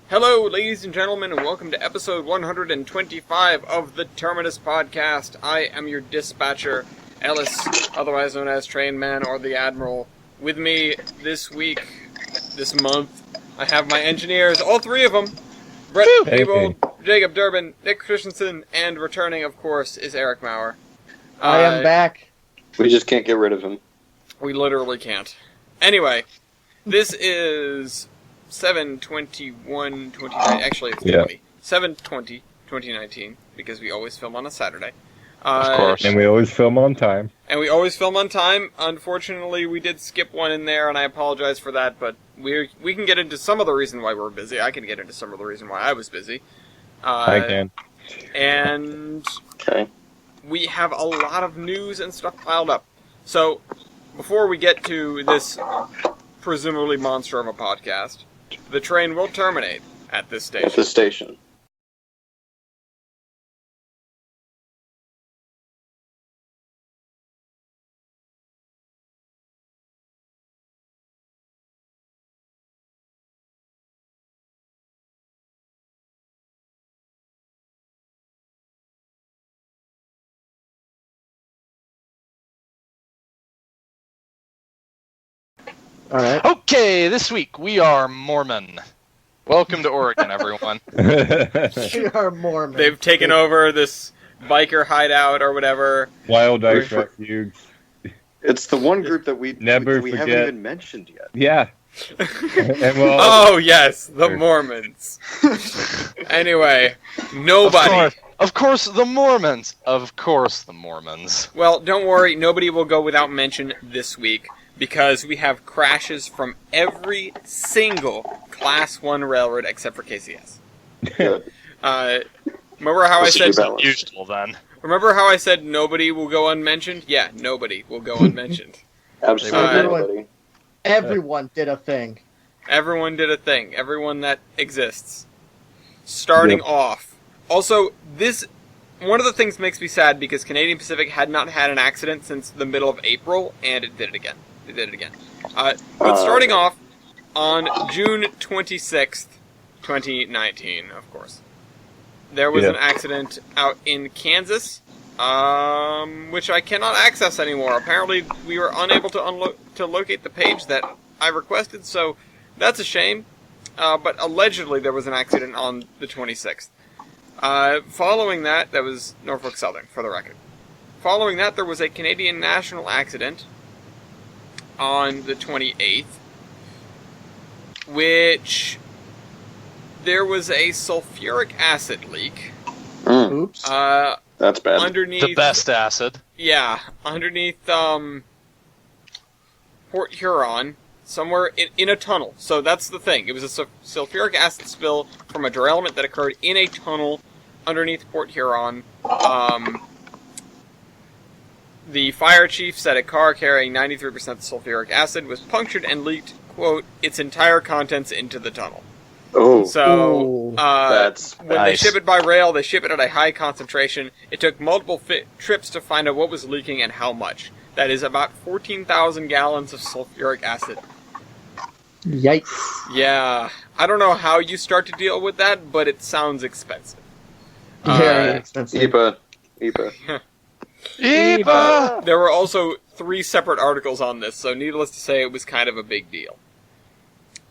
Hello, ladies and gentlemen, and welcome to episode 125 of the Terminus podcast. I am your dispatcher, Ellis, otherwise known as Train Man or the Admiral. With me this week, this month, I have my engineers, all three of them. Brett Abel, Jacob Durbin, Nick Christensen, and returning, of course, is Eric Maurer. I am back. We just can't get rid of him. We literally can't. Anyway, this is 7/21/2019. Actually, it's 20. 7/20/2019, because we always film on a Saturday. Of course. And we always film on time. Unfortunately, we did skip one in there, and I apologize for that, but we can get into some of the reason why we're busy. I can get into some of the reason why I was busy. I can. And Okay. we have a lot of news and stuff piled up. So, before we get to this presumably monster of a podcast, the train will terminate at this station. At the station. All right. Okay, this week we are Mormon. Welcome to Oregon, everyone. We are Mormon. They've taken over this biker hideout or whatever. Wild Ice Refuge. It's the one group that we haven't even mentioned yet. Yeah. Oh, yes, the Mormons. Anyway, nobody. Of course, the Mormons. Of course, the Mormons. Well, don't worry, nobody will go without mention this week, because we have crashes from every single Class 1 railroad except for KCS. Good. Remember how I said... Usual, then. Remember how I said nobody will go unmentioned? Yeah, nobody will go unmentioned. Absolutely nobody. Everyone did a thing. Everyone did a thing. Everyone that exists. Starting off. Also, one of the things makes me sad because Canadian Pacific had not had an accident since the middle of April, and it did it again. But starting off, on June 26th, 2019, of course, there was an accident out in Kansas, which I cannot access anymore. Apparently, we were unable to locate the page that I requested, so that's a shame. But allegedly, there was an accident on the 26th. Following that was Norfolk Southern, for the record. Following that, there was a Canadian National accident on the 28th, which there was a sulfuric acid leak. Oops. That's bad. Underneath The best acid. Yeah, underneath Port Huron, somewhere in a tunnel. So that's the thing. It was a sulfuric acid spill from a derailment that occurred in a tunnel underneath Port Huron. The fire chief said a car carrying 93% sulfuric acid was punctured and leaked, quote, its entire contents into the tunnel. Oh. So, that's when they ship it by rail, they ship it at a high concentration. It took multiple trips to find out what was leaking and how much. That is about 14,000 gallons of sulfuric acid. Yikes. Yeah. I don't know how you start to deal with that, but it sounds expensive. Very expensive. EPA. EPA! There were also 3 separate articles on this, so needless to say, it was kind of a big deal.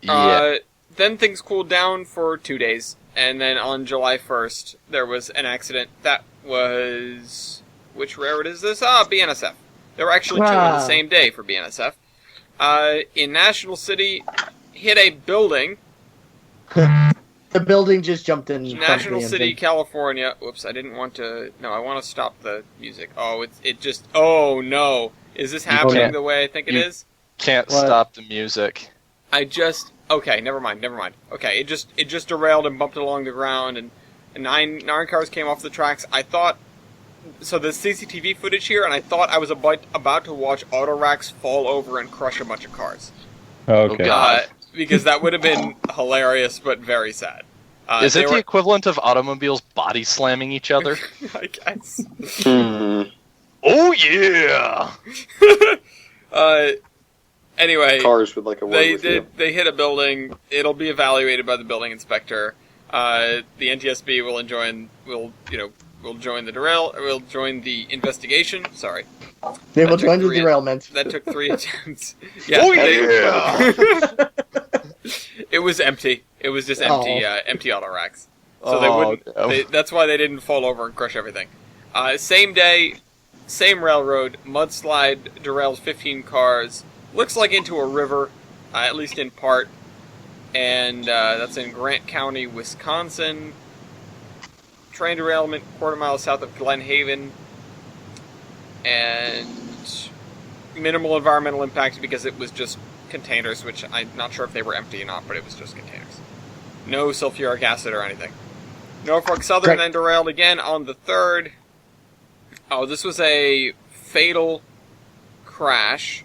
Yeah. Then things cooled down for 2 days, and then on July 1st, there was an accident that was... Which railroad is this? BNSF. There were actually 2 on the same day for BNSF. In National City, hit a building. The building just jumped in. National City, California. Whoops, I didn't want to... No, I want to stop the music. Oh, it just... Oh, no. Is this happening the way I think it is? Can't stop the music. Okay, never mind. Okay, it just derailed and bumped along the ground, and 9 cars came off the tracks. I thought... So there's CCTV footage here, and I thought I was about to watch auto racks fall over and crush a bunch of cars. Okay. Oh, God. Because that would have been hilarious, but very sad. Is it the equivalent of automobiles body slamming each other? I guess. Oh, yeah! Anyway, Cars would like a word with you. They hit a building. It'll be evaluated by the building inspector. The NTSB will join the investigation. Sorry. They will join the derailment. That took 3 attempts. Yeah. Oh, yeah. It was empty. It was just empty auto racks. So they wouldn't. That's why they didn't fall over and crush everything. Same day, same railroad, mudslide derails 15 cars. Looks like into a river, at least in part. And that's in Grant County, Wisconsin. Train derailment, quarter mile south of Glen Haven. And minimal environmental impact because it was just containers, which I'm not sure if they were empty or not, but it was just containers. No sulfuric acid or anything. Norfolk Southern then derailed again on the 3rd. Oh, this was a fatal crash.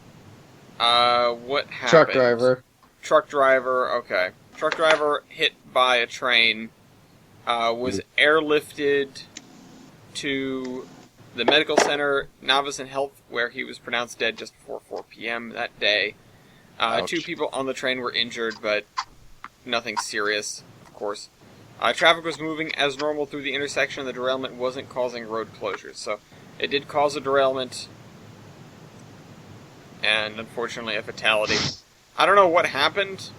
What happened? Truck driver, okay. Truck driver hit by a train, was airlifted to the medical center, Navicent Health, where he was pronounced dead just before 4 p.m. that day. 2 people on the train were injured, but nothing serious, of course. Traffic was moving as normal through the intersection. The derailment wasn't causing road closures, so it did cause a derailment, and unfortunately a fatality. I don't know what happened.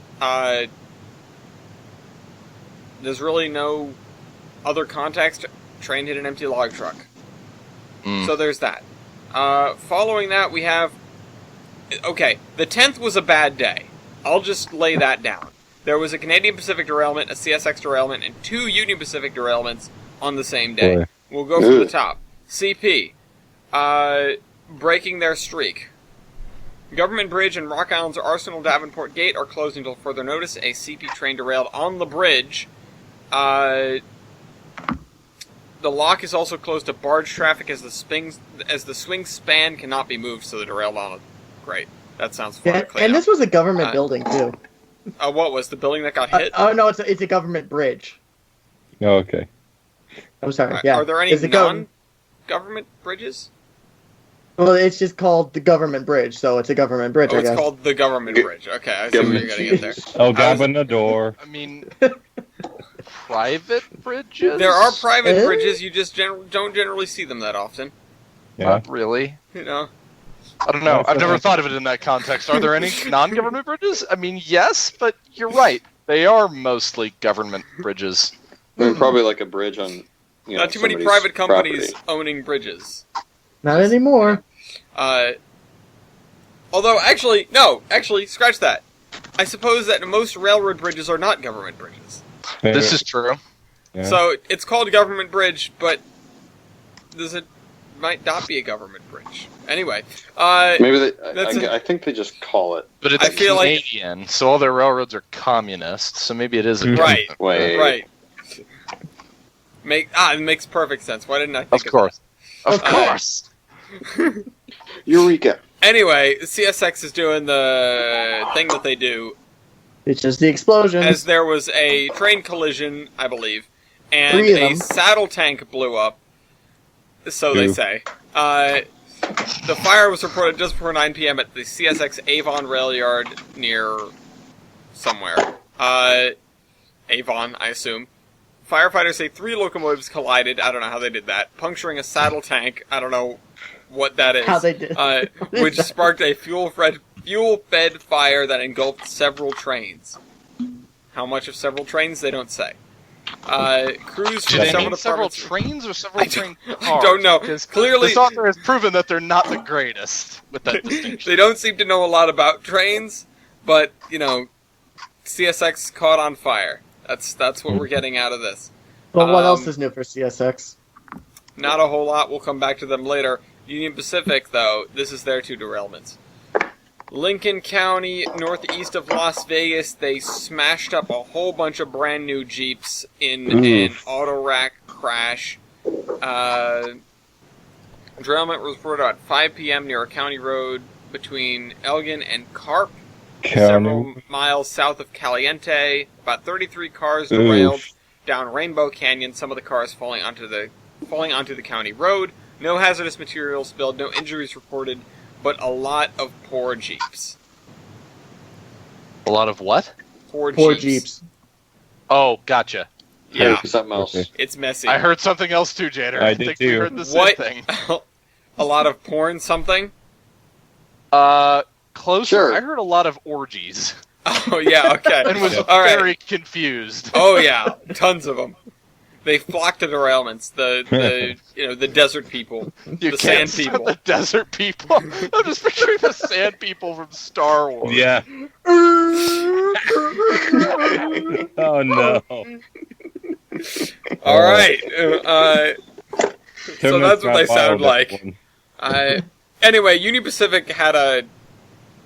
There's really no other context. Train hit an empty log truck. So there's that. Following that, we have... Okay, the 10th was a bad day. I'll just lay that down. There was a Canadian Pacific derailment, a CSX derailment, and 2 Union Pacific derailments on the same day. Boy. We'll go from the top. CP. Breaking their streak. Government Bridge and Rock Island's Arsenal Davenport Gate are closed until further notice. A CP train derailed on the bridge. The lock is also closed to barge traffic as the swing span cannot be moved, so the derailed on it. Great. That sounds fun to clean and up. this was a government building, too. What was the building that got hit? Oh, no, it's a government bridge. Oh, okay. I'm sorry, yeah. Are there any non-government bridges? Well, it's just called the government bridge, so it's a government bridge, I guess. It's called the government bridge. Okay, I see what you're going to get there. Oh, open the door. I mean, private bridges? There are private bridges, you just don't generally see them that often. Yeah. Not really. You know? I don't know. I've never thought of it in that context. Are there any non-government bridges? I mean, yes, but you're right. They are mostly government bridges. They're probably like a bridge on. Not too many private companies owning bridges. Not anymore. Although, actually, scratch that. I suppose that most railroad bridges are not government bridges. This is true. Yeah. So, it's called a government bridge, but might not be a government bridge. Anyway, maybe I think they just call it. But it's Canadian, so all their railroads are communist, so maybe it is a government bridge. Right. It makes perfect sense. Why didn't I think of course. that? Of course! Eureka! Anyway, CSX is doing the thing that they do. It's just the explosions. As there was a train collision, I believe, and a saddle tank blew up. So they say. The fire was reported just before 9 p.m. at the CSX Avon rail yard near somewhere. Avon, I assume. Firefighters say 3 locomotives collided. I don't know how they did that. Puncturing a saddle tank. I don't know what that is. How they did. Which sparked a fuel-fed fire that engulfed several trains. How much of several trains, they don't say. Crews from several trains or several train cars? I don't know. Because clearly, this author has proven that they're not the greatest with that distinction. They don't seem to know a lot about trains, but, CSX caught on fire. That's what we're getting out of this. But what else is new for CSX? Not a whole lot. We'll come back to them later. Union Pacific, though, this is their 2 derailments. Lincoln County, northeast of Las Vegas, they smashed up a whole bunch of brand new Jeeps in an auto rack crash. Derailment was reported at 5 p.m. near a county road between Elgin and Carp, several miles south of Caliente. About 33 cars derailed down Rainbow Canyon, some of the cars falling onto the county road. No hazardous material spilled, no injuries reported, but a lot of poor Jeeps. A lot of what? Four Four Jeeps. Jeeps. Oh, gotcha. Yeah, Something else. Okay. it's messy. I heard something else too, Jader. I did think we too. heard the same What? thing. A lot of porn, something? Closer. Sure. I heard a lot of orgies Oh, yeah, okay. and was All right. very confused. Oh, yeah, tons of them. They flock to derailments. The desert people. You the can't sand people. The desert people. I'm just picturing the sand people from Star Wars. Yeah. Oh no. All right. So that's what they sound like. Anyway, Union Pacific had a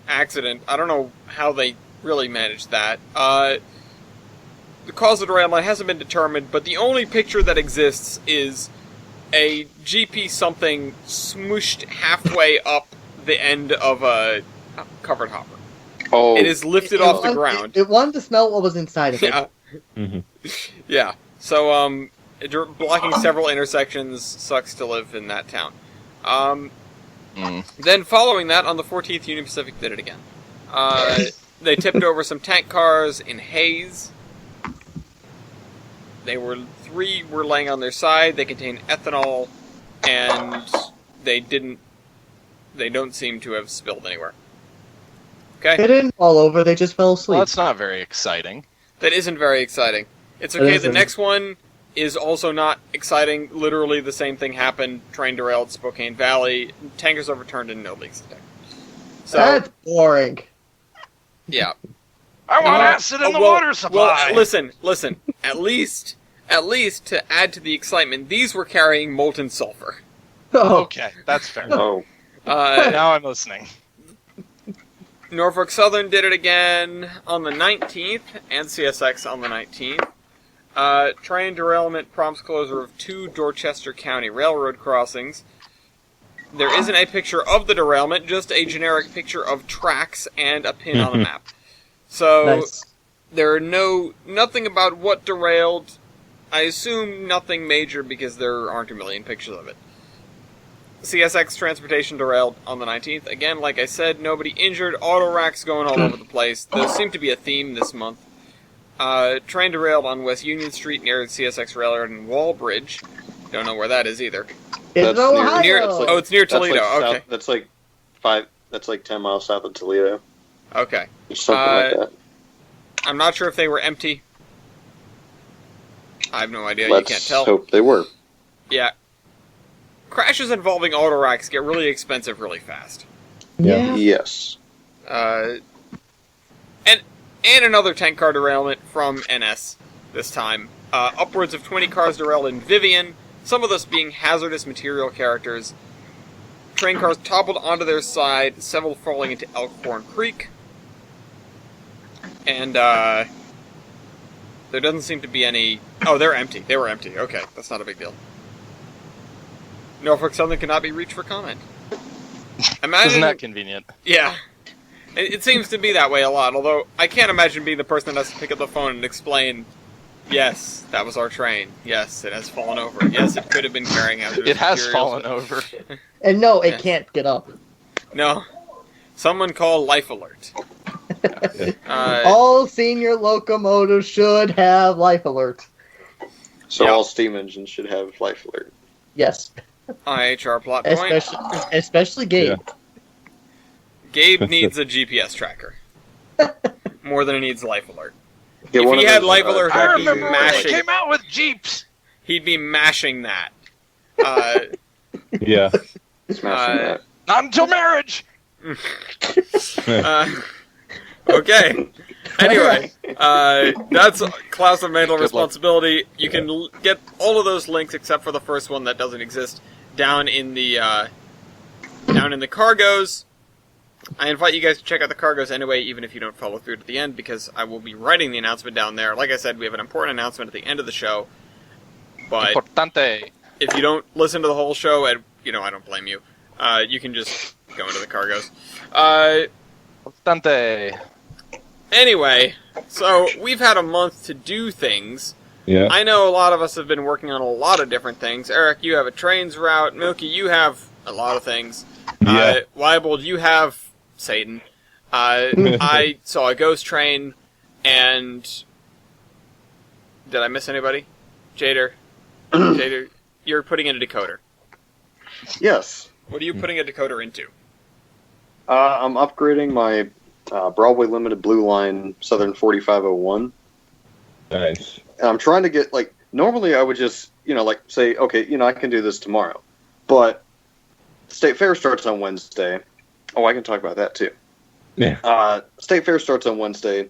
accident. I don't know how they really managed that. The cause of derailment hasn't been determined, but the only picture that exists is a GP something smooshed halfway up the end of a covered hopper. Oh, It is lifted off the ground. It wanted to smell what was inside of it. Yeah. Mhm. Yeah. So, blocking several intersections, sucks to live in that town. Then following that, on the 14th, Union Pacific did it again. They tipped over some tank cars in haze. Three were laying on their side. They contained ethanol, and they don't seem to have spilled anywhere. Okay? They didn't fall over, they just fell asleep. Well, that's not very exciting. That isn't very exciting. It's It okay, the isn't. next one is also not exciting. Literally the same thing happened. Train derailed Spokane Valley. Tankers overturned and no leaks detected. So, That's boring. yeah. I want acid in the water supply. Well, listen. At least to add to the excitement, these were carrying molten sulfur. Oh, Okay, that's fair. oh, Now I'm listening. Norfolk Southern did it again on the 19th, and CSX on the 19th. Train derailment prompts closure of 2 Dorchester County railroad crossings. There isn't a picture of the derailment, just a generic picture of tracks and a pin on a map. So, nice. there are nothing about what derailed. I assume nothing major because there aren't a million pictures of it. CSX transportation derailed on the 19th. Again, like I said, nobody injured. Auto racks going all over the place. There seemed to be a theme this month. Train derailed on West Union Street near the CSX railroad in Wallbridge. Don't know where that is either. It's That's Ohio! Near, it's near Toledo. Okay. That's like 10 miles south of Toledo. Okay. Something like that. I'm not sure if they were empty. I have no idea. Let's you can't tell. hope they were. Yeah. Crashes involving auto racks get really expensive really fast. Yeah. Yes. And another tank car derailment from NS this time. Upwards of 20 cars derailed in Vivian, some of those being hazardous material characters. Train cars toppled onto their side, several falling into Elkhorn Creek. And there doesn't seem to be any... Oh, they're empty. They were empty. Okay, that's not a big deal. Norfolk Southern cannot be reached for comment. Imagine... Isn't that convenient? Yeah. It seems to be that way a lot, although I can't imagine being the person that has to pick up the phone and explain, yes, that was our train. Yes, it has fallen over. Yes, it could have been carrying hazardous It has materials. fallen over. And no, it Yeah. can't get up. No. Someone call Life Alert. All senior locomotives should have life alert. So Yeah. all steam engines should have life alert. Yes. IHR plot point. Especially Gabe. Yeah. Gabe needs a GPS tracker. More than he needs Life Alert. Get If one he of had those, Life Alert, I he'd be remember when they mashing. came out with Jeeps. He'd be mashing that. Yeah. Smashing that. Not until marriage. Okay. Anyway, that's Class of Mental Good luck. Responsibility. You can get all of those links except for the first one that doesn't exist down in the cargoes. I invite you guys to check out the cargoes anyway, even if you don't follow through to the end, because I will be writing the announcement down there. Like I said, we have an important announcement at the end of the show. But Importante. if you don't listen to the whole show, and I don't blame you. You can just go into the cargoes. Importante. Anyway, so we've had a month to do things. Yeah. I know a lot of us have been working on a lot of different things. Eric, you have a trains route. Milky, you have a lot of things. Yeah. Weibold, you have Satan. I saw a ghost train, and did I miss anybody? Jader, you're putting in a decoder. Yes. What are you putting a decoder into? I'm upgrading my Broadway Limited Blue Line Southern 4501. Nice. And I'm trying to get, like, normally I would just, say, okay, I can do this tomorrow. But State Fair starts on Wednesday. Oh, I can talk about that too. Yeah. State Fair starts on Wednesday,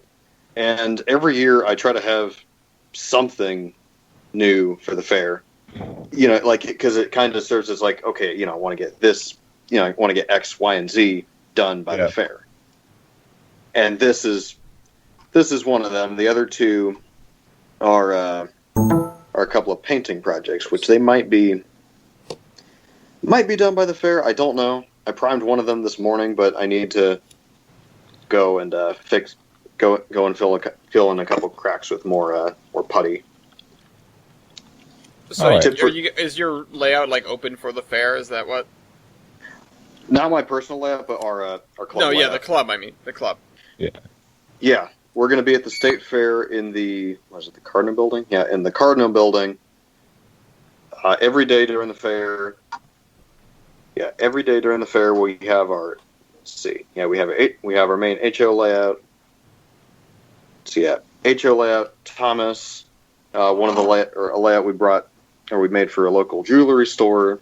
and every year I try to have something new for the fair. Because it kind of serves as like, okay, I want to get this, I want to get X, Y, and Z done by the fair. And this is one of them. The other two are a couple of painting projects, which they might be done by the fair. I don't know. I primed one of them this morning, but I need to go and go and fill in a couple cracks with more putty. So right. is your layout like open for the fair? Is that what? Not my personal layout, but our club. No, yeah, layout. the club. I mean, the club. Yeah, we're going to be at the State Fair in the Cardinal Building? Yeah, in the Cardinal Building. Every day during the fair. Yeah, every day during the fair we have our. Let's see. Yeah, we have our main HO layout. So yeah, HO layout. Thomas, one of the a layout we made for a local jewelry store.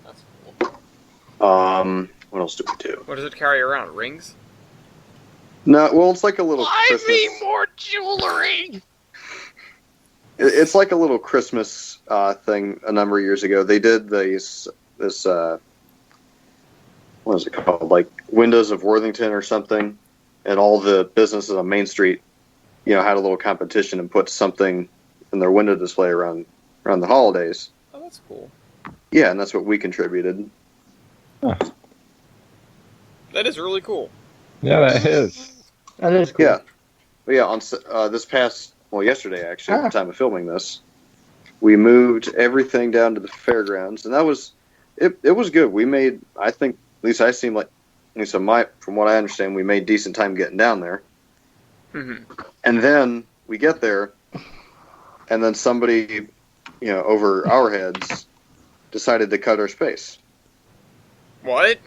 That's cool. What else do we do? What does it carry around? Rings? No, well, it's like a little. I need more jewelry. It's like a little Christmas thing. A number of years ago, they did this. What is it called? Like Windows of Worthington or something, and all the businesses on Main Street, had a little competition and put something in their window display around the holidays. Oh, that's cool. Yeah, and that's what we contributed. That is really cool. Yeah, that is. That is cool. Yeah, but yeah. On yesterday actually, at the time of filming this, we moved everything down to the fairgrounds, and that was it was good. We made, I think, at least I seem like, from what I understand, we made decent time getting down there. Mm-hmm. And then we get there, and then somebody, over our heads, decided to cut our space. What?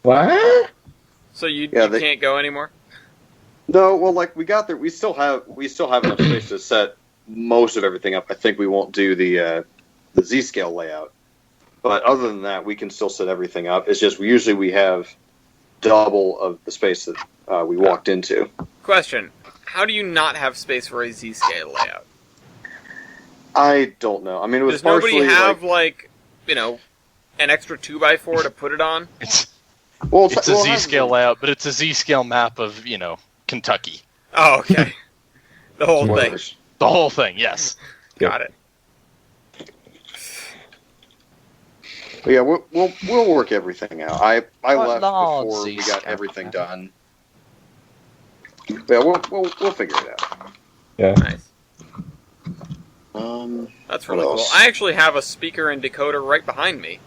What? So you they can't go anymore? No, well, like we got there, we still have enough space to set most of everything up. I think we won't do the Z-scale layout, but other than that, we can still set everything up. It's just we have double of the space that we walked into. Question: how do you not have space for a Z-scale layout? I don't know. I mean, it was Does nobody partially have an extra 2x4 to put it on? It's a Z-scale layout, but it's a Z-scale map of Kentucky. Oh, okay. The whole thing. The whole thing, yes. Got it. But yeah, we'll work everything out. I left Lord, before we got Z-scale everything done. Yeah, we'll figure it out. Yeah. Nice. That's what really cool. else? I actually have a speaker and decoder right behind me.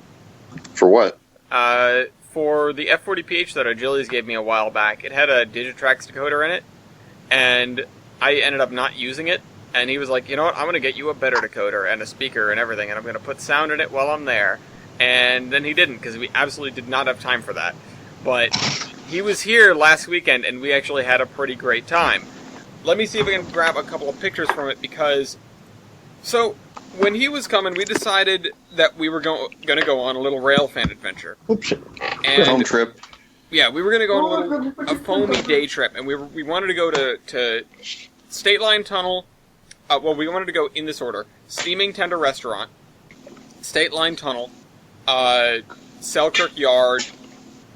For what? For the F40PH that Agili's gave me a while back, it had a Digitrax decoder in it, and I ended up not using it, and he was like, you know what, I'm going to get you a better decoder and a speaker and everything, and I'm going to put sound in it while I'm there. And then he didn't, because we absolutely did not have time for that. But he was here last weekend, and we actually had a pretty great time. Let me see if I can grab a couple of pictures from it, because... So, when he was coming, we decided that we were going to go on a little rail fan adventure. Oops. And, Home trip. Yeah, we were going to go on a foamy day trip, and we wanted to go to State Line Tunnel. We wanted to go in this order: Steaming Tender Restaurant, State Line Tunnel, Selkirk Yard,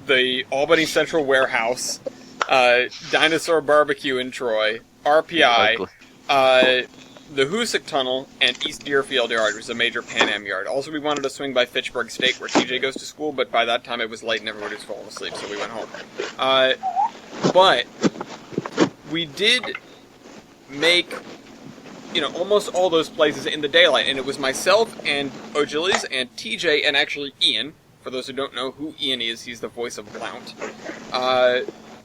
the Albany Central Warehouse, Dinosaur Barbecue in Troy, RPI, the Hoosick Tunnel, and East Deerfield Yard, which is a major Pan Am yard. Also, we wanted to swing by Fitchburg State, where TJ goes to school, but by that time it was late and everybody was falling asleep, so we went home. But we did make, almost all those places in the daylight, and it was myself and Ogilis and TJ and actually Ian. For those who don't know who Ian is, he's the voice of Blount.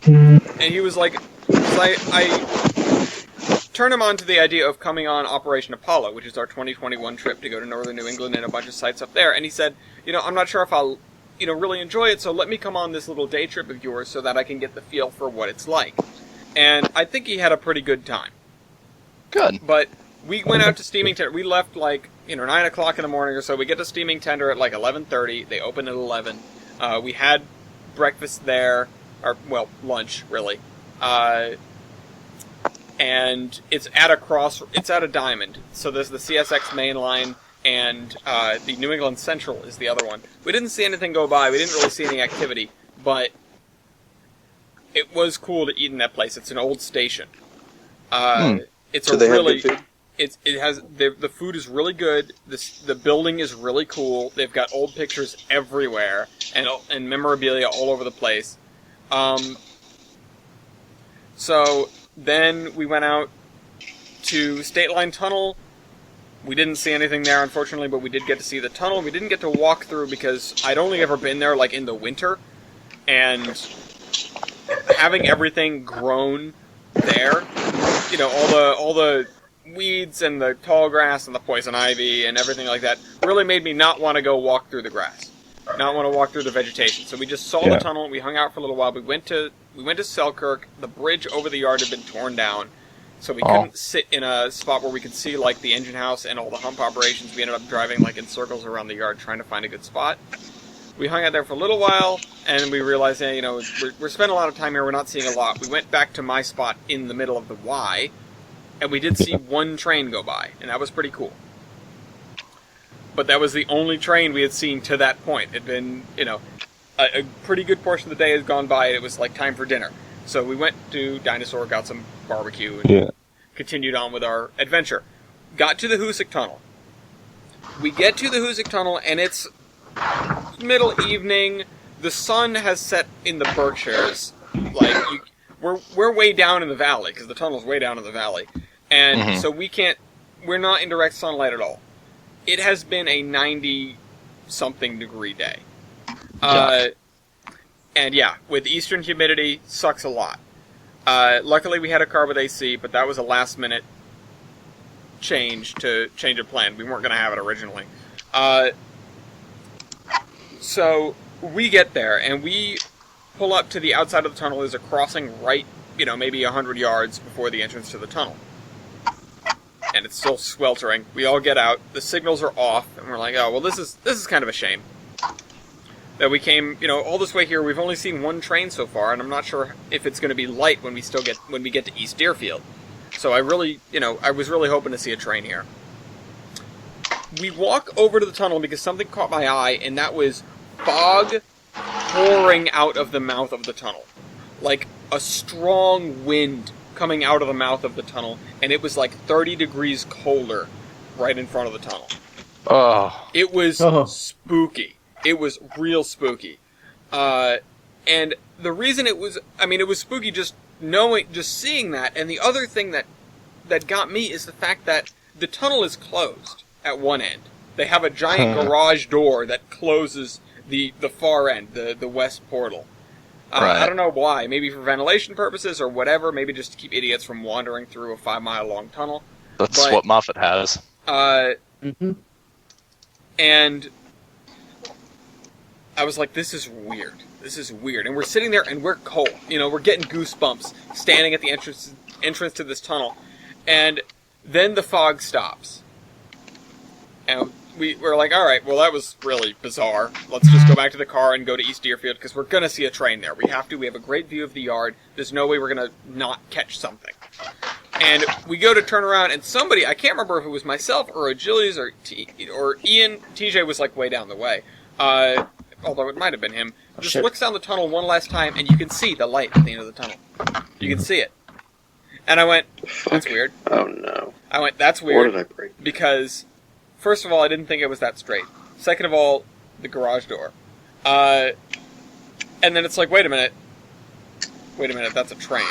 And he was like, I turned him on to the idea of coming on Operation Apollo, which is our 2021 trip to go to northern New England and a bunch of sites up there. And he said, I'm not sure if I'll, really enjoy it, so let me come on this little day trip of yours so that I can get the feel for what it's like. And I think he had a pretty good time. Good. But we went out to Steaming Tender. We left 9 o'clock in the morning or so. We get to Steaming Tender at 11:30. They open at 11. We had breakfast there, or lunch really. And it's at a diamond. So there's the CSX main line, and the New England Central is the other one. We didn't see anything go by. We didn't really see any activity, but it was cool to eat in that place. It's an old station. It's Do they have good food? The food is really good. The building is really cool. They've got old pictures everywhere and memorabilia all over the place. So then we went out to State Line Tunnel. We didn't see anything there, unfortunately, but we did get to see the tunnel. We didn't get to walk through because I'd only ever been there in the winter, and having everything grown there, all the weeds and the tall grass and the poison ivy and everything like that really made me not want to go walk through the grass, not want to walk through the vegetation. So we just saw the tunnel. We hung out for a little while. We went to Selkirk. The bridge over the yard had been torn down, so we couldn't sit in a spot where we could see the engine house and all the hump operations. We ended up driving in circles around the yard trying to find a good spot. We hung out there for a little while, and we realized, we're spending a lot of time here. We're not seeing a lot. We went back to my spot in the middle of the Y, and we did see one train go by, and that was pretty cool. But that was the only train we had seen to that point. It had been, a pretty good portion of the day had gone by, and it was time for dinner. So we went to Dinosaur, got some barbecue, and continued on with our adventure. Got to the Hoosick Tunnel. We get to the Hoosick Tunnel, and it's middle evening. The sun has set in the Berkshires. We're way down in the valley, because the tunnel's way down in the valley. And so we're not in direct sunlight at all. It has been a 90-something degree day. And with eastern humidity, sucks a lot. Luckily we had a car with AC, but that was a last-minute change of plan. We weren't going to have it originally. So we get there, and we pull up to the outside of the tunnel. There's a crossing right, maybe 100 yards before the entrance to the tunnel. And it's still sweltering. We all get out. The signals are off, and we're like, oh, well, this is kind of a shame. That we came, all this way here. We've only seen one train so far, and I'm not sure if it's going to be light when we get to East Deerfield. So I really, I was really hoping to see a train here. We walk over to the tunnel because something caught my eye, and that was fog pouring out of the mouth of the tunnel. Like a strong wind coming out of the mouth of the tunnel, and it was 30 degrees colder right in front of the tunnel. Oh. It was spooky. It was real spooky. And the reason it was spooky just seeing that, and the other thing that got me is the fact that the tunnel is closed at one end. They have a giant garage door that closes the far end, the west portal. Right. I don't know why. Maybe for ventilation purposes or whatever. Maybe just to keep idiots from wandering through a 5-mile-long tunnel. That's what Moffat has. And I was like, this is weird. This is weird. And we're sitting there and we're cold. We're getting goosebumps standing at the entrance to this tunnel. And then the fog stops. And we're like, all right, well, that was really bizarre. Let's just go back to the car and go to East Deerfield because we're going to see a train there. We have to. We have a great view of the yard. There's no way we're going to not catch something. And we go to turn around, and somebody, I can't remember if it was myself or Achilles or Ian, TJ was way down the way, although it might have been him, looks down the tunnel one last time, and you can see the light at the end of the tunnel. You can see it. And I went, that's weird. Oh, no. I went, that's weird. What did I break? Because, first of all, I didn't think it was that straight. Second of all, the garage door. And then it's wait a minute, that's a train.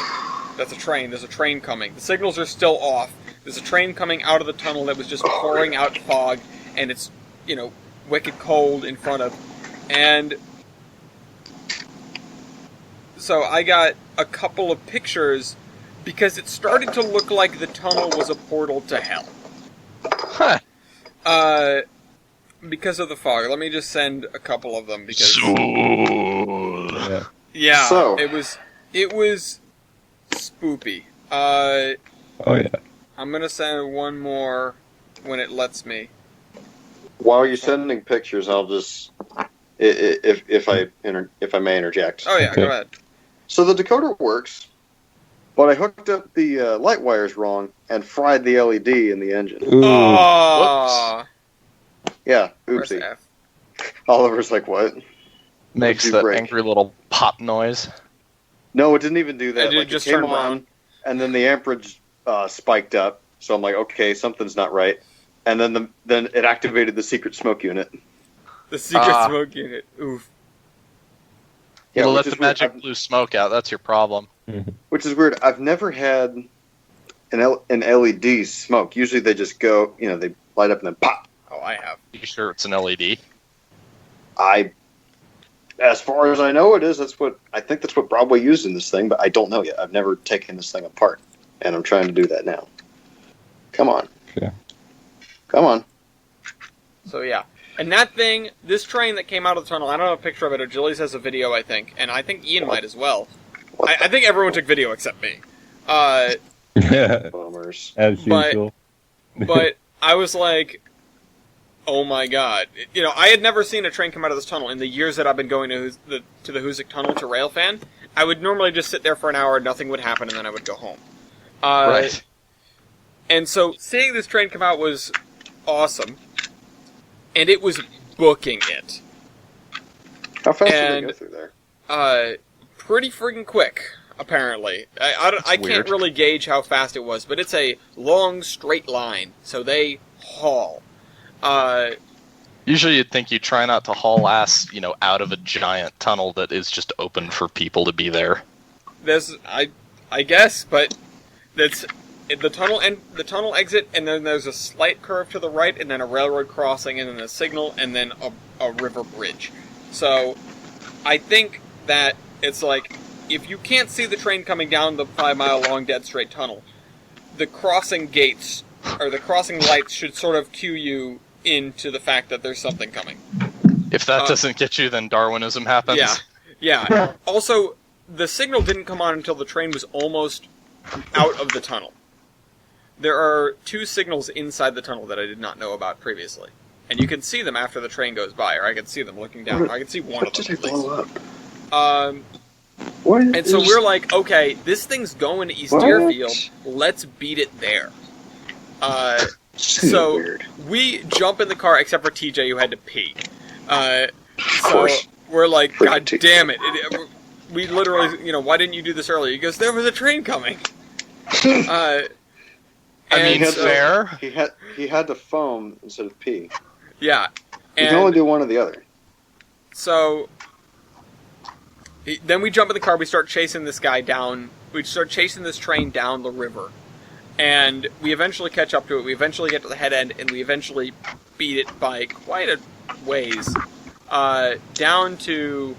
That's a train. There's a train coming. The signals are still off. There's a train coming out of the tunnel that was just pouring out fog, and it's, wicked cold in front of. And so I got a couple of pictures because it started to look like the tunnel was a portal to hell. Huh. Because of the fog. Let me just send a couple of them because Yeah. yeah, So- it was spoopy. Oh yeah. I'm gonna send one more when it lets me. While you're sending pictures, I'll just if I may interject. Oh yeah, Okay. go ahead. So the decoder works, but I hooked up the light wires wrong and fried the LED in the engine. Ooh. Oh, Yeah, press oopsie. F. Oliver's like, what? Makes What'd you that break? angry little pop noise. No, it didn't even do that. It did Like, just it came turn brown. on, and then the amperage spiked up. So I'm like, okay, something's not right. And then it activated the secret smoke unit. The secret Ah. smoke unit. Oof. Yeah, It'll which let is the weird. magic blue smoke out. That's your problem. Which is weird. I've never had an LED smoke. Usually they just go, they light up and then pop. Oh, I have. You sure it's an LED? As far as I know, it is. I think that's what Broadway used in this thing, but I don't know yet. I've never taken this thing apart, and I'm trying to do that now. Come on. Okay. Come on. So yeah. And that thing, this train that came out of the tunnel, I don't have a picture of it, or Julius has a video, I think, and I think Ian might as well. What I think everyone took video except me. Yeah. bummers. As But- usual. But I was like, oh my god. I had never seen a train come out of this tunnel in the years that I've been going to the Hoosic Tunnel to Railfan. I would normally just sit there for an hour, nothing would happen, and then I would go home. Right. And so seeing this train come out was awesome. And it was booking it. How fast did And- they go through there? Pretty friggin' quick, apparently. I can't weird. really gauge how fast it was, but it's a long, straight line, so they haul. Usually you'd think you try not to haul ass, out of a giant tunnel that is just open for people to be there. I guess, but that's the tunnel and the tunnel exit, and then there's a slight curve to the right, and then a railroad crossing, and then a signal, and then a river bridge. So I think that it's like if you can't see the train coming down the 5-mile long dead straight tunnel, the crossing gates or the crossing lights should sort of cue you into the fact that there's something coming. If that doesn't get you, then Darwinism happens. Yeah. Also, the signal didn't come on until the train was almost out of the tunnel. There are 2 signals inside the tunnel that I did not know about previously. And you can see them after the train goes by, or I can see them looking down. I can see one of them at least. And so we're like, okay, this thing's going to East What? Deerfield. Let's beat it there. So weird. we jump in the car, except for TJ, who had to pee. So course. we're like, Freaking God TJ. damn it. We literally, why didn't you do this earlier? He goes, there was a train coming. I mean, and so- fair. He had to foam instead of pee. Yeah. You can only do one or the other. So then we jump in the car. We start chasing this guy down. We start chasing this train down the river, and we eventually catch up to it. We eventually get to the head end, and we eventually beat it by quite a ways down to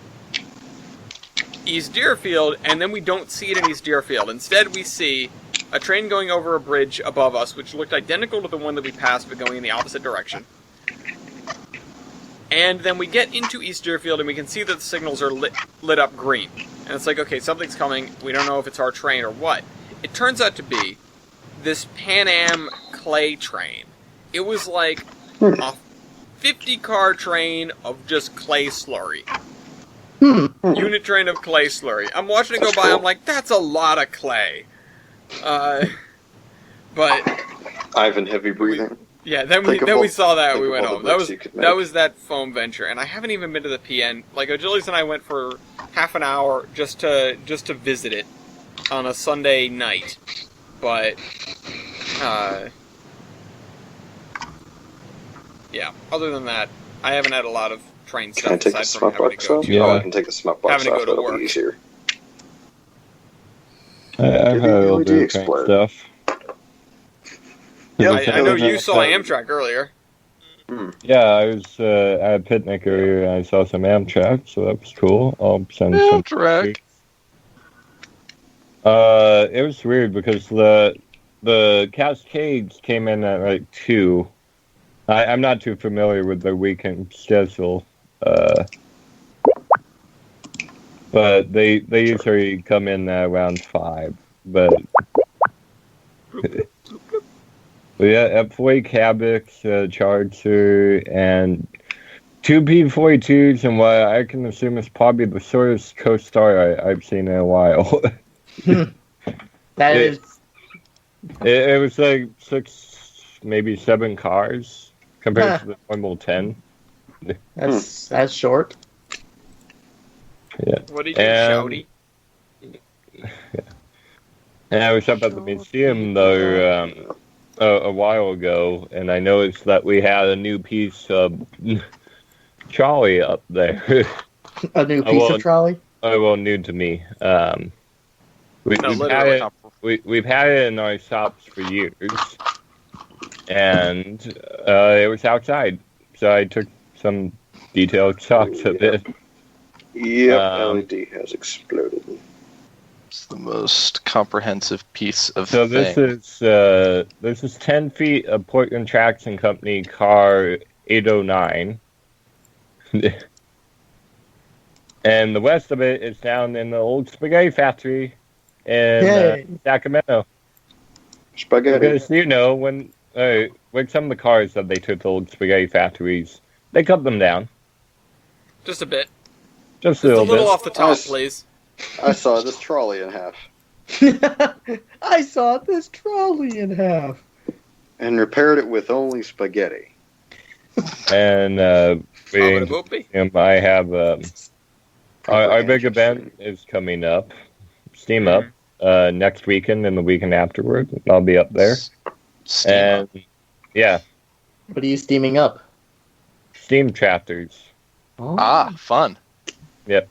East Deerfield. And then we don't see it in East Deerfield. Instead, we see a train going over a bridge above us, which looked identical to the one that we passed, but going in the opposite direction. And then we get into East Deerfield, and we can see that the signals are lit up green. And it's like, okay, something's coming. We don't know if it's our train or what. It turns out to be this Pan Am clay train. It was like a 50-car train of just clay slurry. Unit train of clay slurry. I'm watching it go by, I'm like, that's a lot of clay. But Ivan heavy breathing. yeah, then Think of we all- saw that, think we of went all the home. That books you could that make. was that foam venture, and I haven't even been to the PN. Like, Julius and I went for half an hour just to visit it on a Sunday night. But yeah, other than that, I haven't had a lot of train Can I stuff take the aside from smoke having to box go off? to Yeah. Oh, I can take the smoke box having to off. go to That'll work. be easier. I've Did had a the little LED bit of explode? train stuff. Yeah, I know you saw Amtrak earlier. Yeah, I was at a picnic earlier and I saw some Amtrak, so that was cool. I'll send some. Amtrak. It was weird because the Cascades came in at like 2. I'm not too familiar with their weekend schedule, but they usually come in at around 5. But yeah, F40 Cabix, Charger, and 2 P-42s, and what I can assume is probably the shortest co-star I've seen in a while. That is. It was like 6, maybe 7 cars compared to the normal 10. That's short. Yeah. What do you do, Shouty? Yeah. And I was up at the museum though a while ago, and I noticed that we had a new piece of trolley up there. A new piece of trolley? Oh, well, new to me. We've had it in our shops for years, and it was outside, so I took some detailed shots of it. Yep, LED has exploded. It's the most comprehensive piece of So thing. this is 10 feet of Portland Traction Company car 809. And the rest of it is down in the old spaghetti factory in Sacramento. Spaghetti. Because, you know, when some of the cars that they took to old spaghetti factories, they cut them down. Just a bit. Just a little little bit. off the top, please. I saw this trolley in half. I saw this trolley in half. And repaired it with only spaghetti. And I have our big event is coming up. Steam Up. Next weekend and the weekend afterward. I'll be up there. Steam Up. Yeah. What are you steaming up? Steam chapters. Oh. Fun. Yep.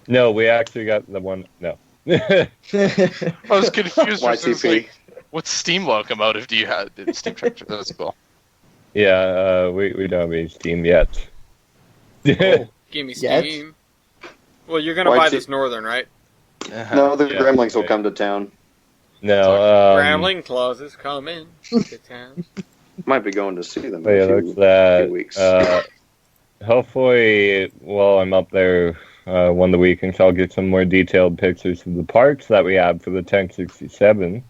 No, we actually got the one. No. I was confused. YCP. What steam locomotive do you have? Steam tractor. That's cool. Yeah, we don't have any Steam yet. Give me Steam. Well, you're gonna buy this Northern, right? No, the Gremlings will come to town. No, Gremlin Claus is coming to town. Might be going to see them in a few weeks. Hopefully, while I'm up there one of the weekends, I'll get some more detailed pictures of the parts that we have for the 1067.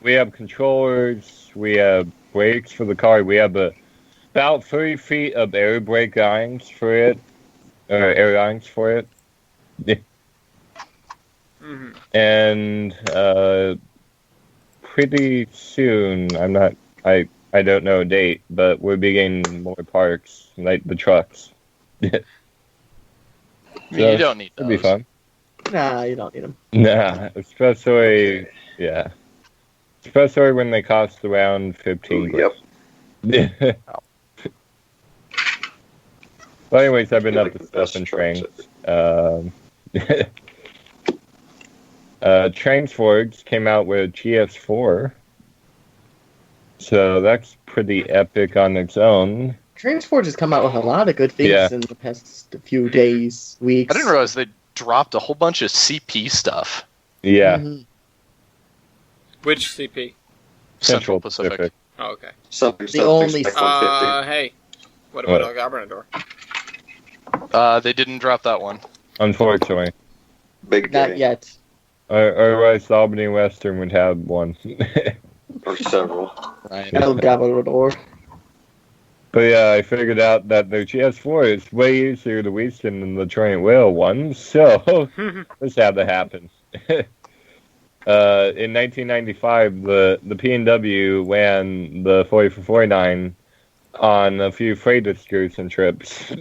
We have controllers, we have brakes for the car, we have about 30 feet of air brake irons for it, or air irons for it. Mm-hmm. And pretty soon, I don't know a date, but we're beginning more parks, like the trucks. You don't need those. It'll be fun. Nah, you don't need them. Nah, especially when they cost around 15 grand. Yep. Well, anyways, I've been up to stuff in trains. Trainsforge came out with GS4. So that's pretty epic on its own. Trainsforge has come out with a lot of good things in the past few days, weeks. I didn't realize they dropped a whole bunch of CP stuff. Yeah. Mm-hmm. Which CP? Central Pacific. Oh, okay. The only. Hey, what about El Gobernador? They didn't drop that one. Unfortunately. Big Not yet. Otherwise, Albany Western would have one. Or several. Right. El Gobernador. But yeah, I figured out that the GS4 is way easier to weaken than the Trident Whale one, so let's have that happen. In 1995, the P&W ran the 4449 on a few freight excursion trips.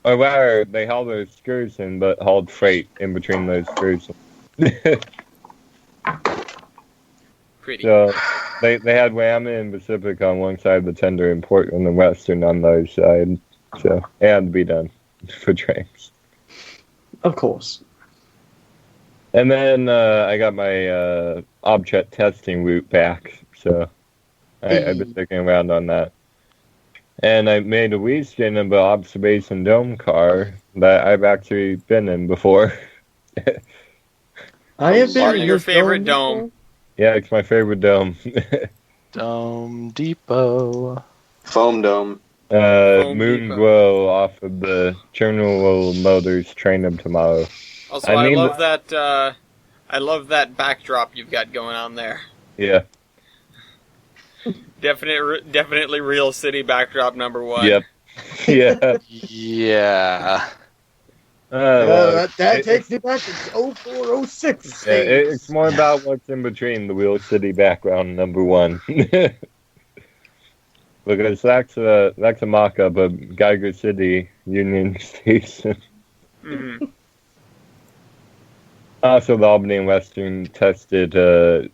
Or rather, they hauled an excursion, but hauled freight in between the excursions. Pretty. So they had Ram and Pacific on one side of the tender and Portland and Western on the other side. So it had to be done for trains. Of course. And then I got my object testing route back, so I've been sticking around on that. And I made a region of an observation dome car that I've actually been in before. I have been Or in your this favorite dome. before. Yeah, it's my favorite dome. Dome Depot. Foam dome. Foam Moon Depot. glow off of the Terminal Motors Train of Tomorrow. Also, I I mean love that. I love that backdrop you've got going on there. Yeah. Definitely real city backdrop number 1. Yep. Yeah. Yeah. Well, That takes me back to 0406. yeah, it's more about what's in between the real city background number 1. Because that's a mock-up of Geiger City Union Station. Mm-hmm. Also, the Albany and Western tested the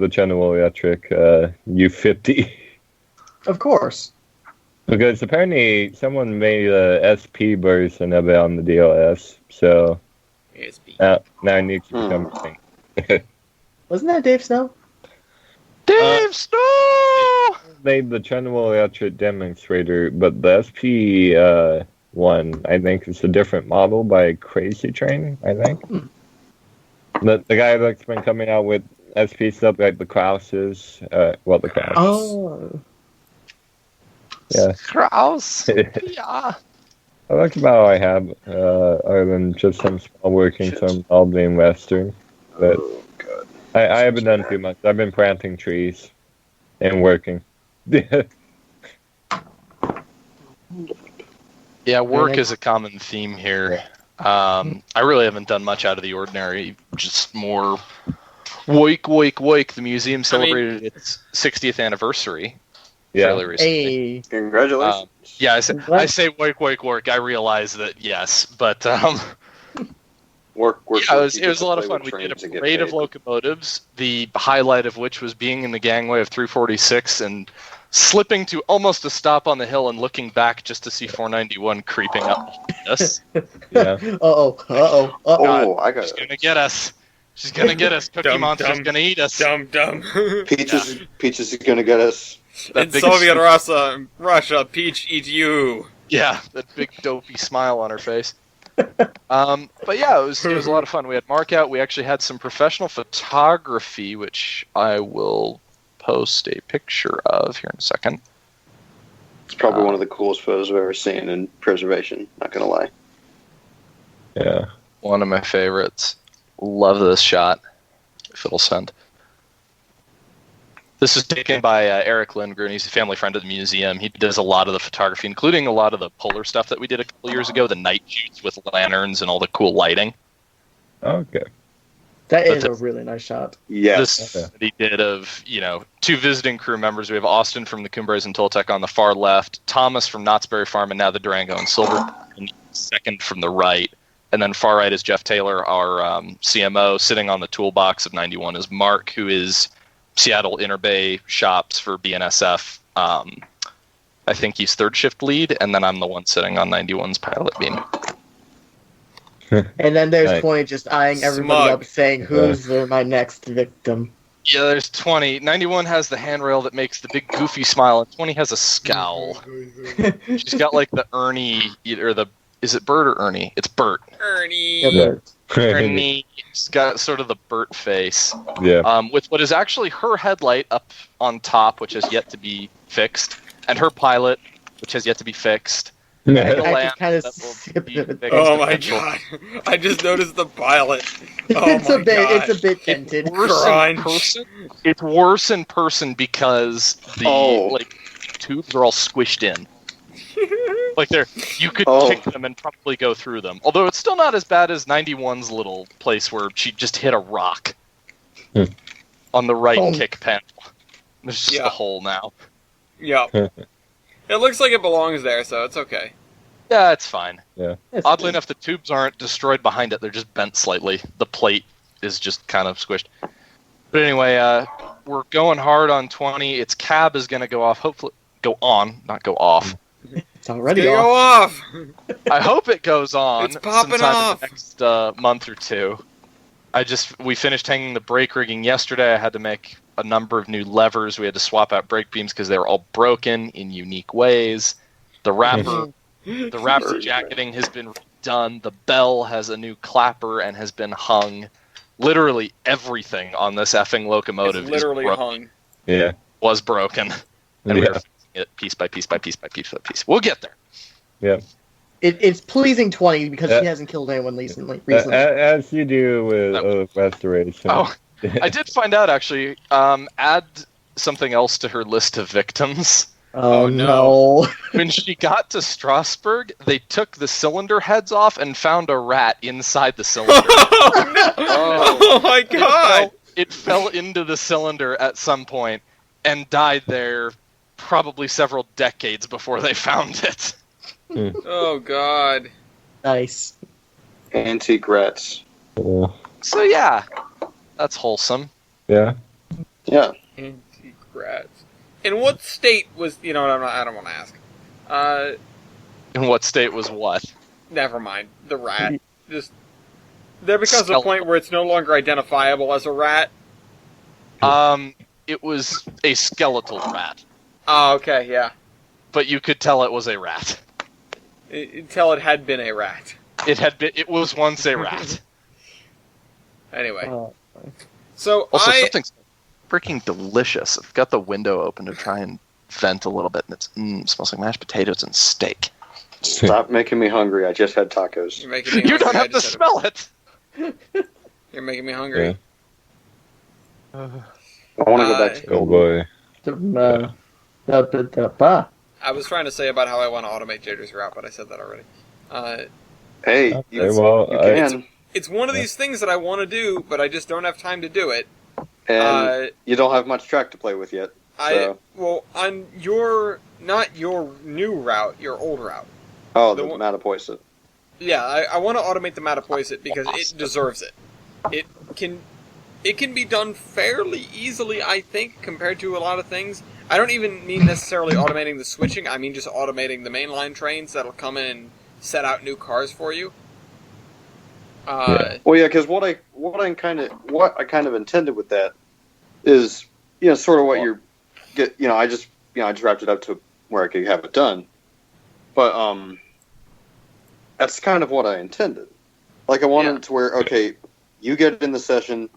General Electric U50. Of course. Because apparently someone made a SP version of it on the DLS, so ASP. now it needs to become a thing. Wasn't that Dave Snow? Dave Snow! Made the General Electric demonstrator, but the SP one, I think, is a different model by Crazy Train, I think. The guy that's been coming out with SP stuff like the Krauses, the Krauses. Oh. Yeah. Kraus. Yeah. That's about all I have, other than just some small workings from Albany and Western. But Oh, God. I haven't done too much. I've been planting trees and working. Yeah, work is a common theme here. I really haven't done much out of the ordinary. Just more woik. The museum celebrated its 60th anniversary fairly recently. Hey. Congratulations. Yeah, I say woik. I realize that, yes, but Work. yeah, it was a lot of fun. We did a parade of locomotives, the highlight of which was being in the gangway of 346 and slipping to almost a stop on the hill and looking back just to see 491 creeping up behind us. Yeah. Uh-oh. Oh, I got She's it. gonna get us. She's gonna get us. Cookie Dum, Monster's dum. gonna eat us. Dumb. Peaches is gonna get us. That In big- Soviet Russia, Peach eats you. Yeah, that big dopey smile on her face. But yeah, it was a lot of fun. We had mark out. We actually had some professional photography, which I will post a picture of here in a second. It's probably one of the coolest photos I've ever seen in preservation. Not gonna lie. Yeah. One of my favorites. Love this shot. If it'll send. This was taken by Eric Lindgren. He's a family friend of the museum. He does a lot of the photography, including a lot of the polar stuff that we did a couple years ago, the night shoots with lanterns and all the cool lighting. Okay. That is a really nice shot. Yes. This that he did of, 2 visiting crew members. We have Austin from the Cumbres and Toltec on the far left, Thomas from Knott's Berry Farm, and now the Durango and Silver, and second from the right. And then far right is Jeff Taylor, our CMO. Sitting on the toolbox of 91 is Mark, who is Seattle Interbay Shops for BNSF. I think he's third shift lead, and then I'm the one sitting on 91's pilot beam. And then there's Right. 20 just eyeing everybody Smug. up saying, who's my next victim? Yeah, there's 20. 91 has the handrail that makes the big goofy smile, and 20 has a scowl. She's got like the Ernie, or the, is it Bert or Ernie? It's Bert. Ernie. Yeah, Ernie. She's got sort of the Bert face. Yeah. With what is actually her headlight up on top, which has yet to be fixed, and her pilot, which has yet to be fixed. And the I just lamp kind of that will skipped be it. fixed Oh my eventually. god! I just noticed the pilot. Oh It's my a bit. god! It's a bit dented. It's worse Crunch. in person. It's worse in person because the tubes are all squished in. Like you could kick them and probably go through them. Although it's still not as bad as 91's little place where she just hit a rock on the right kick panel. There's just a hole now. Yep. It looks like it belongs there, so it's okay. Yeah, it's fine. Yeah. Oddly enough, the tubes aren't destroyed behind it. They're just bent slightly. The plate is just kind of squished. But anyway, we're going hard on 20. Its cab is going to go off. Hopefully, go on, not go off. It's already Go off. off! I hope it goes on. It's popping sometime off. in the next month or two. We finished hanging the brake rigging yesterday. I had to make a number of new levers. We had to swap out brake beams because they were all broken in unique ways. The wrapper jacketing has been redone. The bell has a new clapper and has been hung. Literally everything on this effing locomotive It's literally hung. Yeah. was broken. And we were fixing it piece by piece by piece by piece by piece. We'll get there. Yeah. It's pleasing 20 because she hasn't killed anyone recently. As you do with restoration. Oh, I did find out, actually, add something else to her list of victims. Oh, no. When she got to Strasbourg, they took the cylinder heads off and found a rat inside the cylinder. Oh, no. Oh my god! It fell into the cylinder at some point and died there probably several decades before they found it. Oh god. Nice. Antique rats. So yeah, that's wholesome. Yeah. Yeah. Antique rats. In what state was... You know what, I don't want to ask. In what state was what? Never mind. The rat. Just... There becomes a point where it's no longer identifiable as a rat. It was a skeletal rat. Oh, okay, yeah. But you could tell it was a rat. Until it had been a rat. It was once a rat. Anyway. So Also, something's freaking delicious. I've got the window open to try and vent a little bit, and it smells like mashed potatoes and steak. Stop making me hungry. I just had tacos. You're making me hungry. You don't have to smell it! You're making me hungry. I want to go back to Oh boy. I was trying to say about how I want to automate Jader's route, but I said that already. Hey, Okay, you well, can. It's one of these things that I want to do, but I just don't have time to do it. And you don't have much track to play with yet. So. Well, on not your new route, your old route. Oh, the Matapoiset. Yeah, I want to automate the Matapoiset because it deserves it. It can be done fairly easily, I think, compared to a lot of things. I don't even mean necessarily automating the switching. I mean just automating the mainline trains that'll come in and set out new cars for you. Well, yeah, because what I kind of intended with that is, sort of what you're get. I just wrapped it up to where I could have it done, but that's kind of what I intended. Like I wanted it to where, okay, you get in the session,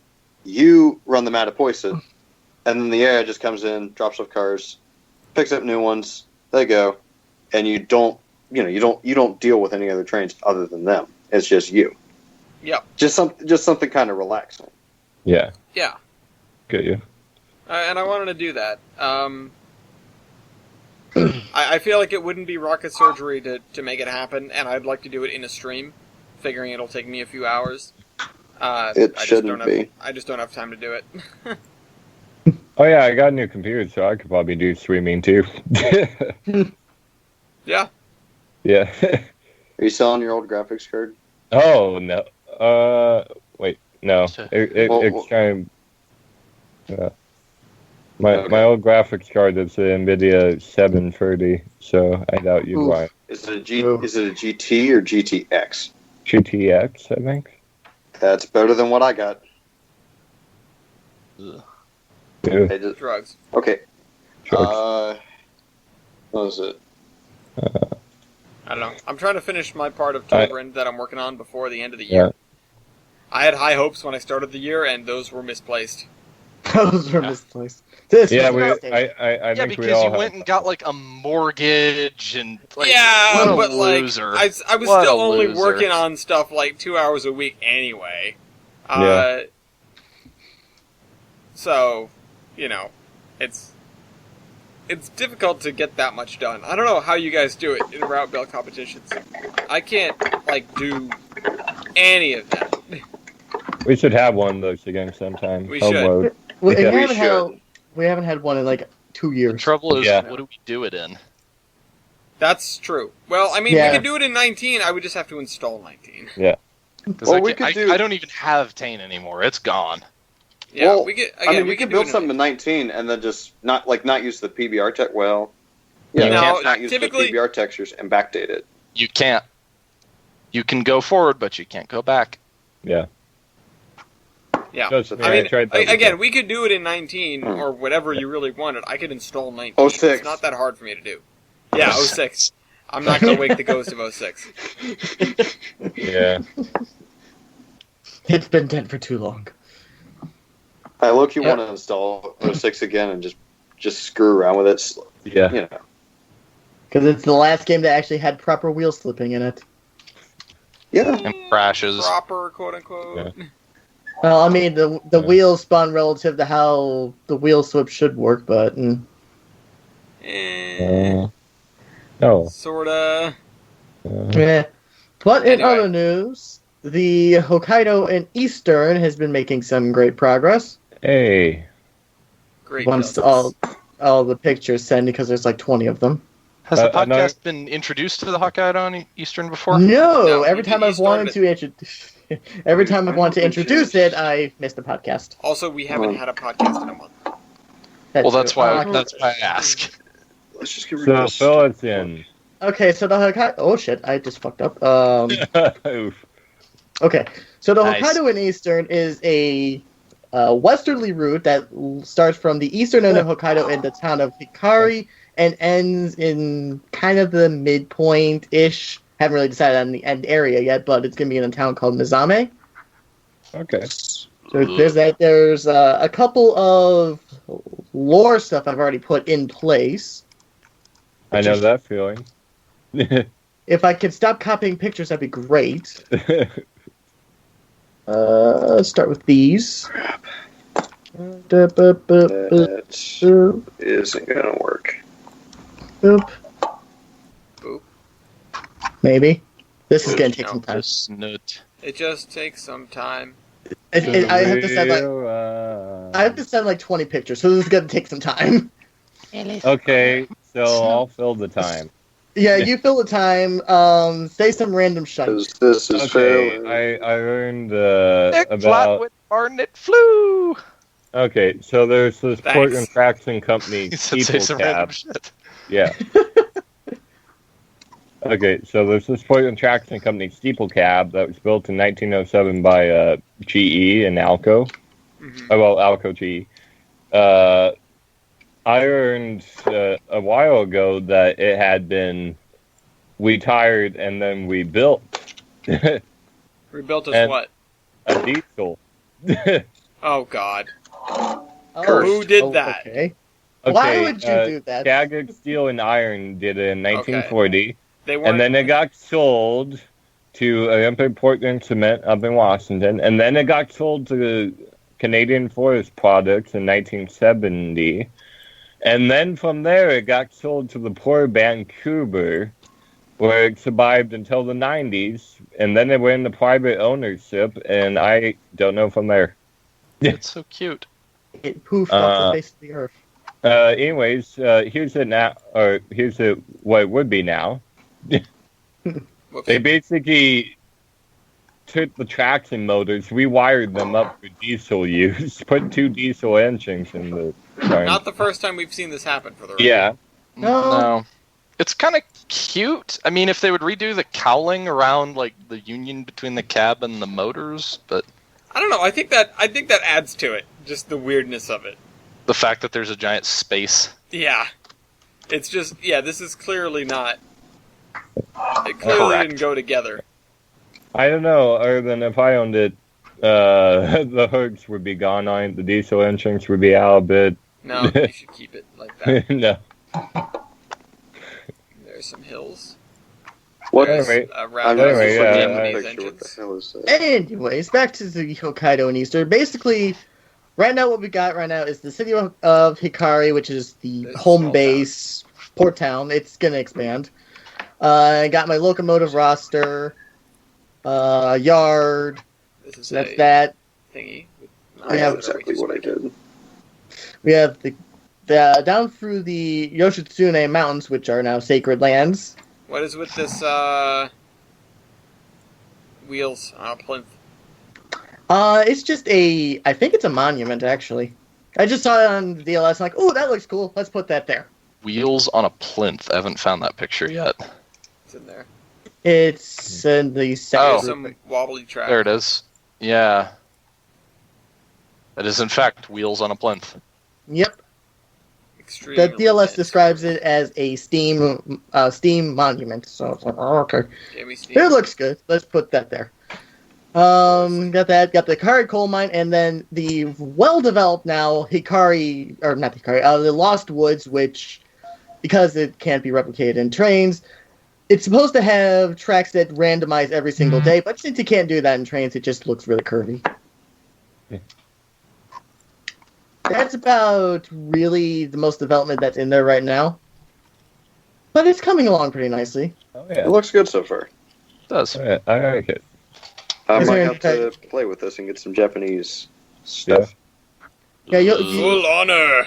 you run the Matapoiset, and then the AI just comes in, drops off cars, picks up new ones, they go, and you don't deal with any other trains other than them. It's just you. Yep. Just something kind of relaxing. Yeah. Yeah. Get you. And I wanted to do that. I feel like it wouldn't be rocket surgery to make it happen, and I'd like to do it in a stream, figuring it'll take me a few hours. It shouldn't be. I just don't have time to do it. Oh yeah, I got a new computer, so I could probably do streaming too. Yeah. Yeah. Are you selling your old graphics card? Oh no. Wait, no. It's kind of. My old graphics card is an NVIDIA 730, so I doubt you'd buy it. Is it a GT or GTX? GTX, I think. That's better than what I got. Ew. Drugs. Okay. Drugs. What was it? I don't know. I'm trying to finish my part of Tobrin that I'm working on before the end of the year. Yeah. I had high hopes when I started the year, and those were misplaced. Those were misplaced. Yeah, Yeah, think we because all you went and got like a mortgage and like, Yeah, what a but loser. like I was What still a only loser. working on stuff like 2 hours a week anyway. Yeah. So, it's difficult to get that much done. I don't know how you guys do it in route build competitions. I can't do any of that. We should have one of those again sometime. We Home should. load. We haven't had one in like 2 years. The trouble is, Yeah. what do we do it in? That's true. Well, I mean, Yeah. we could do it in 19. I would just have to install 19. Because Well, we could do- I don't even have Tane anymore. It's gone. Yeah, Well, we could. I mean, we you could can do build it something in 19 and then just not use the PBR tech. Well, yeah, No, not use the typically- PBR textures and backdate it. You can't. You can go forward, but you can't go back. Yeah. Yeah. Just, I I mean, tried that again, before. we could do it in 19 Hmm. or whatever you really wanted. I could install 19. 06. It's not that hard for me to do. Yeah, 06. I'm not going to wake the ghost of 06. Yeah. It's been dead for too long. I look, you Yep. want to install 06 again and just screw around with it. Yeah. You know. Because it's the last game that actually had proper wheel slipping in it. Yeah. And crashes. Proper, quote unquote. Well, I mean, the wheels spawn relative to how the wheel slip should work, but Oh. Sorta. yeah. But in Anyway. other news, the Hokkaido and Eastern has been making some great progress. Hey. Great. Once justice. all the pictures sent, because there's like 20 of them. Has the podcast another- been introduced to the Hokkaido and Eastern before? No, No, every you- time you I've wanted to every time I've wanted to introduce it, I missed the podcast. Also, we haven't had a podcast in a month. Well, that's true. why I ask. Let's just get rid So of this. fill us in. Okay, so the Hokkaido. Oh shit, I just fucked up. Oof. Okay, so the Nice. Hokkaido and Eastern is a westerly route that starts from the eastern end of Hokkaido in the town of Hikari and ends in kind of the midpoint-ish. Haven't really decided on the end area yet, but it's going to be in a town called Mizame. Okay. So there's that. There's a couple of lore stuff I've already put in place. I know that feeling. If I could stop copying pictures, that'd be great. Start with these. That isn't gonna work. Boop. Boop. Maybe. This is going to take No. some time. Snut. It just takes some time. I have to send like 20 pictures, so this is going to take some time. Okay, so I'll fill the time. Yeah, you fill the time. Say some random shite. Because this is Okay, fair. I earned Nick about. Flatwood Barn, it flew! Okay, so there's this Thanks. port and traction company, He said say some random Cab. shit. Yeah. Okay, so there's this port and traction company, Steeple Cab, that was built in 1907 by GE and Alco. Mhm. Oh, well, Alco GE. I learned a while ago that it had been retired and then rebuilt. A Rebuilt as And- what? diesel. Oh, God. Oh, Who did that? Okay. Why would you do that? Skagit Steel and Iron did it in 1940. They weren't. And then it got sold to Olympic Portland Cement up in Washington. And then it got sold to Canadian Forest Products in 1970. And then from there, it got sold to the Port of Vancouver, where it survived until the 90s. And then it went into private ownership, and I don't know from there. It's so cute. It poofed off the face of the earth. Anyways, here's it now, or here's it what it would be now. Whoops. They basically took the traction motors, rewired them up for diesel use, put 2 diesel engines in the car. Not the first time we've seen this happen for the record. Yeah, No. It's kind of cute. I mean, if they would redo the cowling around like the union between the cab and the motors, but I don't know. I think that adds to it. Just the weirdness of it. the fact that there's a giant space. Yeah. It's just, this is clearly not. It clearly Correct. didn't go together. I don't know, other than if I owned it, the hoods would be gone on it, the diesel engines would be out a bit. No, you should keep it like that. No. There's some hills. What? There's Anyway, a I'm round just Anyway, looking yeah, at the Japanese picture. What engines. the hell is that? Anyways, back to the Hokkaido and Eastern. Basically, right now what we got right now is the city of Hikari, which is the This is home small base, port town. It's going to expand. I got my locomotive roster, yard. This is So that's a that. thingy. I know exactly what I did. We have the down through the Yoshitsune Mountains, which are now sacred lands. What is with this wheels on a plinth? It's just I think it's a monument, actually. I just saw it on DLS, I'm like, oh, that looks cool. Let's put that there. Wheels on a plinth. I haven't found that picture yet. It's in there. It's in the Oh. second There's group. some wobbly track. There it is. Yeah. That is, in fact, wheels on a plinth. Yep. Extremely The DLS dense. describes it as a steam monument. So it's like, oh, okay. Jamie Steve. It looks good. Let's put that there. Got that. Got the Hikari coal mine, and then the well-developed now Hikari, or not Hikari, the Lost Woods, which, because it can't be replicated in trains, it's supposed to have tracks that randomize every single day, but since you can't do that in trains, it just looks really curvy. Yeah. That's about really the most development that's in there right now. But it's coming along pretty nicely. Oh It yeah. looks good so far. It does. Yeah, I like it. I Is might there have to play with this and get some Japanese stuff. Yeah, Full honor.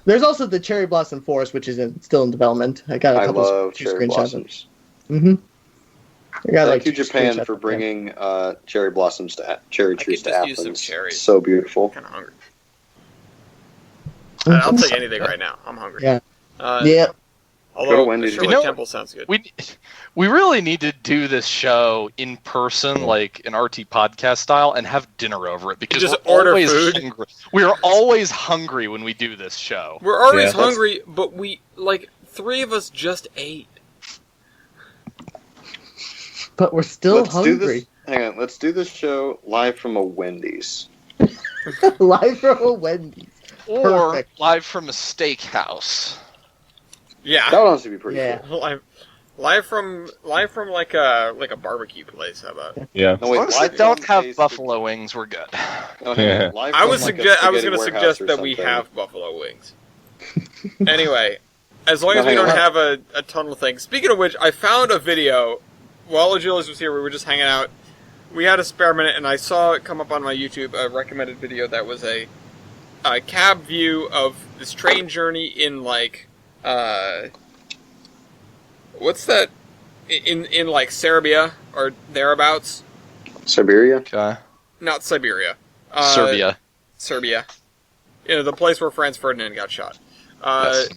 there's also the Cherry Blossom Forest, which is still in development. I got a I couple love two cherry screenshots. blossoms. Mm-hmm. I got, Thank you, two Japan, screenshots for of them. bringing cherry blossoms to cherry I trees could to just use some Athens. cherries. So beautiful. Kind of hungry. I'll take anything right now. I'm hungry. Yeah. Uh, Yeah. Go to Although Wendy's. the Shirley You know- Temple sounds good. We really need to do this show in person, like an RT podcast style, and have dinner over it because Just we're order always food? hungry. We are always hungry when we do this show. We're always Yeah, that's- hungry, but we three of us just ate. But we're still Let's do hungry. this. Hang on. Let's do this show live from a Wendy's. Live from a Wendy's. Or Perfect. live from a steakhouse. Yeah. That would honestly be pretty Yeah. cool. Live from like a barbecue place. How about? Yeah. No, As wait, long as they live don't from have a buffalo wings, we're good. No, hang on. Yeah. Live I from was like a I was spaghetti going to warehouse suggest or that we something. have buffalo wings. Anyway, as long No, as we hang don't on. have a tunnel thing. Speaking of which, I found a video while Agilis was here. We were just hanging out. We had a spare minute, and I saw it come up on my YouTube, a recommended video that was a cab view of this train journey in like what's that in like Serbia or thereabouts? Siberia. Okay. Not Siberia. Serbia. Serbia. You know, the place where Franz Ferdinand got shot. Yes.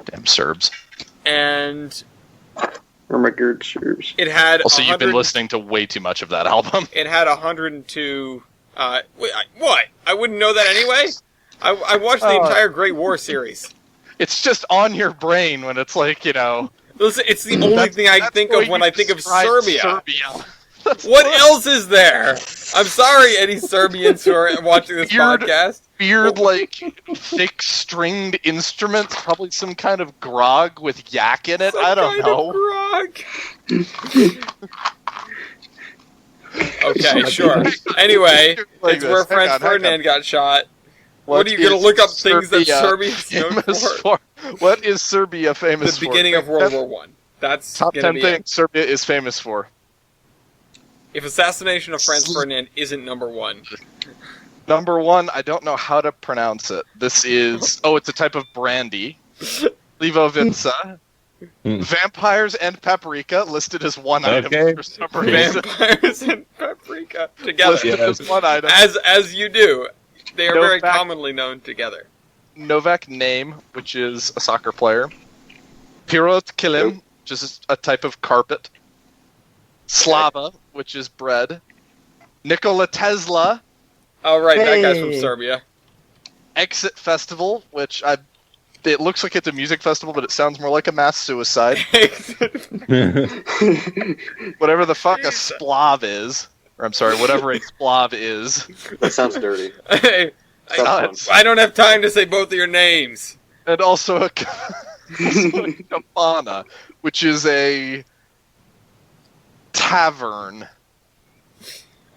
Damn Serbs. And Oh my god, serves. it had Also, you've been 100 listening to way too much of that album. It had 102. Wait, what? I wouldn't know that anyway. I watched the entire Great War series. It's just on your brain when it's like, you know... Listen, it's the only thing I that's think the way of when you I think of describe Serbia. That's What else is there? I'm sorry, any Serbians who are watching this Weird. podcast. weird, like, thick stringed instruments, probably some kind of grog with yak in it. Some I don't kind know. of grog. Okay, sure. Anyway, Like it's this. where Hang Franz on, hang Ferdinand on. got shot. What are you going is to look up things that Serbia Serbia's known famous for? What is Serbia famous The for? beginning of World War One. That's Top gonna 10 be things it. Serbia is famous for. If assassination of Franz Ferdinand isn't number one, Number one, I don't know how to pronounce it. This is... Oh, it's a type of brandy. Livovica. Vampires and paprika listed as one Okay. item for some reason. vampires and paprika together, Listed as one item. as you do. They are No very fact- commonly known together. Novak name, which is a soccer player. Pirot kilim, which is a type of carpet. Slava, which is bread. Nikola Tesla. Oh, right, that guy's Hey. from Serbia. Exit Festival, which it looks like it's a music festival, but it sounds more like a mass suicide. Whatever the fuck a Jesus. splav is. Or I'm sorry, whatever a splav is. That sounds dirty. Hey, Sounds I don't have time to say both of your names. And also a cabana, which is a tavern.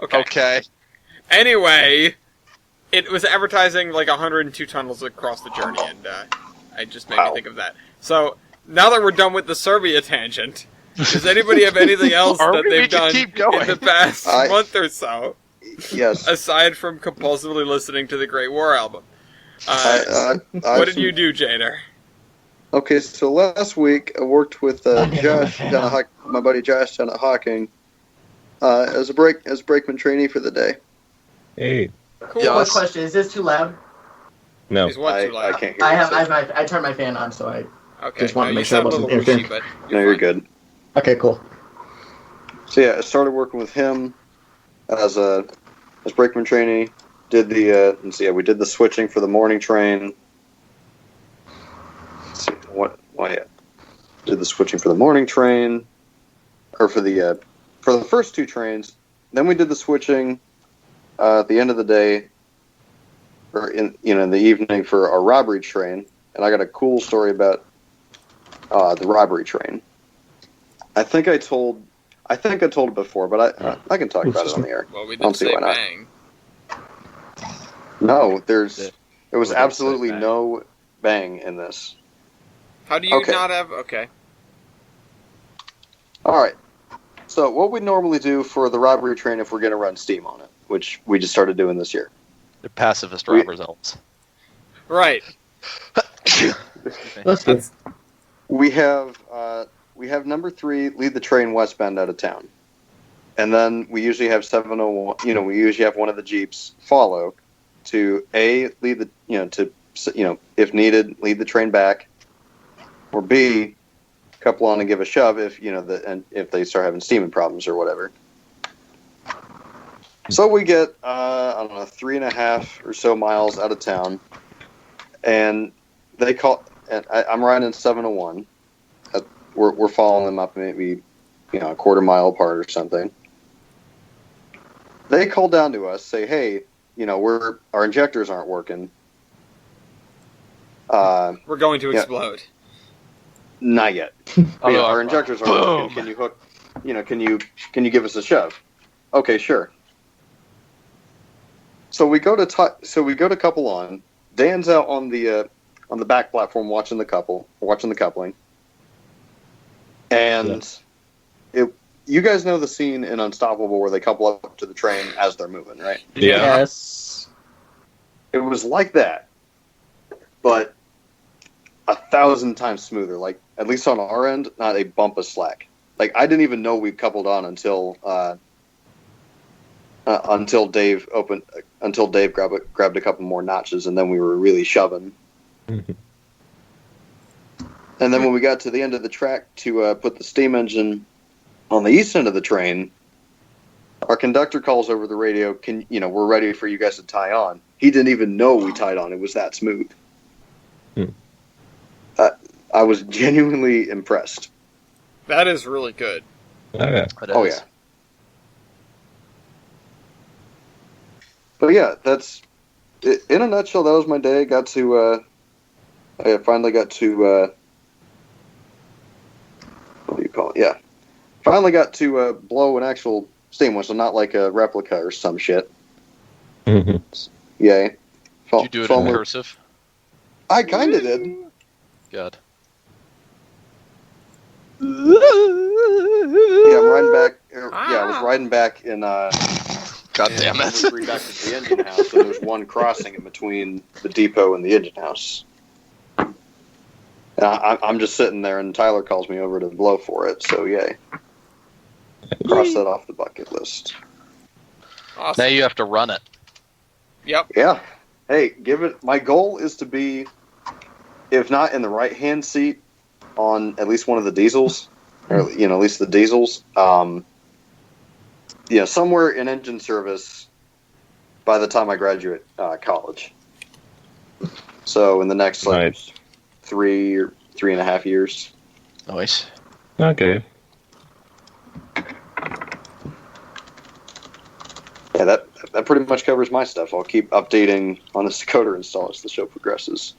Okay. Okay. Anyway, it was advertising like 102 tunnels across the journey, and I just made me Wow. think of that. So, now that we're done with the Serbia tangent, does anybody have anything else Are that we? We they've can done keep going. in the past month or so, Yes. aside from compulsively listening to the Great War album? I What did you do, Jader? Okay, so last week I worked with Josh down at my buddy Josh down at Hawking as a brakeman trainee for the day. Hey. Cool. Yes. Quick question: is this too loud? No. He's one too I loud. can't hear I you. have I turned my fan on, so I. Okay, Just wanted to you make sure I sound a wasn't little whooshy, interfering. but No, you're fine. good. Okay, cool. So yeah, I started working with him as a as brakeman trainee. Did the we did the switching for the morning train. Let's see did the switching for the morning train, or for the first two trains. Then we did the switching at the end of the day, or in the evening for our robbery train. And I got a cool story about the robbery train. I think I told it before, but I can talk about it on the air. Well, we I don't did see say why not. bang. No, there was We did absolutely say bang. no bang in this. How do you Okay. not have... Okay. All right. So what we normally do for the robbery train if we're going to run Steam on it, which we just started doing this year. They're pacifist We- robbers elves. Right. Let's see. We have number 3 lead the train westbound out of town, and then we usually have 701. We usually have one of the jeeps follow to lead the if needed lead the train back, or B couple on and give a shove if they start having steaming problems or whatever. So we get 3.5 or so miles out of town, and they call. And I'm riding 701. We're following them up maybe a quarter mile apart or something. They call down to us, say, "Hey, our injectors aren't working. We're going to Yeah. explode. Not yet. Our injectors aren't working. Can you hook? Can you give us a shove? Okay, sure." So we go to couple on. Dan's out on the back platform watching the coupling, and you guys know the scene in Unstoppable where they couple up to the train as they're moving, right? Yeah. Yes. It was like that, but 1,000 times smoother. Like, at least on our end, not a bump of slack. Like, I didn't even know we coupled on until Dave grabbed a couple more notches, and then we were really shoving. Mhm. And then when we got to the end of the track to put the steam engine on the east end of the train, our conductor calls over the radio, we're ready for you guys to tie on. He didn't even know we tied on. It was that smooth. Hmm. I was genuinely impressed. That is really good. Okay. Oh, yeah. But yeah, that's in a nutshell. That was my day. I finally got to what do you call it? Yeah, finally got to blow an actual steam whistle, not like a replica or some shit. Mhm. Yay! Did you do it in cursive? I kind of did. God. Yeah, I'm riding back. I was riding back in. God damn it. Back to the engine house, and there's one crossing in between the depot and the engine house. And I'm just sitting there, and Tyler calls me over to blow for it. So yay! Cross that off the bucket list. Awesome. Now you have to run it. Yep. Yeah. Hey, give it. My goal is to be, if not in the right-hand seat, on at least one of the diesels, or at least the diesels. Somewhere in engine service by the time I graduate college. So in the next Nice. 3 or 3.5 years. Nice. Okay. Yeah, that pretty much covers my stuff. I'll keep updating on this decoder install as the show progresses.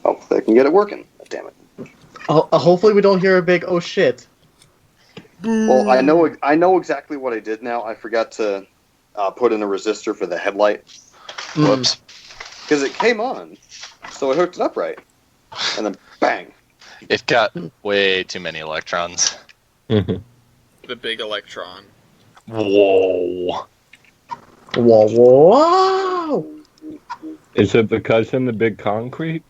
Hopefully I can get it working. Damn it. Hopefully we don't hear a big "oh shit." Well, I know exactly what I did now. I forgot to put in a resistor for the headlight Whoops. because it came on, so I hooked it up right, and then bang. It got way too many electrons. Mhm. The big electron. Whoa. Whoa, whoa! Is it because in the big concrete?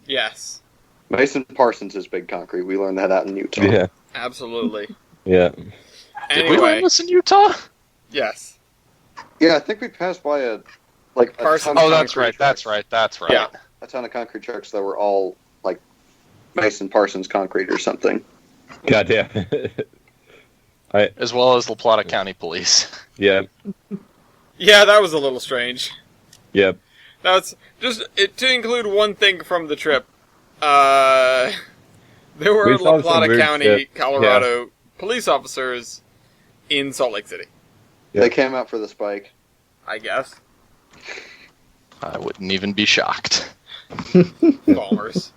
Yes. Mason Parsons is big concrete. We learned that out in Utah. Yeah. Absolutely. Yeah. Did we learn Anyway. this in Utah? Yes. Yeah, I think we passed by a Parsons. ton of Oh, that's concrete right. That's trucks. right. That's right. Yeah. A ton of concrete trucks that were all like Mason Parsons concrete or something. Goddamn. as well as La Plata County Police. Yep. Yeah, that was a little strange. Yep. That's just to include one thing from the trip. There were We saw La some Plata weird County, shit. Colorado police officers in Salt Lake City, They came out for the spike. I guess. I wouldn't even be shocked. Bombers.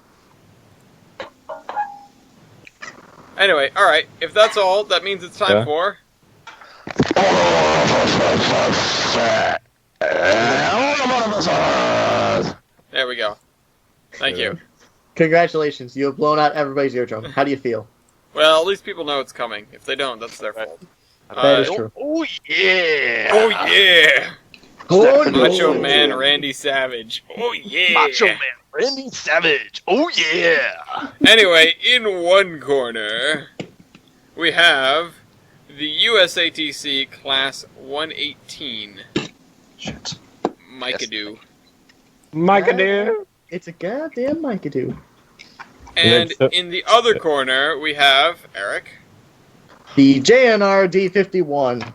Anyway, alright, if that's all, that means it's time Yeah. for... There we go. Thank you. Congratulations, you have blown out everybody's eardrum. How do you feel? Well, at least people know it's coming. If they don't, that's their fault. That is true. Oh yeah! Oh yeah! Oh, no. Macho Man Randy Savage. Oh yeah! Macho Man Randy Savage. Oh yeah! Anyway, in one corner, we have the USATC Class 118 Shit. Micadoo. Micah, dear. It's a goddamn Micadoo. And Next up- in the other corner, we have Eric. The JNR D51.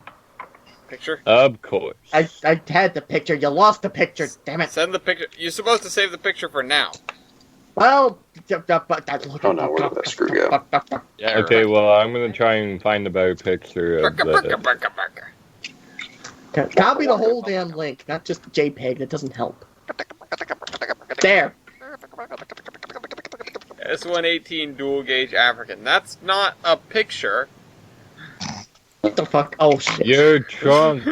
Picture. Of course. I had the picture. You lost the picture. Damn it. Send the picture. You're supposed to save the picture for now. Well. Oh no, where did that screw go? Yeah. Okay, right. well, I'm gonna try and find a better picture of Burka, burka, the... burka, burka. Copy the whole damn link, not just JPEG. That doesn't help. There. S118 dual gauge African. That's not a picture. What the fuck? Oh shit. Your trunk.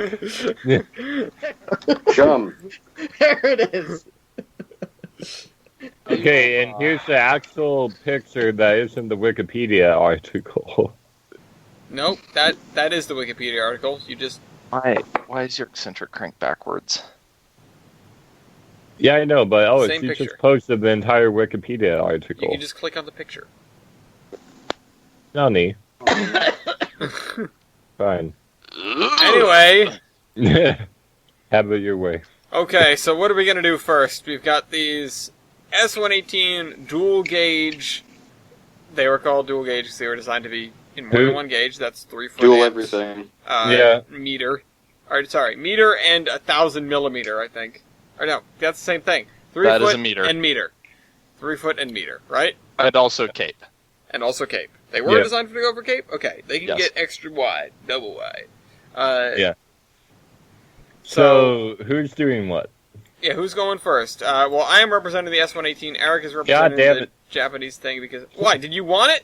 Chum. There it is. Okay, and here's the actual picture that isn't the Wikipedia article. Nope, that is the Wikipedia article. You just Why is your eccentric crank backwards? Yeah, I know, but Same she picture. just posted the entire Wikipedia you article. can just click on the picture. Nani. Fine. Anyway, Have it your way. okay, so what are we gonna do first? We've got these S118 dual gauge. They were called dual gauge because they were designed to be in more than one gauge. That's 3 foot. Dual amps. everything. Yeah. Meter. Or sorry, meter and 1,000 millimeter, I think. Or no, that's the same thing. 3 That foot is a meter. and meter. 3 foot and meter, right? And also Cape. And also cape. They were Yeah. designed to go for cape? Okay. They can Yes. get extra wide, double wide. Yeah. So, So, who's doing what? yeah, who's going first? Well, I am representing the S118. Eric is representing damn the it. Japanese thing because... Why? Did you want it?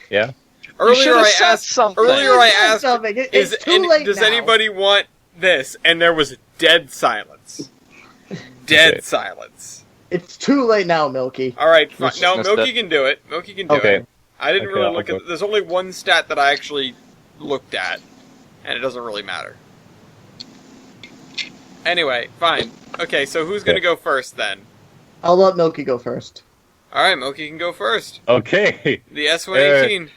Yeah? Earlier I said asked... something. Earlier I Said asked... something. It's too any- late does now. anybody want this? And there was dead silence. Dead Okay. silence. It's too late now, Milky. All right, fine. Just No, missed Milky it. can do it. Milky can do Okay. it. I didn't Okay, really I'll look go. at... There's only one stat that I actually looked at, and it doesn't really matter. Anyway, fine. Okay, so who's going to go first, then? I'll let Milky go first. Alright, Milky can go first. Okay. The S118.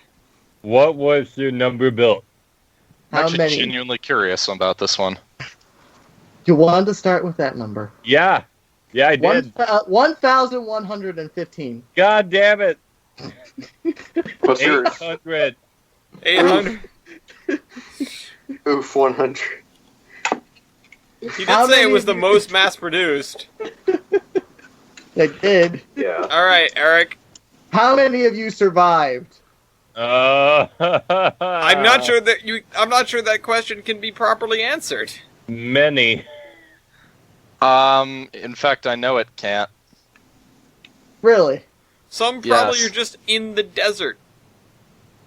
What was your number built? I'm How actually many? genuinely curious about this one. You wanted to start with that number. Yeah. Yeah, I did. 1,115. God damn it. What's yours? 800. 800. Oof, 100. He did How say it many was the of you- most mass-produced. They did. Yeah. Alright, Eric. How many of you survived? I'm not sure that question can be properly answered. Many. In fact, I know it can't. Really? Some probably Yes. are just in the desert.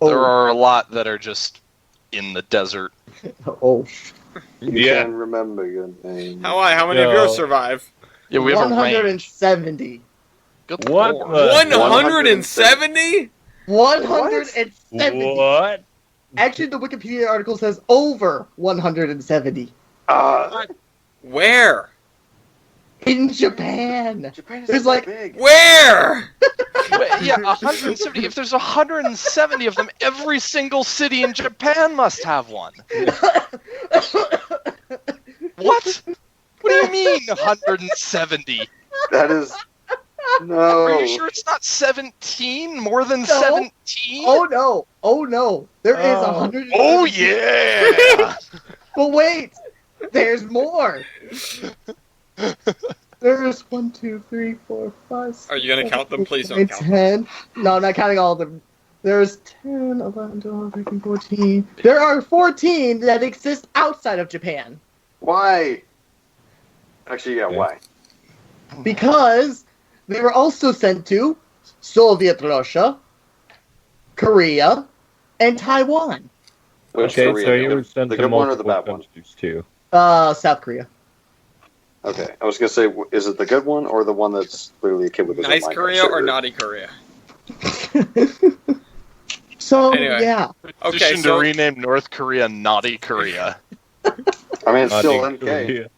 There Oh. are a lot that are just in the desert. Oh. You Yeah. can remember your name. How many of No. yours survive? Yeah, we have a range. 170. Good What lord. the- 170? 170. What? Actually, the Wikipedia article says over 170. Where? In Japan. Japan There's like- big. Where? Wait, yeah, 170. If there's 170 of them, every single city in Japan must have one. What? What do you mean 170? That is No. Are you sure it's not 17? More than No. 17? Oh no! There is Oh. 100. Oh, yeah! But wait, there's more. There's 1, 2, 3, 4, 5. 6, Are you gonna 7, count them? 8, Please don't 9, count them. 10. No, I'm not counting all of them. There's 10, 11, 12, 13, 14. There are 14 that exist outside of Japan Why? Actually, yeah, Yeah. why? because they were also sent to Soviet Russia, Korea, and Taiwan. Which Okay, Korea? so you were sent the to good one or the multiple bad one? countries too. South Korea. Okay, I was gonna say, is it the good one or the one that's clearly a kid with his Nice own Korea Minecraft or shirt? naughty Korea? So Anyway. yeah, Okay, Petition so to rename North Korea Naughty Korea. I mean, it's still Not in NK. Korea.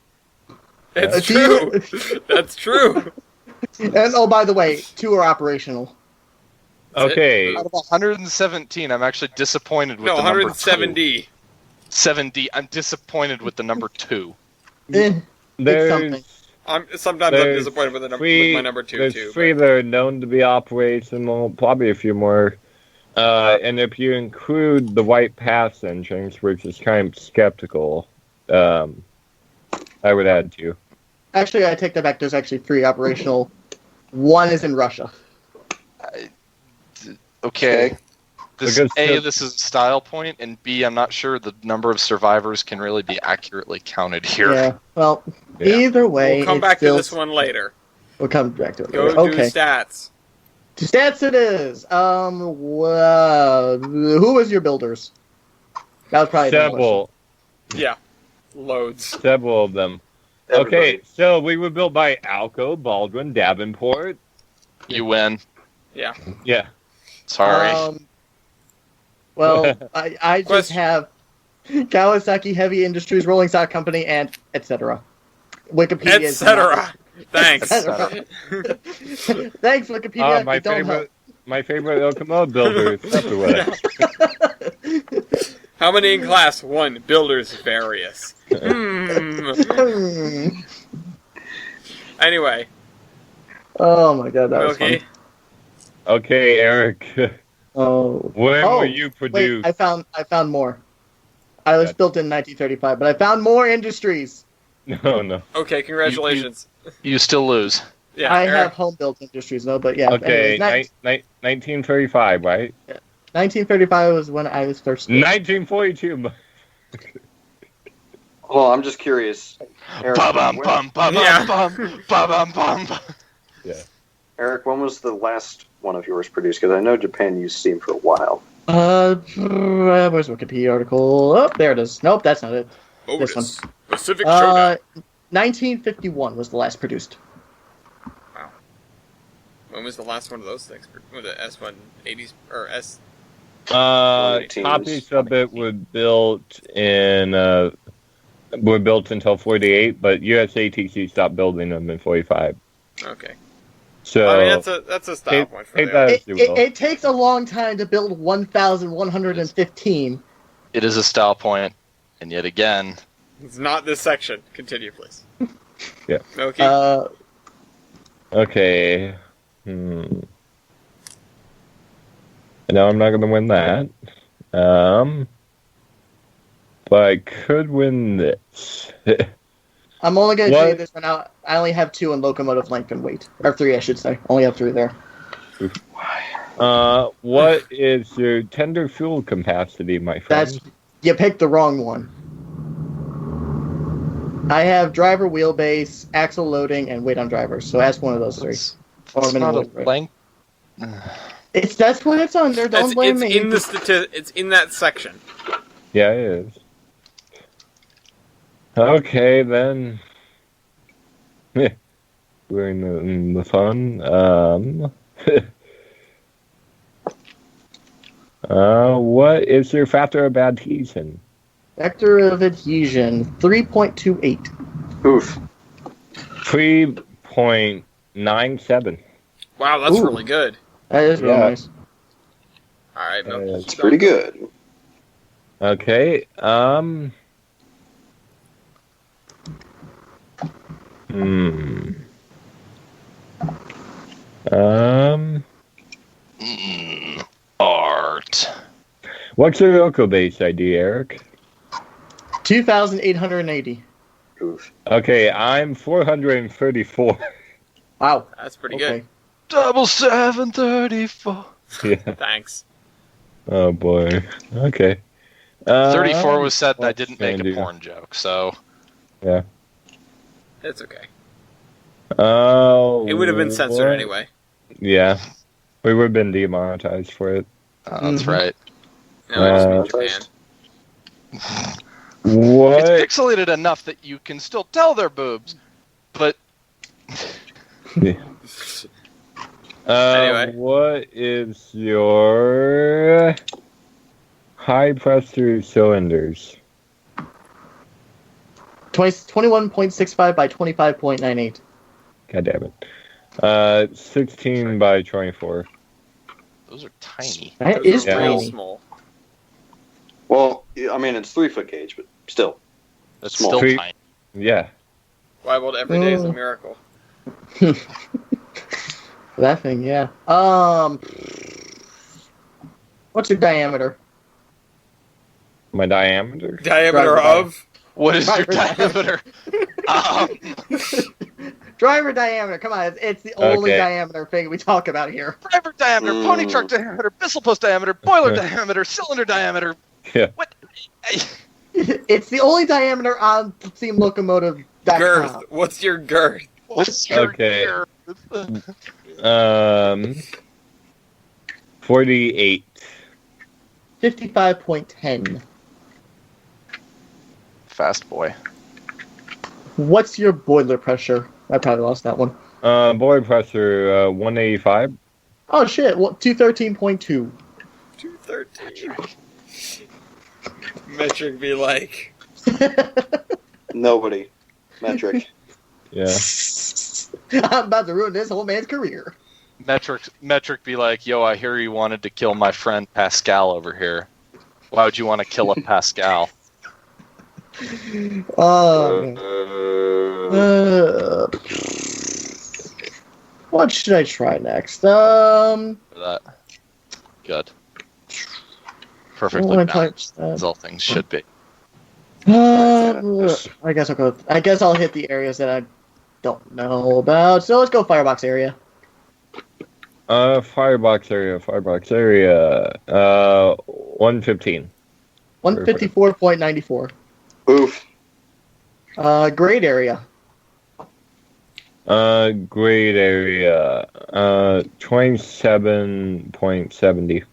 it's Do you- true. That's true. and oh by the way, 2 are operational. Okay, Out of 117, I'm actually disappointed with No, the number 170. 70. I'm disappointed with the number 2. It's there's something. Sometimes I'm There's disappointed with with my number 2 there's too. 3 but- that are known to be operational, probably a few more. And if you include the White Pass engines, which is kind of skeptical, I would add 2. Actually, I take that back. There's actually 3 operational. 1 is in Russia. Okay. Because This is a style point, and B, I'm not sure the number of survivors can really be accurately counted here. Yeah. Well, Yeah. either way, We'll come it's back still, to this one later. We'll come back to it. Go later. do Okay. stats. To stats it is. Who was your builders? That was probably the Several Yeah. Loads. several of them. Everybody. Okay, so we were built by Alco, Baldwin, Davenport. You win. Yeah. Yeah. Sorry. Well, I just Question. have Kawasaki Heavy Industries, Rolling Stock Company, and etc. Wikipedia. is Etc. Thanks. Etc. Thanks, Wikipedia. My It don't help. favorite locomotive builder is Tupperware. How many in class? 1. Builders various. Anyway, Oh my god, that was Milky. fun. Okay, Eric, Oh. when Oh, will you Wait, produce? I found more. I was built in 1935, but I found more industries. No. Okay, congratulations. You still lose. Yeah, I Eric. have home-built industries, though, but yeah. Okay, anyways, 1935, right? 1935 was when I was first. 1942. Hold on, I'm just curious. Eric, Ba-bum, when- bum, ba-bum, Yeah. bum, ba-bum, bum. Eric, when was the last one of yours produced? Because I know Japan used Steam for a while. Where's the Wikipedia article? Oh, there it is. Nope, that's not it. This Otis. Pacific Showdown. 1951 was the last produced. When was the last one of those things? Was it S1 80s or S? Copies of it were built until 48, but USATC stopped building them in 45. Okay. So I mean, that's a style point for take them. that as It, you it, will. it takes a long time to build 1,115. It is a style point, and yet again, It's not this section. Continue, please. Yeah. Okay. Okay. No, I'm not going to win that. But I could win this. I'm only going to tell you What? this one out. I only have 2 in locomotive length and weight. Or 3, I should say. Only have 3 there. What is your tender fuel capacity, my friend? You picked the wrong one. I have driver wheelbase, axle loading, and weight on drivers. So ask one of those 3. it's Or not minimum a weight, right? length. That's what it's under. Don't blame me. It's in that section. Yeah, it is. Okay, then. We're in the fun. What is your factor of adhesion? Vector of adhesion 3.28. Oof. 3.97. Wow, that's Ooh. really good. That is real Yeah. nice. All right, no, Uh, It's pretty good. Okay. What's your local base ID, Eric? 2,880. Oof. Okay, I'm 434. Wow. That's pretty Okay. 734. Yeah. good. Thanks. Oh boy. Okay. 34 was said, and I what's didn't make a Sandy? porn joke, so Yeah. It's okay. Oh. It would have been censored what? anyway. Yeah. We would have been demonetized for it. that's Mhm. right. No, I just mean Uh, Japan. What? It's pixelated enough that you can still tell they're boobs, but Anyway. What is your high pressure cylinders? 21.65 by 25.98. God damn it. 16 by 24. those are tiny. That Those is are real tiny. small. Well, I mean, it's 3-foot gauge, but still. That's Small. still Tweet. tiny. Yeah. Why? Well, every day is a miracle. That thing, yeah. What's your diameter? My diameter? Diameter Driver of? What is your Right, diameter? um, Driver diameter. Come on, it's the only Okay. diameter thing we talk about here. driver diameter, pony truck diameter, missile post diameter, boiler Okay. diameter, cylinder diameter. Yeah. What? It's the only diameter on steamlocomotive.com. Girth. What's your girth? What's your Okay. gear? 48. 55.10. Fast boy. What's your boiler pressure? I probably lost that one. Boiler pressure 185. Oh shit, well, 213.2. 213. Metric be like. Nobody. Metric. Yeah. I'm about to ruin this whole man's career. Metric be like, yo, I hear you wanted to kill my friend Pascal over here. Why would you want to kill a Pascal? Uh, Uh, what should I try next? For that. Good. I Perfectly want to balanced, touch as all things should be. I guess I'll go. I guess I'll hit the areas that I don't know about. So let's go firebox area. Firebox area. 115. 154.94. oof. Grade area. Grade area. 27.70.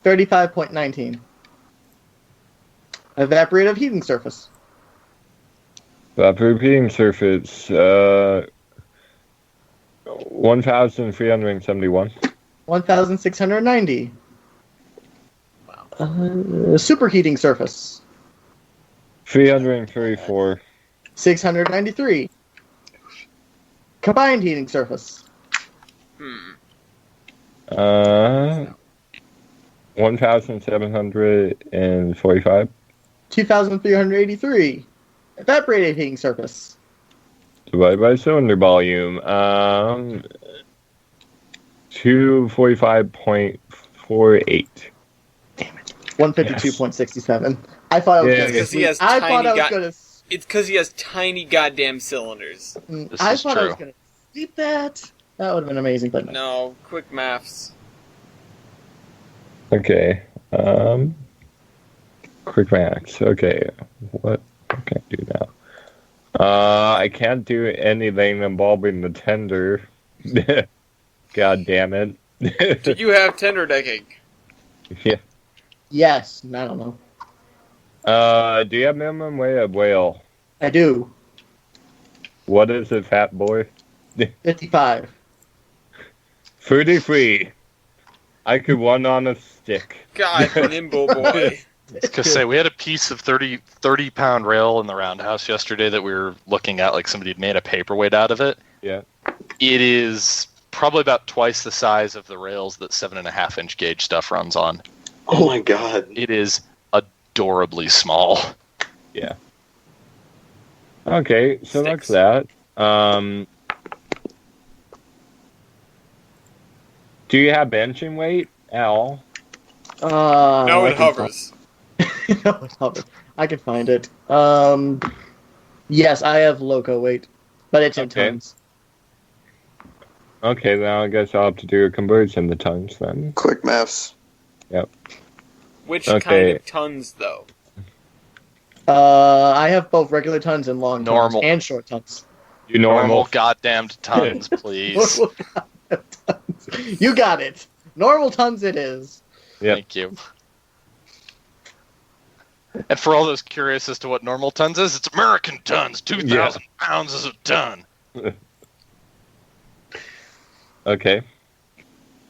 35.19. Evaporative heating surface. Repeating surface. 1,371. 1,690. Wow. Superheating surface. 334. 693. Combined heating surface. 1,745. 2,383. Evaporative heating surface. Divided by cylinder volume. 245.48. 152.67. I thought I was Yeah, gonna. Because he has I thought tiny I was got- gonna. It's because he has tiny goddamn cylinders. This I is thought I was true. gonna sleep that. That would have been amazing, but no. No, quick maths. Okay. Quick max. Okay. What can I do now? I can't do anything involving the tender. God damn it. Did you have tender decking? Yeah. Yes, I don't know. Do you have minimum weight of whale? I do. What is it, fat boy? 55. 33. I could run on a stick. God, nimble boy. Because say we had a piece of 30 pound rail in the roundhouse yesterday that we were looking at, like somebody had made a paperweight out of it. Yeah. It is probably about twice the size of the rails that 7.5 inch gauge stuff runs on. Oh my god. It is adorably small. Yeah. Okay, so Sticks. that's that. Do you have benching weight at all? No, I it can hovers. No, it hovers. I can find it. Yes, I have loco weight, but it's in Okay. tons. Okay, now I guess I'll have to do a conversion to tons then. Quick maths. Which Okay. kind of tons, though? I have both regular tons and long Normal. tons and short tons. You Normal normal. goddamned tons, please. Normal tons. You got it. Normal tons it is. Yep. Thank you. And for all those curious as to what normal tons is, it's American tons. 2,000 pounds is a ton. Okay.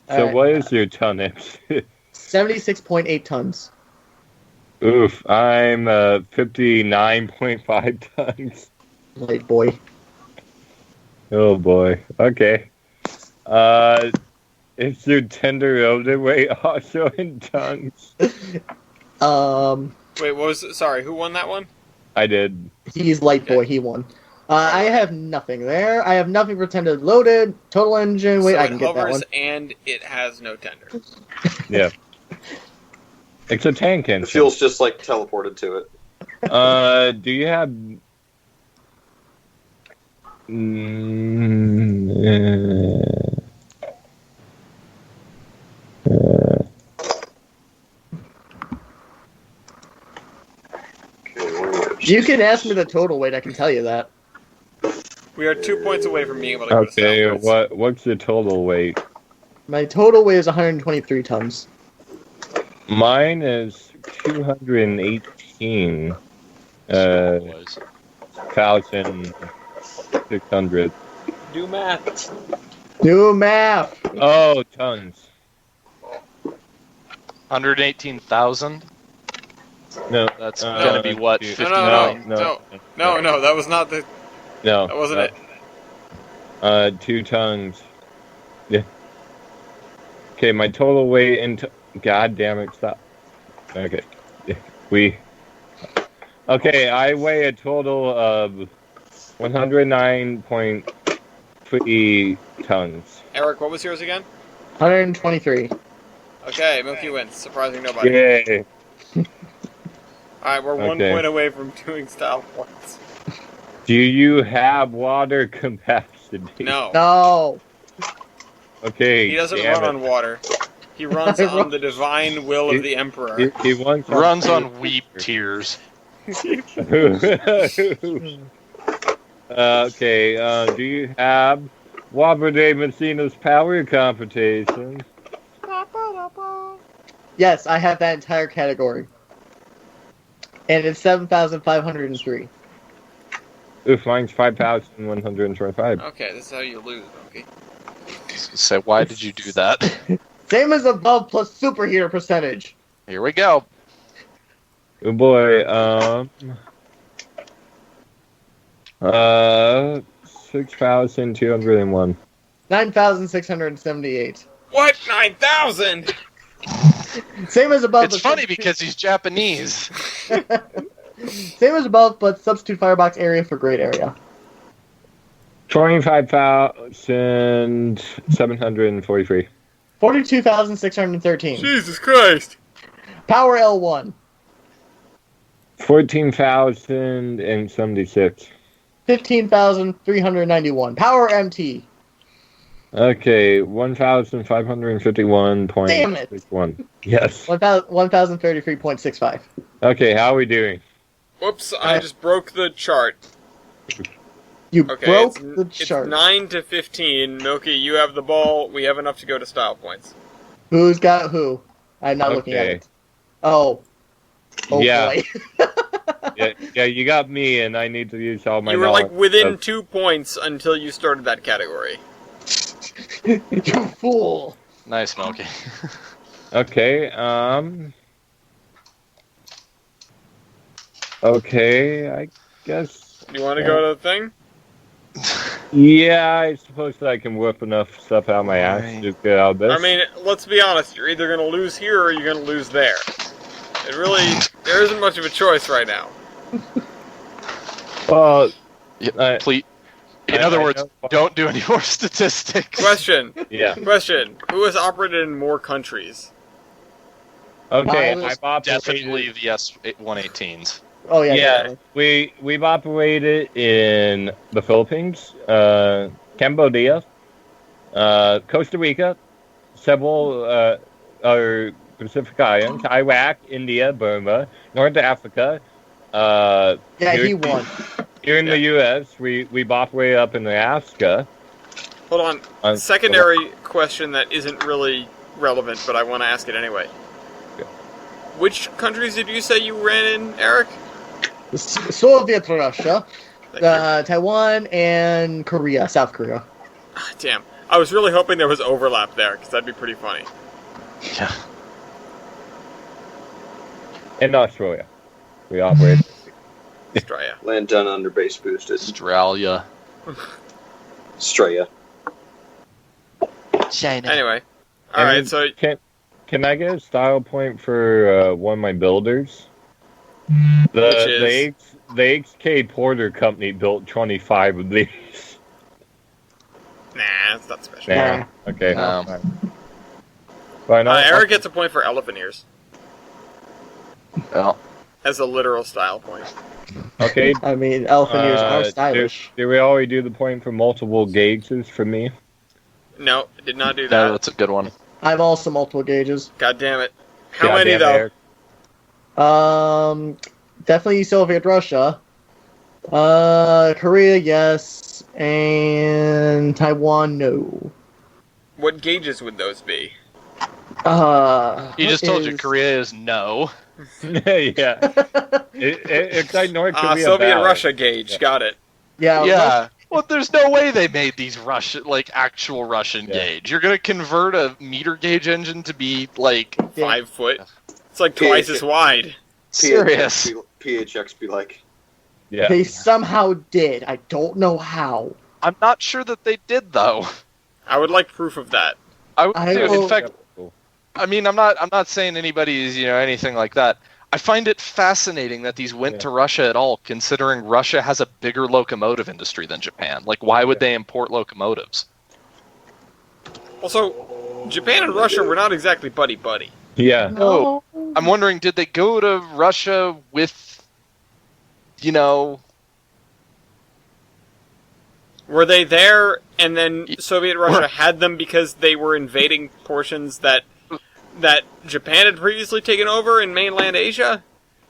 So Alright. what is your tonnage? 76.8 tons. Oof, I'm 59.5 tons. Light boy. Oh boy. Okay. Is your tender elder weight also in tons? Wait, what was it? Sorry, who won that one? I did. He's light boy. He won. I have nothing there. I have nothing for tender loaded. Total engine weight. So I it can get that hovers one. and it has no tender. Yeah. It's a tank It engine. feels just like teleported to it. Do you have? You can ask me the total weight. I can tell you that. We are 2 points away from being able to go to Okay. South Points. What's the total weight? My total weight is 123 tons. Mine is 218. Was. 1,600. Do math. Do math. Oh, tons. 118,000? No, That's gonna be what, dude. 59? No, that was not the. No, That wasn't it. 2 tons. Yeah. Okay, my total weight into. God damn it! Stop. Okay, Okay, I weigh a total of 109.3 tons. Eric, what was yours again? 123. Okay, Milky wins, surprising nobody. Yay! Alright, we're 1 Okay. point away from doing style points. Do you have water capacity? No. No. Okay. He doesn't damn run it. on water. He runs on the divine will of the Emperor. He wants Runs on weep tears. Okay, do you have Whopper de Messina's power competition? Yes, I have that entire category. And it's 7,503. Oof, mine's 5,125. Okay, this is how you lose, okay? So why did you do that? Same as above plus superheater percentage. Here we go. Oh boy, 6,201. 9,678. What? 9,000? Same as above. It's but funny because he's Japanese. Same as above, but substitute firebox area for great area. 25,743. 42,613. Jesus Christ. Power L1. 14,076. 15,391. Power MT. Okay, 1,551.61. Damn it. Yes. 1,033.65. Okay, how are we doing? Whoops, I just broke the chart. You Okay, broke it's, the it's chart. 9 to 15. Milky, you have the ball. We have enough to go to style points. Who's got who? I'm not looking at Okay. it. Oh. Oh Yeah. boy. Yeah, you got me, and I need to use all my You were knowledge. like within 2 points until you started that category. You fool. Nice, Milky. Okay, Okay, I guess. You want to go to the thing? Yeah, I suppose that I can whip enough stuff out of my ass Alright. to get out of this. I mean, let's be honest. You're either going to lose here or you're going to lose there. It really, there isn't much of a choice right now. Well, Yeah, please. In other words, don't do any more statistics. Question. Yeah. Question. Who has operated in more countries? Okay, Miles- I've operated. Definitely the S-118s. Oh yeah, Yeah, definitely. we've operated in the Philippines, Cambodia, Costa Rica, several other Pacific islands, Iraq, India, Burma, North Africa. Yeah, here, he won. Here in the U.S., we've operated up in Alaska. Hold on. Secondary question that isn't really relevant, but I want to ask it anyway. Yeah. Which countries did you say you ran in, Eric? Soviet Russia, Thank you. Taiwan, and Korea, South Korea. Ah, damn. I was really hoping there was overlap there, because that'd be pretty funny. Yeah. And Australia. We operate. Australia. Land done under base boosted. Australia. Australia. China. Anyway. And Alright, so Can I get a style point for one of my builders? Which is? The XK Porter Company built 25 of these. Nah, that's not special. Nah. Okay. No. Fine. Why not? Eric gets a point for elephant ears. Well, As a literal style point. Okay. I mean, elephant ears are stylish. Did we already do the point for multiple gauges for me? No, did not do no, that. that's a good one. I have also multiple gauges. God damn it. How God many, damn though? Eric. Definitely Soviet Russia. Korea, yes, and Taiwan, no. What gauges would those be? He just told you Korea is no. Yeah. It's like North Korea. Soviet Valley. Russia gauge. Yeah. Got it. Yeah, Yeah. Well, there's no way they made these Russian, like, actual Russian Yeah. gauge. You're gonna convert a meter gauge engine to be, like, 5 foot. It's like twice as wide. serious. PHX be like, Yeah. They somehow did. I don't know how. I'm not sure that they did, though. I would like proof of that. Dude, will- in fact, I mean, I'm not saying anybody is, anything like that. I find it fascinating that these went to Russia at all, considering Russia has a bigger locomotive industry than Japan. Like, why would they import locomotives? Also, Japan and Russia were not exactly buddy-buddy. Yeah. No. I'm wondering, did they go to Russia with, Were they there, and then Soviet Russia had them because they were invading portions that Japan had previously taken over in mainland Asia?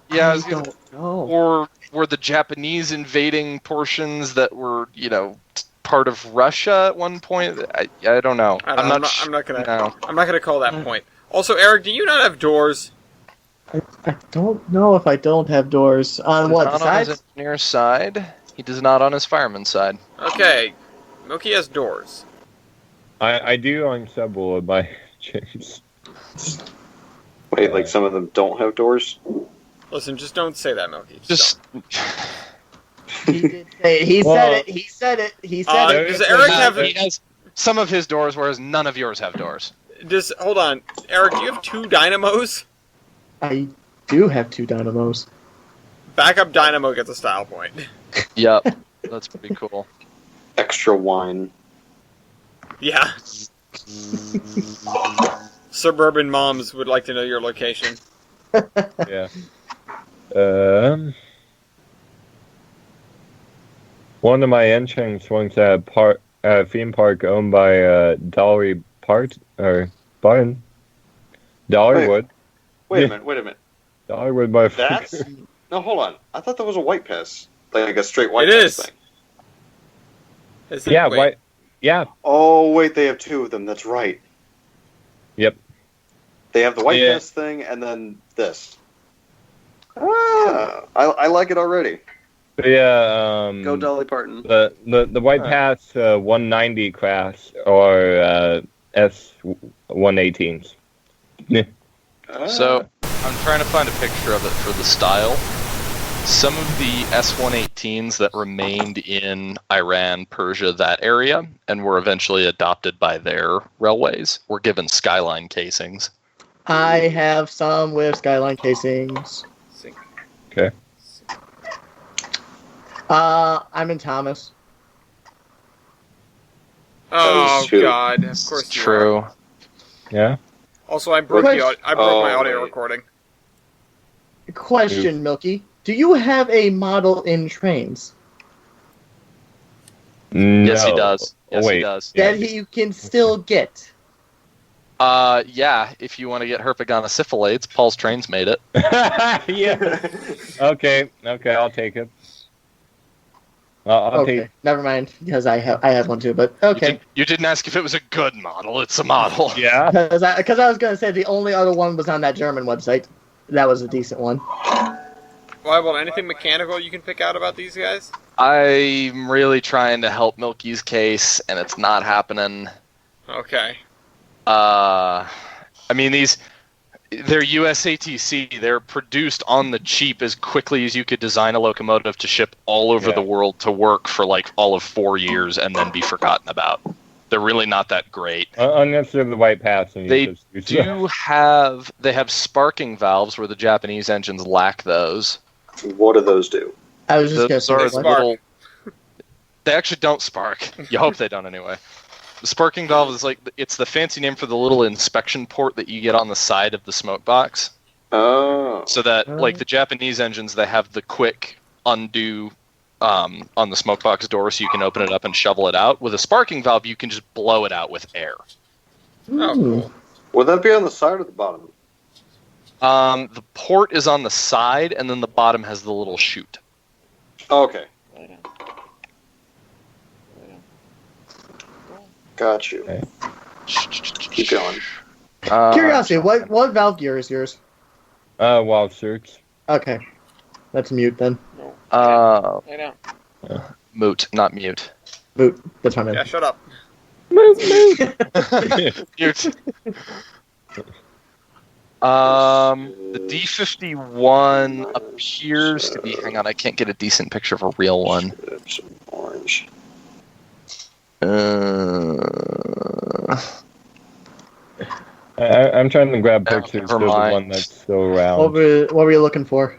yeah, I I was gonna- don't know. or were the Japanese invading portions that were, part of Russia at one point? I don't know. I'm not gonna call that Mm. point. Also, Eric, do you not have doors? I don't know if I don't have doors. On what, the Not on his sides? engineer's side. He does not on his fireman's side. Okay, Milky has doors. I do on several of my chips. wait, like some of them don't have doors? Listen, just don't say that, Milky. Just He did say, he Well- said it. He said it. He said it. Does Eric have? he has some of his doors, whereas none of yours have doors. Just hold on, Eric. Do you have 2 dynamos? I do have 2 dynamos. Backup dynamo gets a style point. Yep, that's pretty cool. Extra wine. Yeah. Suburban moms would like to know your location. Yeah. One of my entrants once at a theme park owned by Dolly Barton. Dollywood. Wait Yeah. a minute. Dollywood by That's no, hold on. I thought that was a white pass, like a straight white It pass is. thing. Is it? Yeah, Wait. white. Yeah. Oh wait, they have 2 of them. That's right. Yep. They have the white Yeah. pass thing and then this. I like it already. But yeah. Go Dolly Parton. The white pass 190 class or S118s. So I'm trying to find a picture of it for the style. Some of the S118s that remained in Iran, Persia, that area, and were eventually adopted by their railways, were given skyline casings. I have some with skyline casings. Okay. I'm in Thomas. Oh That is true. God! Of course you are. True. Yeah. Also, I broke Question- my audio wait. recording. Question, Milky. Do you have a model in trains No. Yes, he does. Yes, Wait. he does. Yeah, that you can still get? Yeah, if you want to get herpaganosyphilades, Paul's Trains made it. yeah. Okay, I'll take it. I'll Okay, take. never mind. Because I have one too, but okay. You didn't ask if it was a good model. It's a model. Yeah. Because I was gonna say the only other one was on that German website. That was a decent one. Well, anything mechanical you can pick out about these guys? I'm really trying to help Milky's case, and it's not happening. Okay. I mean, they're USATC. They're produced on the cheap as quickly as you could design a locomotive to ship all over the world to work for like all of 4 years and then be forgotten about. They're really not that great. Unless they're the white pass. And They have sparking valves where the Japanese engines lack those. What do those do? I was just Those gonna are say spark. little. They actually don't spark. You hope they don't anyway. The sparking valve is it's the fancy name for the little inspection port that you get on the side of the smoke box. Oh. So that, like the Japanese engines, they have the quick undo on the smoke box door so you can open it up and shovel it out. With a sparking valve, you can just blow it out with air. Oh, cool. Would that be on the side or the bottom? The port is on the side, and then the bottom has the little chute. Okay. Got you. Okay. Keep going. Curiosity, what valve gear is yours? Wild search. Okay, let's mute then. Lay down. Moot, not mute. Mute. That's my Yeah, man. shut up. Mute. Mute. The D51 appears to be. Hang on, I can't get a decent picture of a real one. Some orange. I'm trying to grab Yeah, pictures never of the mind. one that's still around. What were you looking for?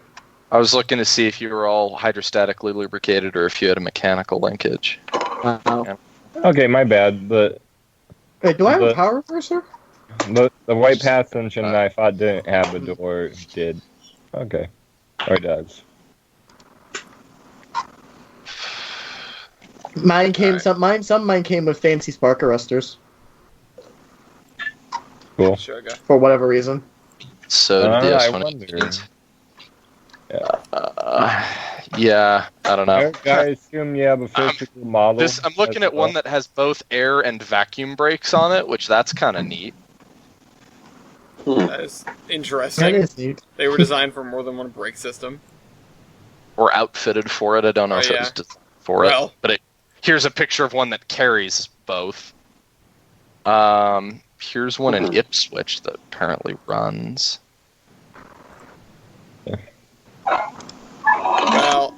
I was looking to see if you were all hydrostatically lubricated or if you had a mechanical linkage. Wow. Okay, my bad. But Wait, do I have a But- power reverser? the white pass engine I thought didn't have a door did. Okay, or it does. Mine came Alright. mine came with fancy spark arresters Cool. Sugar. for whatever reason. So did the I S118s. wonder. Yeah, I don't know. Eric, I assume you have a physical model. I'm looking at one that has both air and vacuum brakes on it, which that's kind of neat. That is That interesting. is neat. They were designed for more than one brake system. Or outfitted for it. I don't know Oh, if it yeah. was designed for Well. it. But here's a picture of one that carries both. Here's one in Ipswich that apparently runs. Well,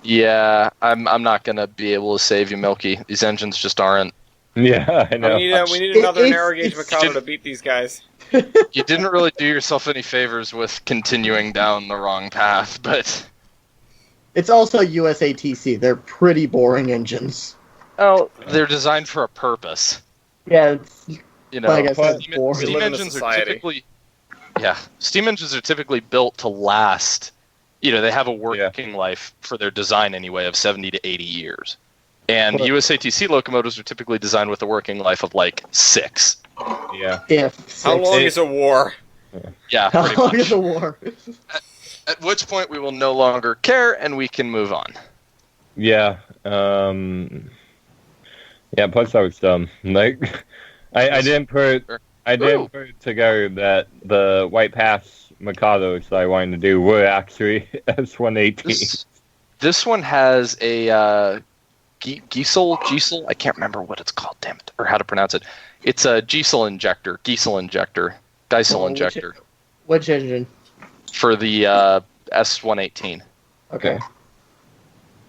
Yeah, I'm not gonna be able to save you, Milky. These engines just aren't. Yeah, I know. we need another It's- narrow gauge it's- Mikado to beat these guys. You didn't really do yourself any favors with continuing down the wrong path, but It's also USATC. They're pretty boring engines. they're designed for a purpose. Yeah, it's, You know, like I said, steam, boring. We steam live in a engines are society. typically, steam engines are typically built to last. You know, they have a working life for their design anyway of 70 to 80 years. And But- USATC locomotives are typically designed with a working life of like 6. Yeah. Yeah. How long is a war? Yeah, How pretty long much. is the war? At which point we will no longer care and we can move on. Yeah. Yeah. Plus, I was dumb. Like, I didn't put it together that the White Pass Mikados that I wanted to do were actually S118. This one has a Giesel. I can't remember what it's called. Damn it, or how to pronounce it. It's a Giesel injector. Which engine? For the S118, Okay.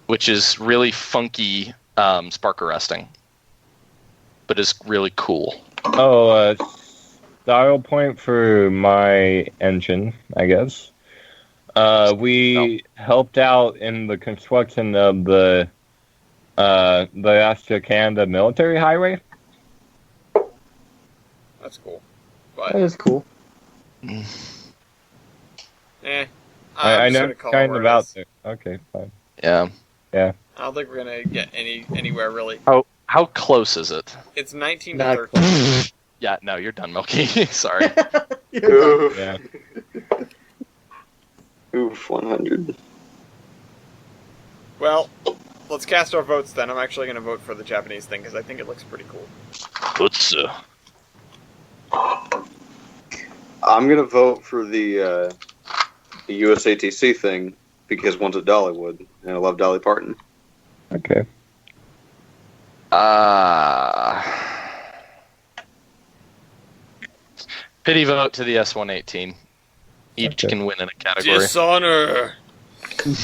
which is really funky spark arresting, but is really cool. Oh, style point for my engine, I guess. We helped out in the construction of the Alaska Canada military highway. That's cool. but That is cool. I know gonna it's call it kind where of it out is. there. Okay, fine. Yeah. I don't think we're gonna get anywhere really. How close is it? It's 19 Not to 13. Yeah, no, you're done, Milky. Sorry. You're done. Oof. Yeah. Oof, 100. Well, let's cast our votes then. I'm actually gonna vote for the Japanese thing because I think it looks pretty cool. Utsu. I'm gonna vote for the USATC thing because one's at Dollywood, and I love Dolly Parton. Okay. Pity vote to the S118. Each Okay. can win in a category. Dishonor.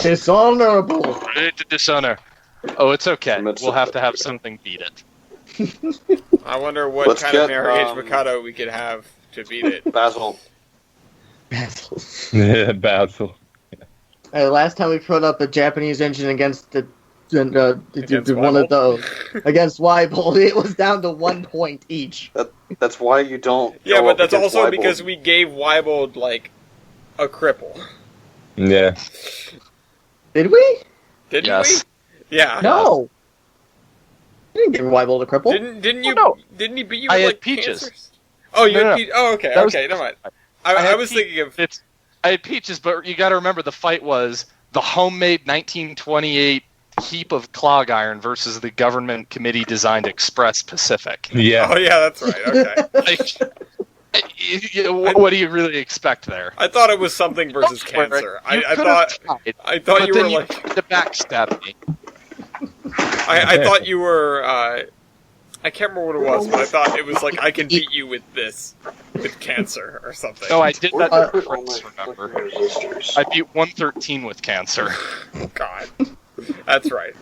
Dishonorable. Great dishonor. Oh, it's okay. That's We'll have to have okay. something beat it. I wonder what Let's kind of get, Marriage Mikado we could have to beat it. Basil. Basil. Last time we put up a Japanese engine against Against one of Weibold? those against Weibold, it was down to 1 point each. That's why you don't. Yeah, go but up that's against also Weibold. because we gave Weibold, like, a cripple. Yeah. Did we? Didn't Yes. we? Yeah. No. We didn't give Weibold a cripple. Didn't you? Oh, no. Didn't he beat you I with, had like, Peaches. cancers? Oh, you No, had no. Peaches. Oh, okay, That was- okay, never mind. I I had was thinking of... I had Peaches, but you got to remember the fight was the homemade 1928 heap of clog iron versus the government committee designed Express Pacific. Yeah. Oh, yeah, that's right, okay. What do you really expect there? I thought it was something versus cancer. You I could've thought tried, I thought but you then were you like tried to backstab me. I thought you were I can't remember what it was, but I thought it was like I can beat you with this with cancer or something. No, I did that Uh, to Chris, remember? I beat 113 with cancer. God. That's right.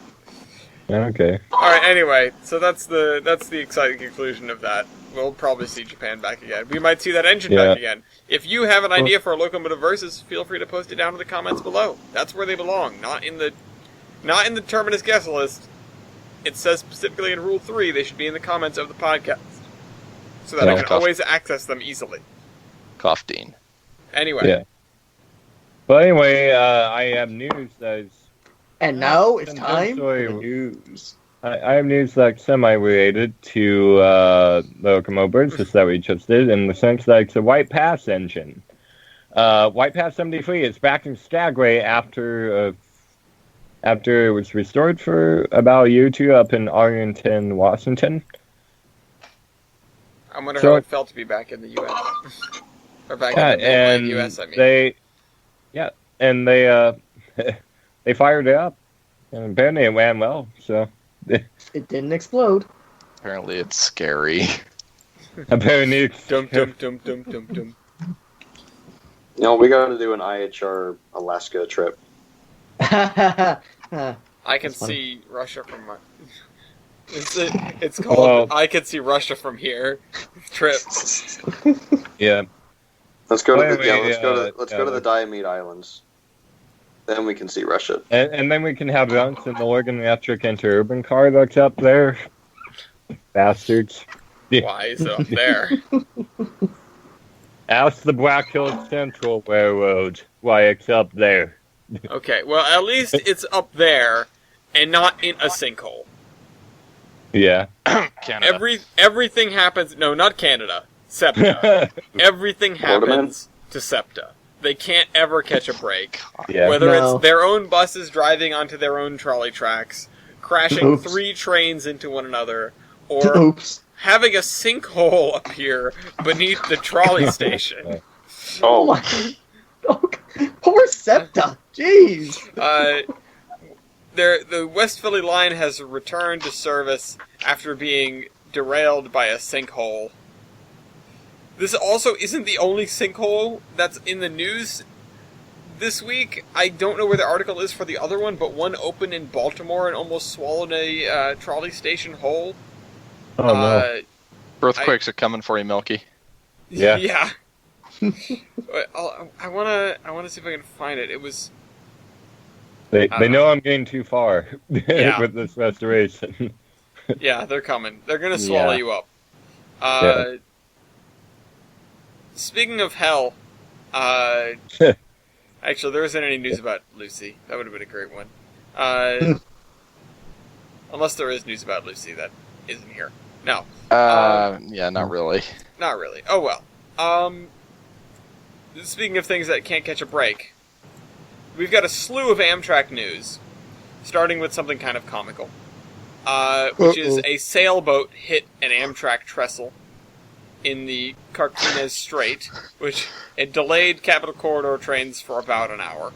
Okay. Alright, anyway, so that's the exciting conclusion of that. We'll probably see Japan back again. We might see that engine Yeah. back again. If you have an idea for a locomotive versus, feel free to post it down in the comments below. That's where they belong, not in the Terminus guest list. It says specifically in Rule 3 they should be in the comments of the podcast. So that I Yeah. can always access them easily. Cough Dean. Anyway. Yeah. But anyway, I have news that's And now it's And time for sorry. the news. I have news that's semi-related to the locomotives that we just did, in the sense that it's a White Pass engine. White Pass 73 is back in Skagway after it was restored for about a year or two up in Arlington, Washington. I wonder So- how it felt to be back in the U.S. or back Yeah, in the mainland and U.S., I mean. they fired it up, and apparently it ran well. So It didn't explode. Apparently it's scary. apparently, it's- Dum dum dum dum dum dum. No, we got to do an IHR Alaska trip. I can That's funny. see Russia from my... It's called Well- I Can See Russia From Here trip. yeah. Let's go to Wait, the wait, let's go to the Diomede Islands. Then we can see Russia. And then we can have runs in the Oregon Electric Interurban car that's up there. Bastards. Why is it up there? Ask the Black Hills Central Railroad why it's up there. Okay, well, at least it's up there and not in a sinkhole. Yeah. Canada. Everything happens... No, not Canada. SEPTA. Everything Florida man? happens to SEPTA. They can't ever catch a break. Yeah. Whether No. it's their own buses driving onto their own trolley tracks, crashing Oops. 3 trains into one another, or Oops. having a sinkhole appear beneath the trolley station. Oh my. Oh, poor SEPTA. Jeez. The West Philly line has returned to service after being derailed by a sinkhole. This also isn't the only sinkhole that's in the news this week. I don't know where the article is for the other one, but one opened in Baltimore and almost swallowed a trolley station whole. Oh, no. Earthquakes are coming for you, Milky. Yeah. Yeah. I wanna see if I can find it. It was... They know I'm getting too far Yeah. with this restoration. Yeah, they're coming. They're gonna swallow Yeah. you up. Yeah. speaking of hell, actually, there isn't any news about Lucy. That would have been a great one. Unless there is news about Lucy that isn't here. No. Yeah, not really. Not really. Oh well. Speaking of things that can't catch a break, we've got a slew of Amtrak news, starting with something kind of comical, which is a sailboat hit an Amtrak trestle in the Carquinez Strait, which it delayed Capital Corridor trains for about an hour.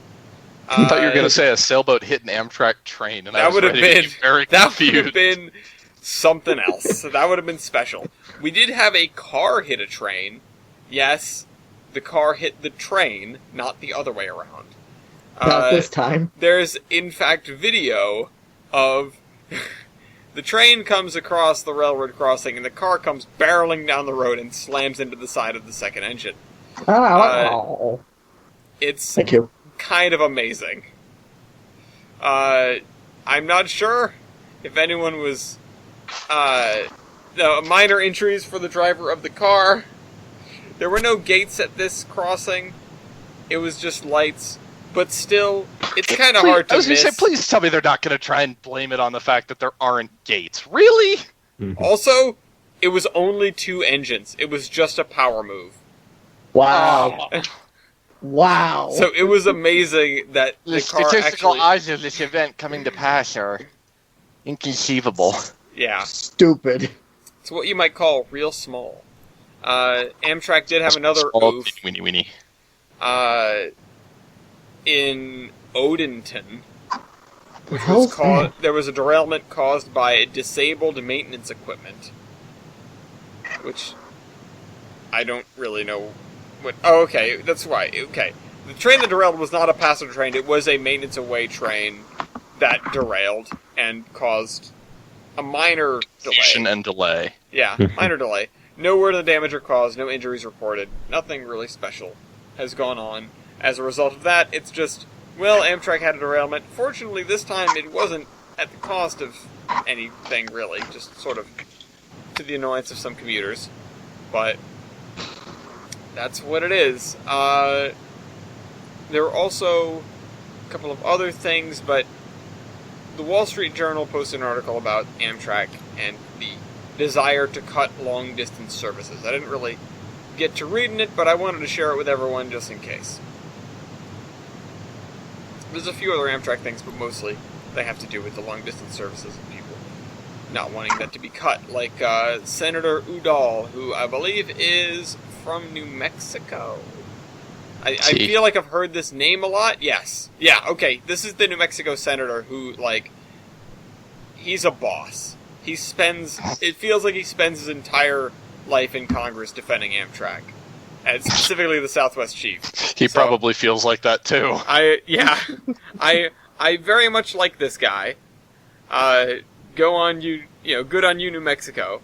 I thought you were going to say a sailboat hit an Amtrak train, and I was ready to be very confused. That would have been something else. That would have been special. We did have a car hit a train. Yes, the car hit the train, not the other way around. Not this time. There's, in fact, video of the train comes across the railroad crossing, and the car comes barreling down the road and slams into the side of the second engine. It's Thank you. kind of amazing. I'm not sure if anyone was... no, minor injuries for the driver of the car. There were no gates at this crossing. It was just lights. But still, it's kind of hard to miss. I was going to say, please tell me they're not going to try and blame it on the fact that there aren't gates. Really? Also, it was only 2 engines. It was just a power move. Wow. Oh. Wow. So it was amazing that the The car statistical actually... odds of this event coming to pass are inconceivable. Yeah. Stupid. It's what you might call real small. Amtrak did have another Oh, oof. weenie. In Odenton, which hell's was caused. There was a derailment caused by disabled maintenance equipment, which I don't really know what. Oh, okay, that's right. Okay, the train that derailed was not a passenger train; it was a maintenance away train that derailed and caused a minor delay. And delay. Yeah, minor delay. No word of the damage or cause. No injuries reported. Nothing really special has gone on. As a result of that, it's just, well, Amtrak had a derailment. Fortunately, this time it wasn't at the cost of anything, really. Just sort of to the annoyance of some commuters. But that's what it is. There were also a couple of other things, but the Wall Street Journal posted an article about Amtrak and the desire to cut long-distance services. I didn't really get to reading it, but I wanted to share it with everyone just in case. There's a few other Amtrak things, but mostly they have to do with the long-distance services and people not wanting that to be cut. Like Senator Udall, who I believe is from New Mexico. I feel like I've heard this name a lot. Yes. Yeah, okay. This is the New Mexico senator who, like, he's a boss. It feels like he spends his entire life in Congress defending Amtrak. And specifically the Southwest Chief. He probably feels like that too. I very much like this guy. Go on you, good on you, New Mexico.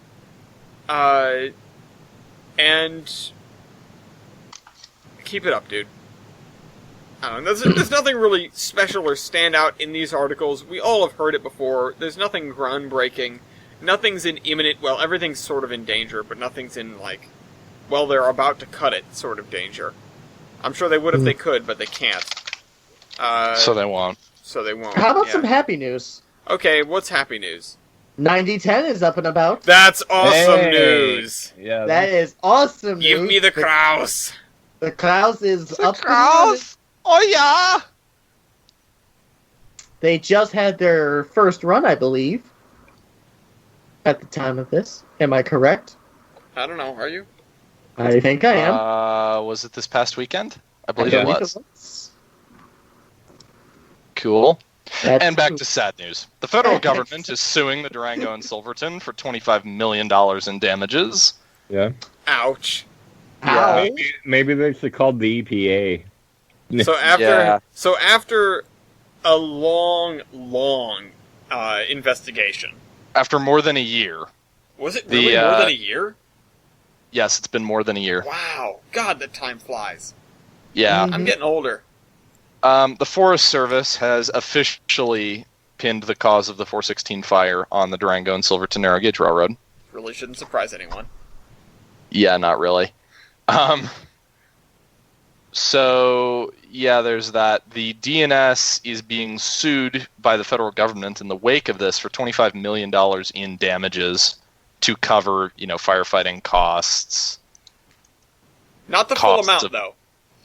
And keep it up, dude. I don't know, there's nothing really special or stand out in these articles. We all have heard it before. There's nothing groundbreaking. Nothing's in imminent, well, everything's sort of in danger, but nothing's in, like, well, they're about to cut it sort of danger. I'm sure they would if they could, but they can't. So they won't. How about some happy news? Okay, what's happy news? 9010 is up and about. That's awesome Hey. news! Yeah, That is awesome news. Give me the Kraus! The Kraus is up and Kraus! Oh yeah! They just had their first run, I believe, at the time of this. Am I correct? I don't know, are you? I think I am. Was it this past weekend? I believe Yeah. it I think was. Cool. That's And back true. to sad news. The federal government is suing the Durango and Silverton for $25 million in damages. yeah. Ouch. Ow. Maybe they should call the EPA. So after a long investigation, After more than a year. was it really more than a year? Yes, it's been more than a year. Wow, God, that time flies. Yeah. I'm getting older. The Forest Service has officially pinned the cause of the 416 fire on the Durango and Silverton Narrow Gauge Railroad. Really shouldn't surprise anyone. Yeah, not really. So, yeah, there's that. The DNS is being sued by the federal government in the wake of this for $25 million in damages to cover, firefighting costs. Not the full Costs amount, of though.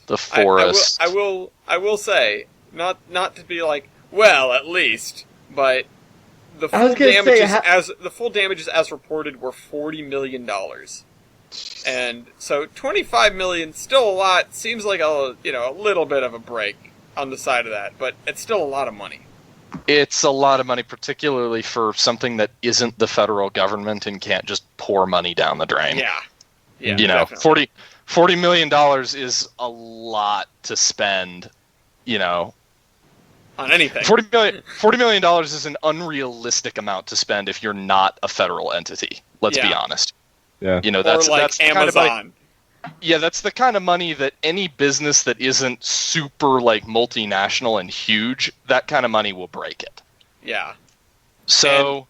The forest. I will say, not to be like, well, at least, but the I was full gonna say, damages the full damages as reported were $40 million. And so 25 million, still a lot. Seems like a little bit of a break on the side of that, but it's still a lot of money. It's a lot of money, particularly for something that isn't the federal government and can't just pour money down the drain. Yeah, $40 million is a lot to spend. On anything. $40 million is an unrealistic amount to spend if you're not a federal entity. Let's be honest. Yeah. That's Amazon. That's the kind of money that any business that isn't super multinational and huge, that kind of money will break it. Yeah. So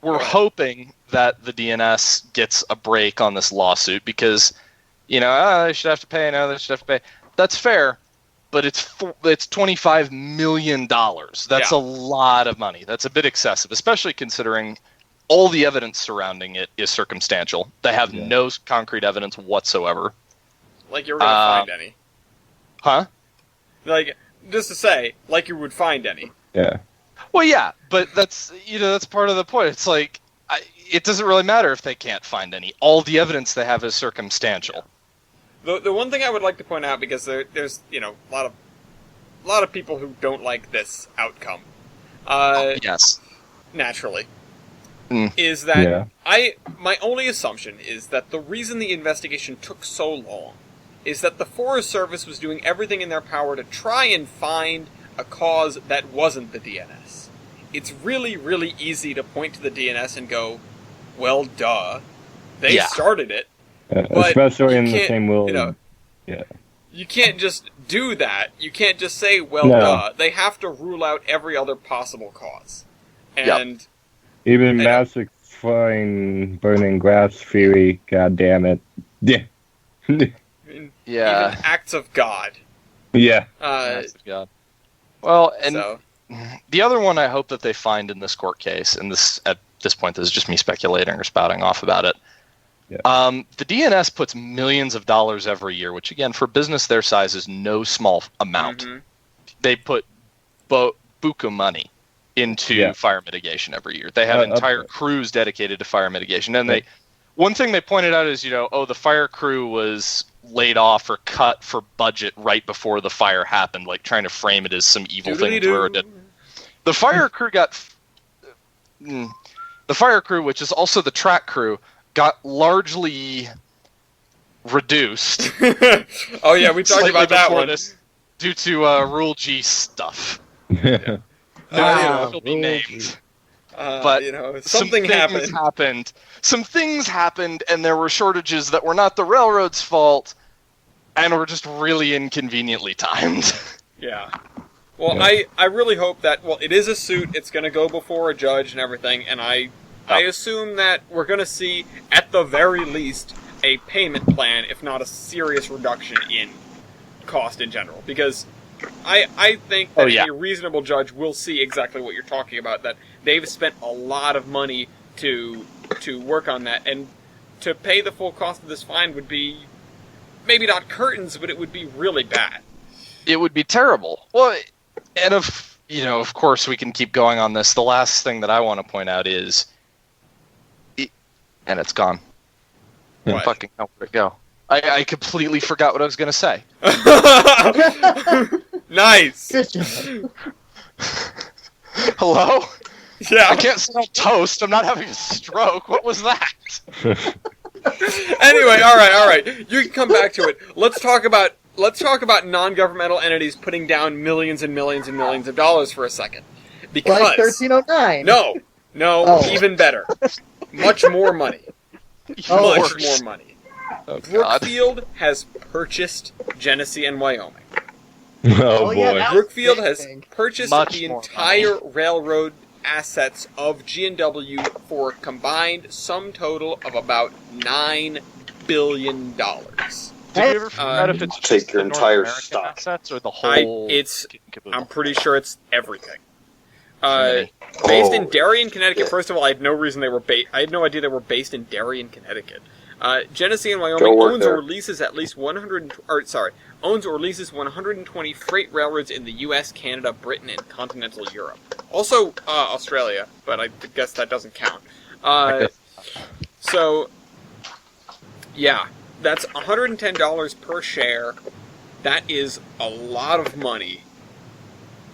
we're hoping that the DNS gets a break on this lawsuit because, they should have to pay. No, they should have to pay. That's fair, but it's $25 million. That's a lot of money. That's a bit excessive, especially considering all the evidence surrounding it is circumstantial. They have no concrete evidence whatsoever. Like you were going to find any. Huh? Just to say, like you would find any. Yeah. Well, yeah, but that's part of the point. It's it doesn't really matter if they can't find any. All the evidence they have is circumstantial. The one thing I would like to point out, because there's a lot of people who don't like this outcome. Yes. Naturally. Is that Yeah. my only assumption is that the reason the investigation took so long is that the Forest Service was doing everything in their power to try and find a cause that wasn't the DNS. It's really, really easy to point to the DNS and go, well, duh. They started it. But especially in the same will. You can't just do that. You can't just say, well, duh. They have to rule out every other possible cause. And... Even massive flying, burning grass theory, god damn it. Yeah. Even acts of God. Yeah. Acts of God. Well, and the other one I hope that they find in this court case, and this at this point this is just me speculating or spouting off about it. Yeah. The DNS puts millions of dollars every year, which again for a business their size is no small amount. Mm-hmm. They put buku money into fire mitigation every year. They have entire crews dedicated to fire mitigation. And one thing they pointed out is, the fire crew was laid off or cut for budget right before the fire happened, trying to frame it as some evil thing. The fire crew the fire crew, which is also the track crew, got largely reduced. Oh yeah, we talked about that one. Due to Rule G stuff. Will be named. But something happened. Some things happened, and there were shortages that were not the railroad's fault, and were just really inconveniently timed. Yeah. Well, I really hope that, it is a suit, it's going to go before a judge and everything, and I assume that we're going to see, at the very least, a payment plan, if not a serious reduction in cost in general. Because I think that a reasonable judge will see exactly what you're talking about, that they've spent a lot of money to work on that, and to pay the full cost of this fine would be, maybe not curtains, but it would be really bad. It would be terrible. Well, and of course we can keep going on this. The last thing that I want to point out is, and it's gone. What? Fucking hell, where'd it go? I completely forgot what I was going to say. Nice. Good job. Hello? Yeah. I can't smell toast. I'm not having a stroke. What was that? Anyway, all right. You can come back to it. Let's talk about non-governmental entities putting down millions and millions and millions of dollars for a second. Because Like 1309. No, even better. Much more money. Much more money. Oh, God. Brookfield has purchased Genesee and Wyoming. Oh, yeah, boy. that- Brookfield has purchased Much the more entire railroad assets of G&W for a combined sum total of about $9 billion. Did we ever figure out if it's Take just your the North entire American stock. assets or the whole? I'm pretty sure it's everything. Many. Based in Oh, Darien, Connecticut. shit. First of all, I had no reason they were I had no idea they were based in Darien, Connecticut. Genesee and Go Wyoming work owns there. or leases at least 120 freight railroads in the U.S., Canada, Britain, and continental Europe. Also, Australia, but I guess that doesn't count. So, yeah, that's $110 per share. That is a lot of money.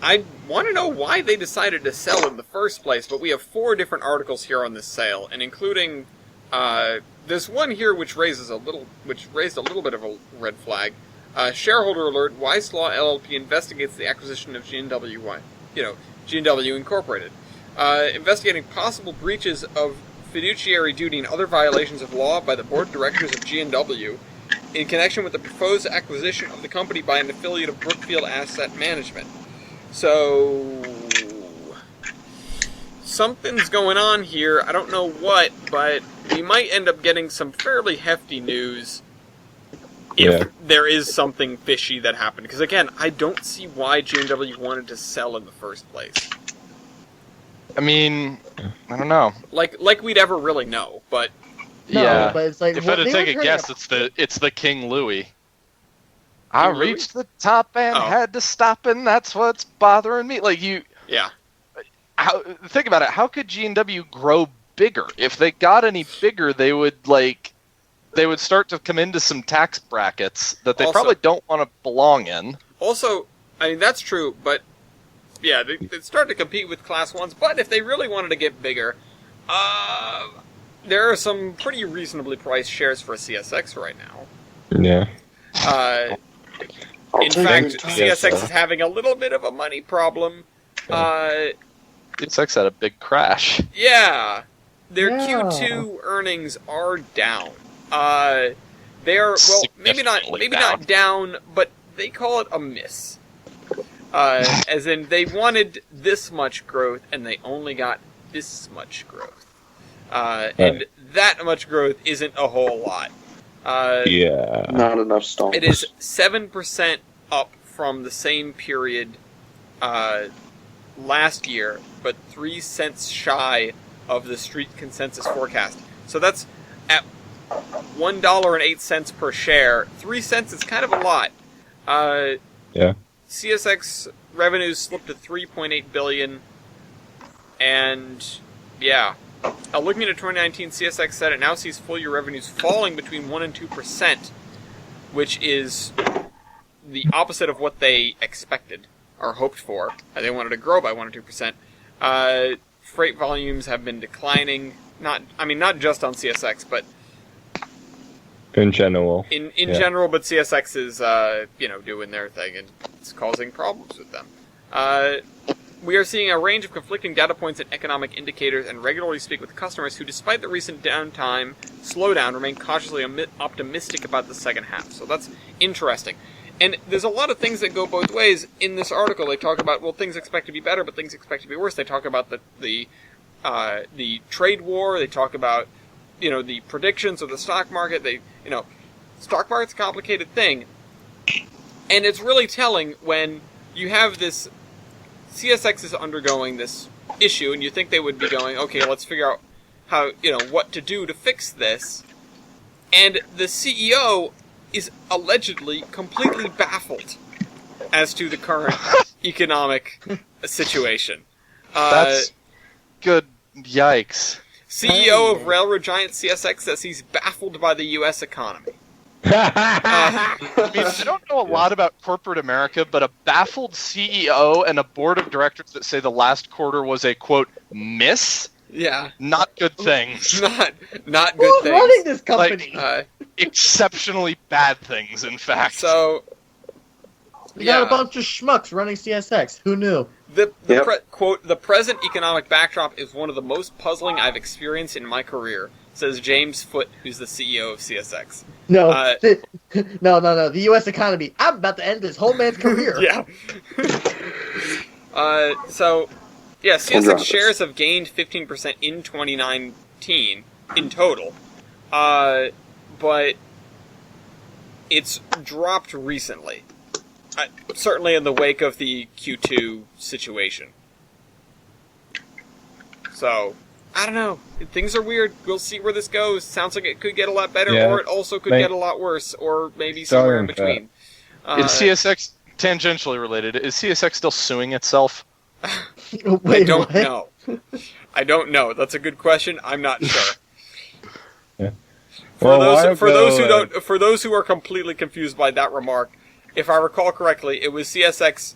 I want to know why they decided to sell in the first place, but we have 4 different articles here on this sale, and including there's one here which raised a little bit of a red flag. Shareholder alert: Weiss Law LLP investigates the acquisition of G&W Incorporated, investigating possible breaches of fiduciary duty and other violations of law by the board of directors of G&W in connection with the proposed acquisition of the company by an affiliate of Brookfield Asset Management. So, something's going on here. I don't know what, but we might end up getting some fairly hefty news if there is something fishy that happened. Because again, I don't see why G&W wanted to sell in the first place. I mean, I don't know. Like we'd ever really know, but No, yeah. but it's like If I had to they take were a turning guess, a- it's the King Louis. I King Louis? reached the top and Oh. had to stop, and that's what's bothering me. Like yeah. think about it. How could G&W grow bigger? If they got any bigger, they would start to come into some tax brackets that they Also- probably don't want to belong in. Also, I mean, that's true, but yeah, they'd start to compete with Class 1s, but if they really wanted to get bigger, there are some pretty reasonably priced shares for CSX right now. Yeah. I'll In take fact, it. CSX is having a little bit of a money problem. CSX had a big crash. Yeah, their Yeah. Q2 earnings are down. They are, well, maybe Significantly not down, but they call it a miss. As in, they wanted this much growth, and they only got this much growth. And that much growth isn't a whole lot. Yeah. Not enough stones. It is 7% up from the same period last year, but 3 cents shy of the street consensus forecast. So that's at $1.08 per share. 3 cents is kind of a lot. Yeah. CSX revenues slipped to $3.8 billion, and yeah. Looking at 2019, CSX said it now sees full-year revenues falling between 1% and 2%, which is the opposite of what they expected or hoped for. They wanted to grow by 1 or 2%. Freight volumes have been declining. Not just on CSX, but In general. in general. But CSX is doing their thing, and it's causing problems with them. We are seeing a range of conflicting data points and economic indicators, and regularly speak with customers who, despite the recent slowdown, remain cautiously optimistic about the second half. So that's interesting. And there's a lot of things that go both ways in this article. They talk about, well, things expect to be better, but things expect to be worse. They talk about the trade war. They talk about, the predictions of the stock market. Stock market's a complicated thing. And it's really telling when you have this CSX is undergoing this issue, and you think they would be going, okay, let's figure out how, what to do to fix this. And the CEO is allegedly completely baffled as to the current economic situation. That's good. Yikes. CEO of railroad giant CSX says he's baffled by the U.S. economy. I mean, I don't know a lot about corporate America, but a baffled CEO and a board of directors that say the last quarter was a, quote, miss? Yeah. Not good things. Not good Who's things. running this company? Exceptionally bad things, in fact. So, We got a bunch of schmucks running CSX. Who knew? Quote, the present economic backdrop is one of the most puzzling I've experienced in my career, says James Foote, who's the CEO of CSX. No, no. The U.S. economy. I'm about to end this whole man's career. Yeah. CSX shares have gained 15% in 2019 in total. But it's dropped recently. Certainly in the wake of the Q2 situation. So, I don't know. Things are weird. We'll see where this goes. Sounds like it could get a lot better, or it also could get a lot worse, or maybe somewhere in between. Is CSX tangentially related? Is CSX still suing itself? Wait, I don't what? know. I don't know. That's a good question. I'm not sure. For those who are completely confused by that remark, if I recall correctly, it was CSX.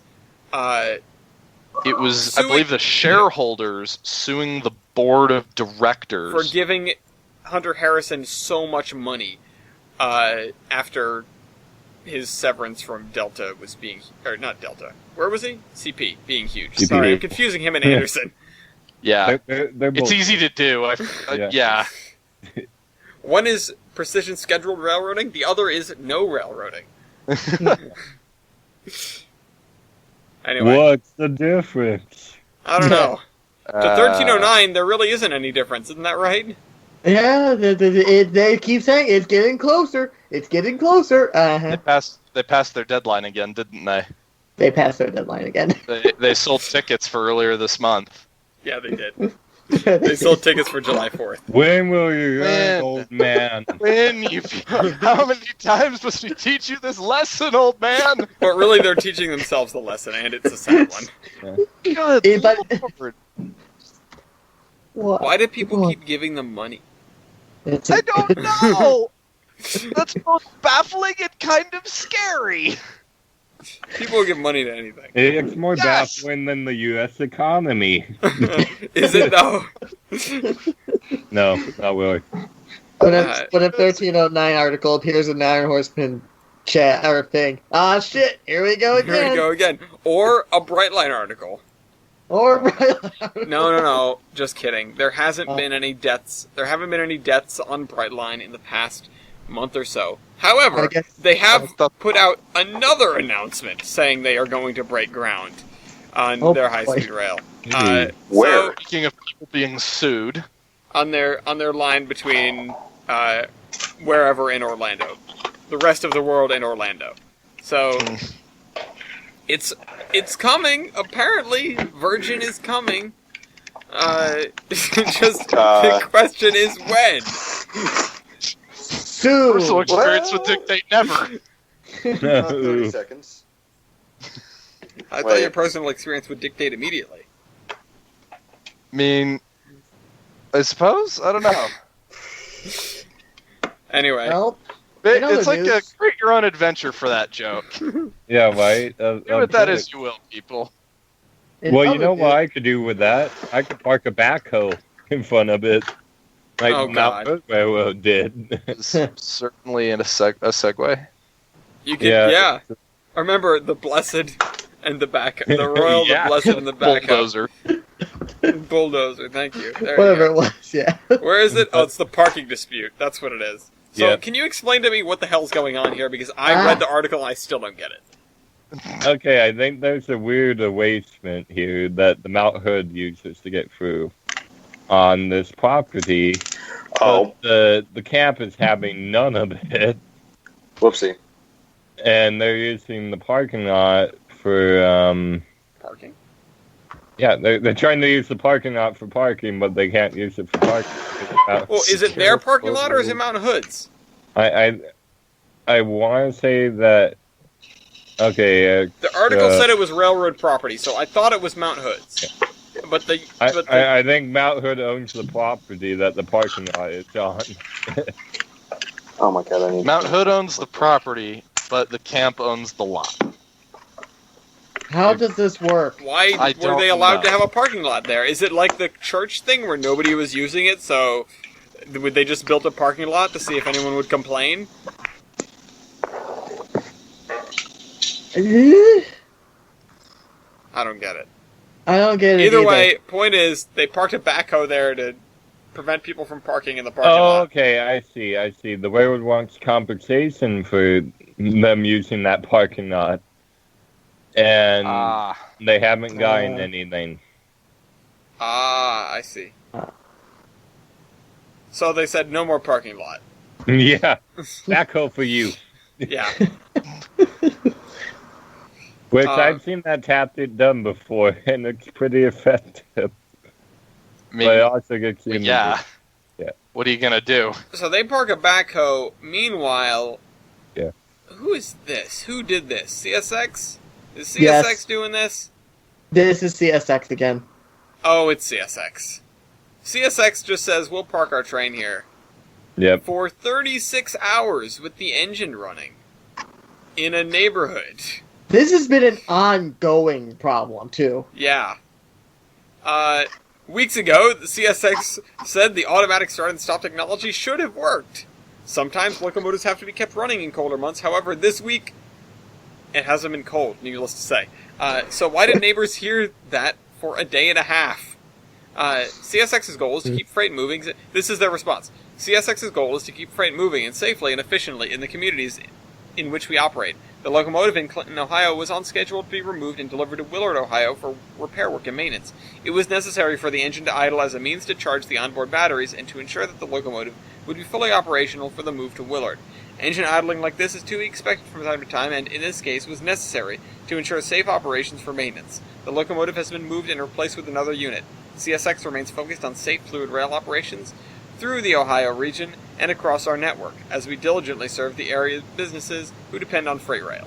It was, I believe, the shareholders suing the board of directors for giving Hunter Harrison so much money after his severance from Delta was being, or not Delta. Where was he? CP being huge. CP. Sorry, I'm confusing him and Anderson. Yeah, They're it's both- easy to do. Yeah. One is precision scheduled railroading. The other is no railroading. Anyway, What's the difference? I don't know. To 1309, there really isn't any difference, isn't that right? Yeah, they keep saying it's getting closer. It's getting closer. They passed their deadline again, didn't they? They passed their deadline again. They sold tickets for earlier this month. Yeah, they did. They sold tickets for July 4th. When will you Man. learn, old man? How many times must we teach you this lesson, old man? But really, they're teaching themselves the lesson, and it's a sad one. Good But- Lord. What? Why do people keep giving them money? It's I don't know. That's both baffling and kind of scary. People give money to anything. It's more Yes! baffling than the U.S. economy. Is it, though? No, not really. But if 1309 article appears in the Iron Horseman chat or thing. Ah, shit! Here we go again. Here we go again. Or a Brightline article. Or No. Just kidding. There hasn't been any deaths. There haven't been any deaths on Brightline in the past month or so. However, I guess- they have put out another announcement saying they are going to break ground on Oh, their boy. high-speed rail. Where? So, Speaking of people being sued, on their line between wherever in Orlando, the rest of the world in Orlando. So it's coming. Apparently, Virgin is coming. The question is when. Soon. personal experience would dictate never. 30 seconds. I thought Wait. your personal experience would dictate immediately. I mean, I suppose? I don't know. Anyway, Well, in other It's like a news- create your own adventure for that joke. Yeah, right? Do with that as you will, people. in Well, you other know news- what I could do with that? I could park a backhoe in front of it. Like Oh, Mount God. Hood Railroad did. It's certainly in a segue. you can, Yeah. yeah. Remember the blessed and the back, the royal, Yeah. the blessed, and the back. Bulldozer. Bulldozer. Thank you. There Whatever you it was, yeah. go. Where is it? Oh, it's the parking dispute. That's what it is. So, Yeah. can you explain to me what the hell's going on here? Because I read the article and I still don't get it. Okay, I think there's a weird erasement here that the Mount Hood uses to get through on this property. Oh, But the camp is having none of it, whoopsie. and they're using the parking lot for Parking. yeah, they're trying to use the parking lot for parking, but they can't use it for parking. Well, is it their parking lot or is it Mount Hood's? I want to say that. Okay, The article said it was railroad property, so I thought it was Mount Hood's. But I think Mount Hood owns the property that the parking lot is on. Oh my god, I need Mount Hood owns the property, but the camp owns the lot. How does this work? why I were they don't allowed to know. have a parking lot there? Is it like the church thing where nobody was using it, so would they just built a parking lot to see if anyone would complain? I don't get it. I don't get it Either either. way, point is, they parked a backhoe there to prevent people from parking in the parking Oh, lot. okay, I see. The railroad wants compensation for them using that parking lot, and they haven't gotten anything. Ah, I see. So they said no more parking lot. Yeah, backhoe for you. Yeah. Which I've seen that tactic done before, and it's pretty effective. I mean, But it also gets you in the yeah. Yeah. What are you gonna do? So they park a backhoe. Meanwhile, Yeah. who is this? Who did this? CSX? Is CSX Yes. doing this? This is CSX again. Oh, it's CSX. CSX just says we'll park our train here Yep. for 36 hours with the engine running in a neighborhood. This has been an ongoing problem, too. Yeah. Weeks ago, the CSX said the automatic start and stop technology should have worked. Sometimes locomotives have to be kept running in colder months. However, this week, it hasn't been cold, needless to say. So why did neighbors hear that for a day and a half? CSX's goal is to keep freight moving. This is their response. CSX's goal is to keep freight moving and safely and efficiently in the communities in which we operate. The locomotive in Clinton, Ohio was on schedule to be removed and delivered to Willard, Ohio for repair work and maintenance. It was necessary for the engine to idle as a means to charge the onboard batteries and to ensure that the locomotive would be fully operational for the move to Willard. Engine idling like this is to be expected from time to time and, in this case, was necessary to ensure safe operations for maintenance. The locomotive has been moved and replaced with another unit. CSX remains focused on safe fluid rail operations through the Ohio region and across our network, as we diligently serve the area businesses who depend on freight rail.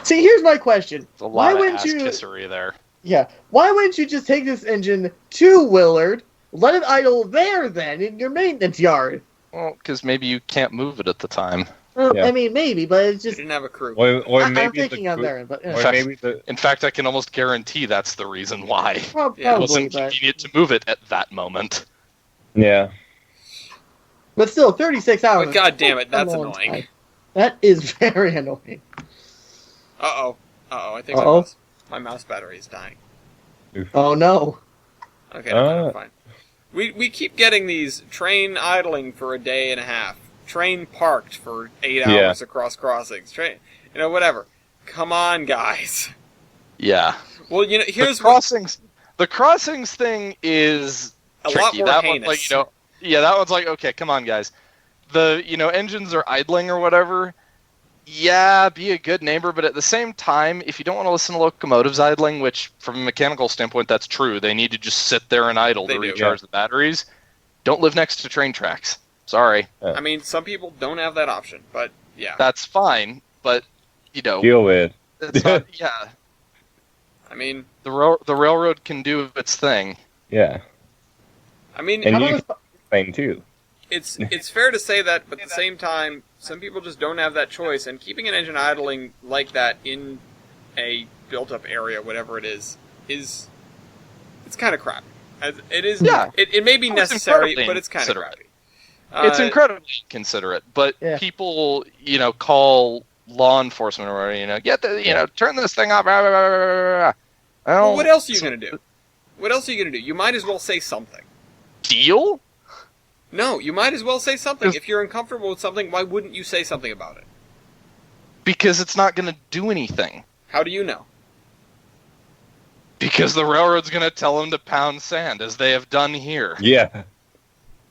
See, here's my question. There's a Why lot of wouldn't ass you? kissery there. Yeah. Why wouldn't you just take this engine to Willard, let it idle there then in your maintenance yard? Well, because maybe you can't move it at the time. Well, Yeah. I mean, maybe, but it's We just. didn't have a crew. Or I'm maybe thinking on their end, but or maybe the In fact, I can almost guarantee that's the reason why. probably. Yeah, It wasn't But, convenient to move it at that moment. yeah. but still, 36 hours. But god damn it, is that's a long annoying. time. That is very annoying. Uh-oh. I think Uh-oh. my mouse battery is dying. Oh no. Okay, no, fine. We keep getting these train idling for a day and a half. Train parked for 8 hours across crossings. Train, whatever. Come on, guys. Yeah. Well, here's The crossings thing is a tricky. lot more That heinous. one, that one's like, okay, come on, guys. The engines are idling or whatever. Yeah, be a good neighbor, but at the same time, if you don't want to listen to locomotives idling, which from a mechanical standpoint, that's true, they need to just sit there and idle They to do. recharge the batteries. Don't live next to train tracks. Sorry, I mean, some people don't have that option, but yeah. that's fine, but Deal with. it's not. Yeah, I mean, the railroad can do its thing. Yeah. and And How you about can too. it's fair to say that, but at the same time, some people just don't have that choice, and keeping an engine idling like that in a built-up area, whatever it is it's kind of crappy. It is. Yeah. It may be It's necessary, incredibly but it's kind of inconsiderate. crappy. It's incredibly considerate, but Yeah. people, call law enforcement or whatever, turn this thing off. Blah, blah, blah, blah, blah. Well, what else are you going to do? What else are you going to do? You might as well say something. Deal? No, you might as well say something. If you're uncomfortable with something, why wouldn't you say something about it? Because it's not going to do anything. How do you know? Because the railroad's going to tell them to pound sand, as they have done here. Yeah.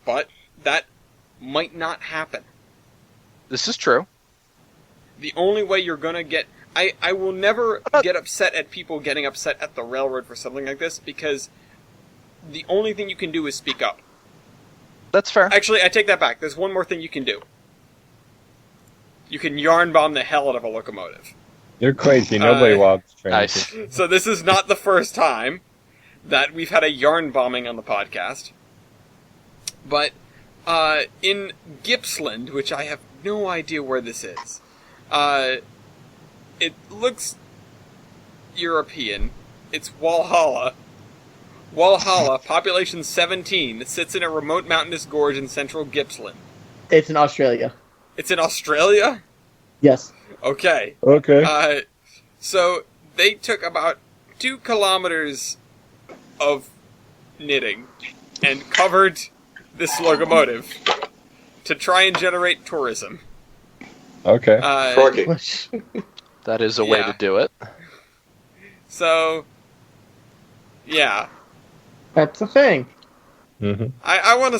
But that might not happen. This is true. The only way you're going to get... I will never get upset at people getting upset at the railroad for something like this, because the only thing you can do is speak up. That's fair. Actually, I take that back. There's one more thing you can do. You can yarn bomb the hell out of a locomotive. You're crazy. Nobody walks trains. Nice. So this is not the first time that we've had a yarn bombing on the podcast. But in Gippsland, which I have no idea where this is, it looks European. It's Walhalla. Walhalla, population 17, sits in a remote mountainous gorge in central Gippsland. It's in Australia. It's in Australia? Yes. Okay. Okay. So they took about 2 kilometers of knitting and covered this locomotive to try and generate tourism. Okay. Crikey. That is a way Yeah. to do it. So, yeah. That's the thing. Mm-hmm. I want to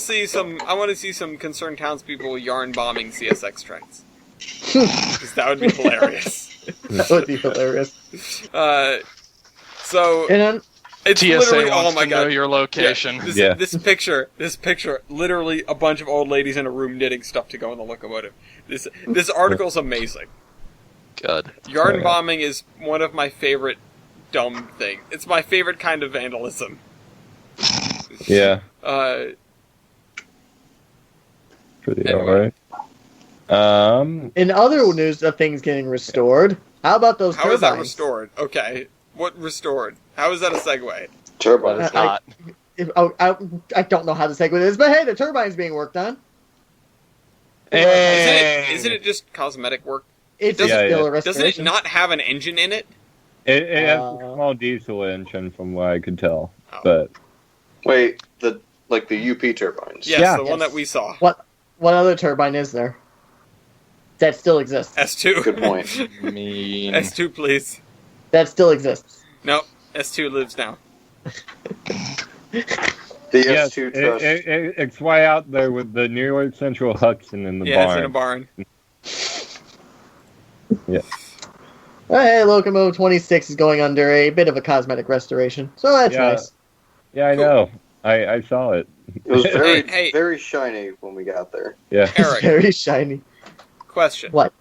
see some concerned townspeople yarn bombing CSX trains. 'Cause that would be hilarious. That would be hilarious. So And it's TSA literally, wants oh my to god, know your location. This picture, literally a bunch of old ladies in a room knitting stuff to go in the locomotive. This article's amazing. Good. Yarn bombing is one of my favorite dumb things. It's my favorite kind of vandalism. Yeah. Pretty Anyway. alright. in other news of things getting restored, how about those How is that turbines? restored? Okay. What restored? How is that a segue? But Turbine. it's not. I don't know how to segue this, but hey, the turbine's being worked on. Isn't it just cosmetic work? It's Doesn't- still a Doesn't it restoration. not have an engine in it? It has a small diesel engine from what I could tell. Oh. But Wait, the UP turbines. Yes, Yeah. the one that we saw. What other turbine is there that still exists? S2. Good point. I mean, S2, please. That still exists. Nope. S2 lives now. The yes, S2 trust. it's way out there with the New York Central Hudson in the Yeah, it's barn. in a barn. Oh, hey, Locomotive 26 is going under a bit of a cosmetic restoration, so that's Yeah. nice. Yeah, I Cool. know. I saw it. It was very, Hey. very shiny when we got there. Yeah. It's Eric, very shiny. question. What?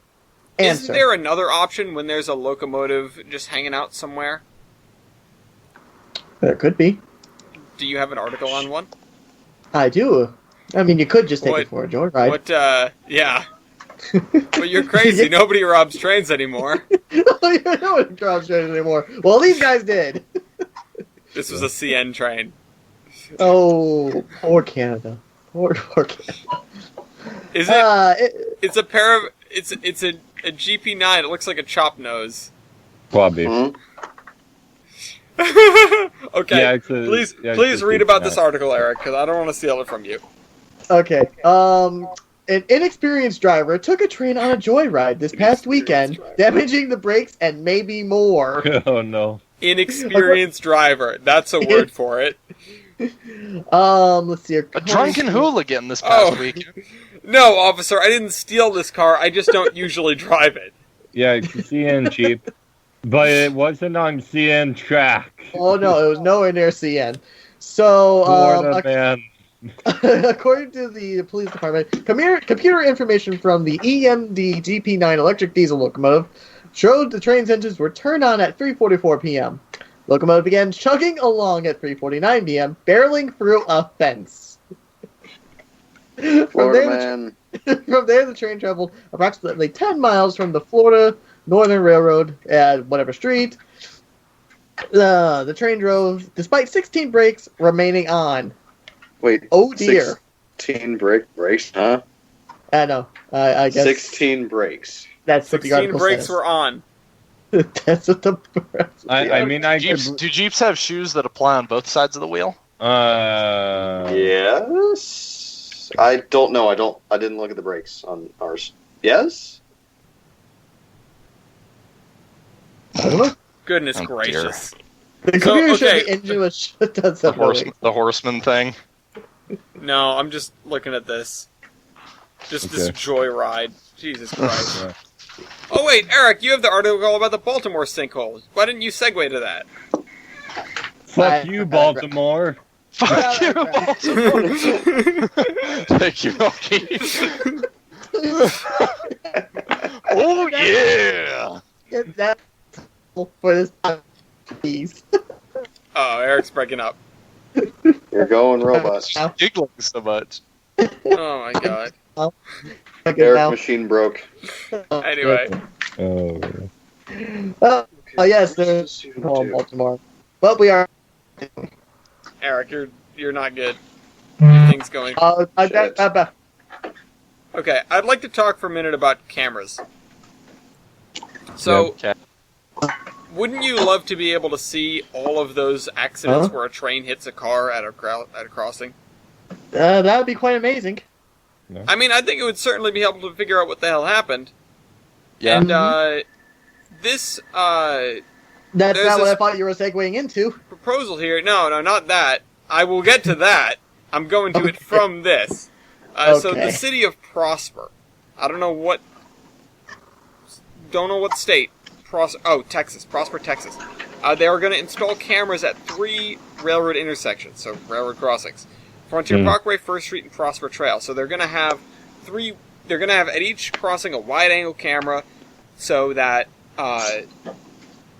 Isn't Answer. there another option when there's a locomotive just hanging out somewhere? There could be. Do you have an article on one? I do. I mean, you could just take What- it for a joyride. What, yeah. But you're crazy. Nobody robs trains anymore. You don't drive straight anymore. Well, these guys did. This was a CN train. Oh, poor Canada. Poor Canada. Is it? It, It's a pair of. It's a GP9. It looks like a chop nose. Probably. Mhm. Okay. Yeah, Please it's a read about this GP9. article, Eric, because I don't want to steal it from you. okay. An inexperienced driver took a train on a joyride this past weekend, damaging the brakes and maybe more. Oh no. Inexperienced driver. That's a word for it. Let's see. a drunken hooligan this past weekend. No, officer, I didn't steal this car. I just don't usually drive it. Yeah, it's CN cheap. But it wasn't on CN track. Oh no, it was nowhere near CN. So, Florida man. according to the police department, computer information from the EMD GP9 electric diesel locomotive showed the train's engines were turned on at 3:44 p.m. Locomotive began chugging along at 3:49 p.m., barreling through a fence. From Florida there, man. from there, the train traveled approximately 10 miles from the Florida Northern Railroad at whatever street. The train drove despite 16 brakes remaining on. Wait. Oh dear. 16 brakes, huh? I know. I guess 16 brakes. that's what the 16 article brakes says. were on. That's what the. I mean, I Jeeps, could. do Jeeps have shoes that apply on both sides of the wheel? Yes. I don't know. I didn't look at the brakes on ours. Yes. I don't know. Goodness Oh, gracious. The computer showed okay. the engine was does The, that. the horseman thing. No, I'm just looking at this. Just this Okay. joyride. Jesus Christ. Yeah. Oh wait, Eric, you have the article about the Baltimore sinkhole. Why didn't you segue to that? Fuck you, Baltimore. Fuck you, Right. Baltimore. Thank you, Rocky. Oh yeah. Get that for this please. Oh, Eric's breaking up. You're going robust. Now, Giggling so much. Oh my god. okay, Eric now. machine broke. Anyway, Oh. Oh yes, there's Baltimore. But we are. Eric, you're not good. Your thing's going. Shit. Okay, I'd like to talk for a minute about cameras. So, Okay. wouldn't you love to be able to see all of those accidents Huh? where a train hits a car at a crossing? That would be quite amazing. I mean, I think it would certainly be helpful to figure out what the hell happened. Yeah. And this That's There's not what this- I thought you were segueing into. proposal here, no, not that. I will get to that. I'm going to it Okay. from this. So Okay. the city of Prosper. I don't know what don't know what state. Texas. Prosper, Texas. They are going to install cameras at 3 railroad intersections, so railroad crossings. Frontier Parkway, 1st Street, and Prosper Trail. So they're going to have at each crossing a wide-angle camera so that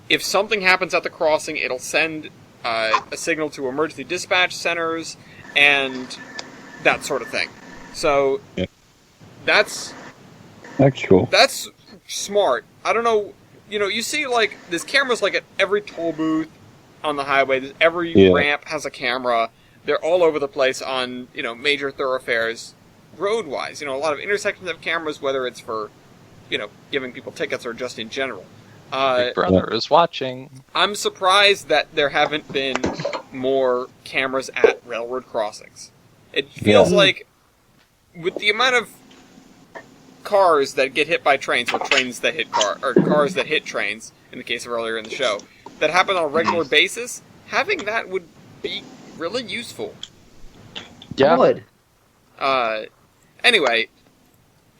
if something happens at the crossing, it'll send a signal to emergency dispatch centers and that sort of thing. So that's cool. That's smart. I don't know. You see, like, there's cameras, like, at every toll booth on the highway. Every ramp has a camera. They're all over the place on, major thoroughfares, road-wise. A lot of intersections have cameras, whether it's for, giving people tickets or just in general. Big Brother is watching. I'm surprised that there haven't been more cameras at railroad crossings. It feels like, with the amount of cars that get hit by trains, or trains that hit cars that hit trains, in the case of earlier in the show, that happen on a regular basis, having that would be really useful. Yeah. Would. Anyway,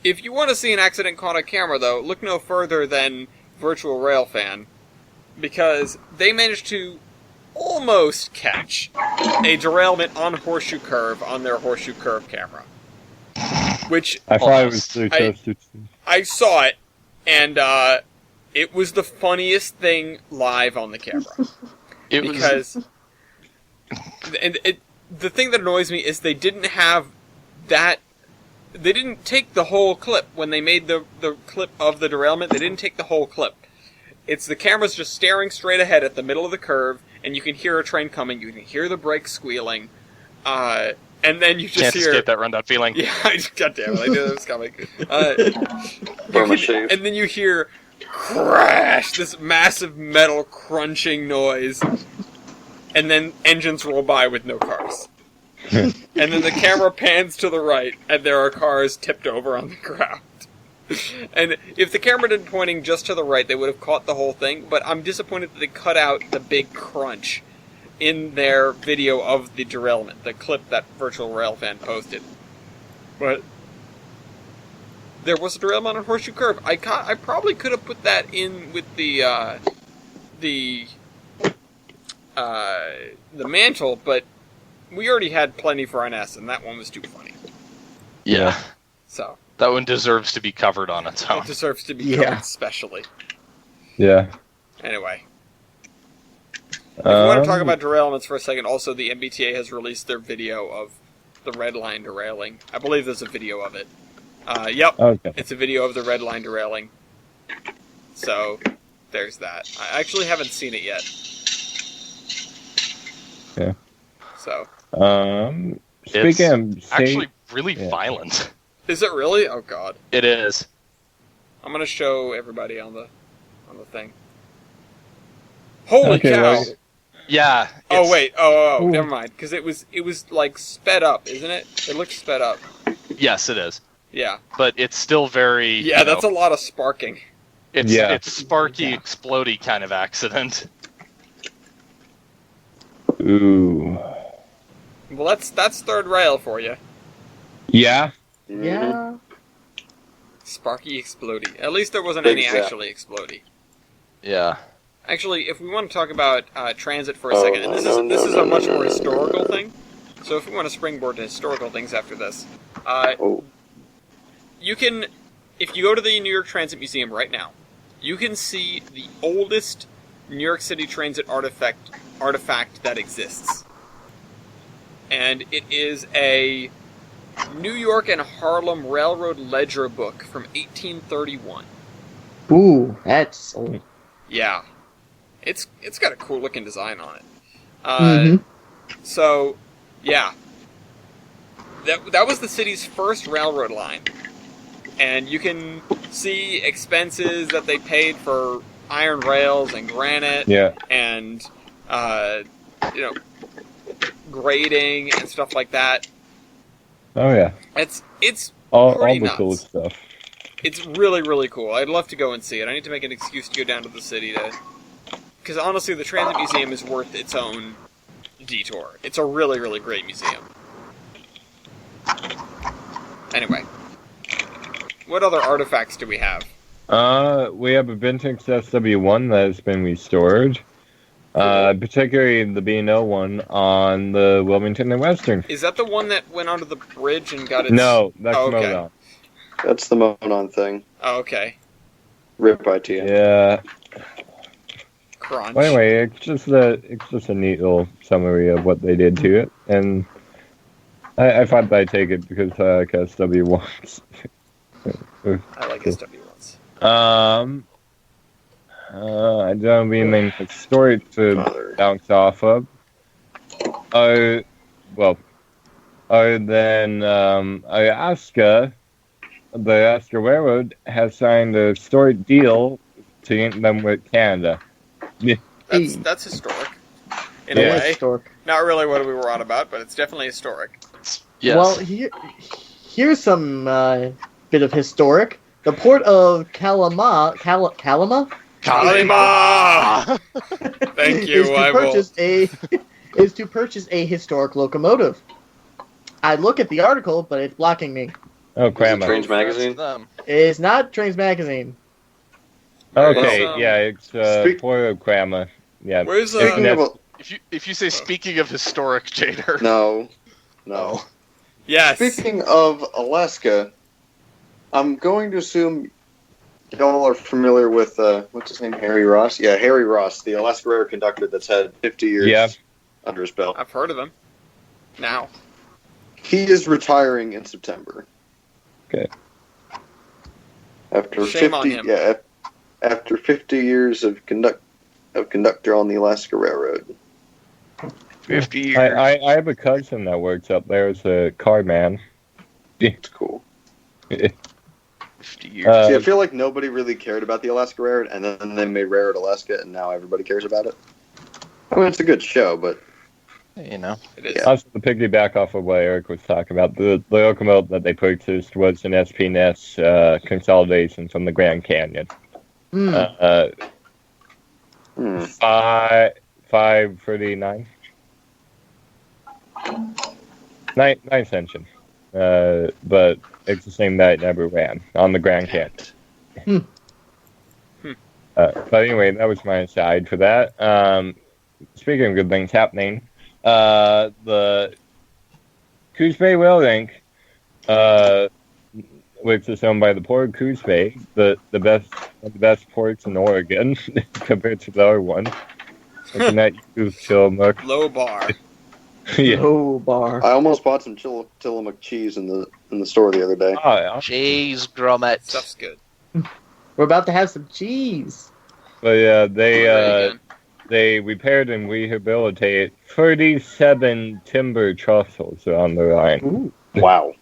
if you want to see an accident caught on camera, though, look no further than Virtual Railfan, because they managed to almost catch a derailment on Horseshoe Curve on their Horseshoe Curve camera. Which I thought it was too close to. I saw it, and it was the funniest thing live on the camera. The thing that annoys me is they didn't have that. They didn't take the whole clip when they made the clip of the derailment. They didn't take the whole clip. It's the camera's just staring straight ahead at the middle of the curve, and you can hear a train coming. You can hear the brakes squealing. And then you just Can't hear... escape that rundown feeling. Yeah, God damn it, I knew that was coming. And then you hear crash, this massive metal crunching noise, and then engines roll by with no cars. And then the camera pans to the right, and there are cars tipped over on the ground. And if the camera had been pointing just to the right, they would have caught the whole thing, but I'm disappointed that they cut out the big crunch in their video of the derailment, the clip that Virtual Railfan posted. But there was a derailment on Horseshoe Curve. I probably could have put that in with the mantle, but we already had plenty for NS, and that one was too funny. Yeah. So that one deserves to be covered on its own. It deserves to be covered specially. Yeah. Anyway. If you want to talk about derailments for a second, also the MBTA has released their video of the red line derailing. I believe there's a video of it. Yep, okay. It's a video of the red line derailing. So, there's that. I actually haven't seen it yet. Yeah. So. Speaking it's actually really violent. Is it really? Oh god. It is. I'm gonna show everybody on the thing. Holy cow! Well, yeah. Oh wait. Oh, never mind. Because it was like sped up, isn't it? It looks sped up. Yes, it is. Yeah. But it's still very. Yeah, that's a lot of sparking. It's sparky, explodey kind of accident. Ooh. Well, that's third rail for you. Yeah. Yeah. Sparky explodey. At least there wasn't any actually explodey. Yeah. Actually, if we want to talk about transit for a second, and this is a much more historical thing, so if we want to springboard to historical things after this, you can, if you go to the New York Transit Museum right now, you can see the oldest New York City Transit artifact that exists. And it is a New York and Harlem Railroad Ledger book from 1831. Ooh, that's old. Yeah. It's got a cool looking design on it. So, yeah. That was the city's first railroad line. And you can see expenses that they paid for iron rails and granite and grading and stuff like that. Oh yeah. It's all pretty the nuts. cool stuff. It's really, really cool. I'd love to go and see it. I need to make an excuse to go down to the city because honestly, the Transit Museum is worth its own detour. It's a really, really great museum. Anyway. What other artifacts do we have? We have a vintage SW1 that has been restored. Particularly the B&O one on the Wilmington and Western. Is that the one that went onto the bridge and got its... No, that's Oh, okay. Modon. That's the Monon thing. Oh, okay. Rip ITM. Yeah. Crunch. Well, anyway, it's just a neat little summary of what they did to it, and I thought I'd take it because I like SW1s. I like SW1s. I don't have anything historic to bounce off of. Other than Alaska, the Alaska Railroad has signed a historic deal to link them with Canada. That's historic. In It a is way. historic. Not really what we were on about, but it's definitely historic. Yes. Well, here's some bit of historic. The port of Kalama. Kalima! Thank you, is to purchase a historic locomotive. I look at the article, but it's blocking me. Oh, Is it crap. Trains Magazine? Them. It's not Trains Magazine. Okay, Well, yeah, it's Port of Krama. Yeah. Where's Speaking of... If you say speaking of historic, Jader. No. Yes. Speaking of Alaska, I'm going to assume y'all are familiar with, what's his name, Harry Ross? Yeah, Harry Ross, the Alaska Railroad conductor that's had 50 years under his belt. I've heard of him. Now. He is retiring in September. Okay. After Shame on him. After 50 years of conductor on the Alaska Railroad. 50 years. I have a cousin that works up there as a car man. It's cool. 50 years. See, I feel like nobody really cared about the Alaska Railroad, and then they made Railroad Alaska, and now everybody cares about it. I mean, it's a good show, but... You know. It is. Yeah. Also, to piggyback off of what Eric was talking about, the locomotive that they purchased was an SP&S consolidation from the Grand Canyon. Hmm. 539. Nice engine. But it's the same that it never ran on the Grand Canyon. But anyway, that was my aside for that. Speaking of good things happening, the Coos Bay Rail Link, which is owned by the Port of Coos Bay, the best ports in Oregon compared to the other one. Looking at you, Tillamook. Low bar. Yeah. Oh, bar. I almost bought some Tillamook cheese in the store the other day. Oh, yeah. Jeez, grommet. Stuff's good. We're about to have some cheese. But yeah, Ready they repaired and rehabilitated 37 timber trestles on the line. Ooh, Wow.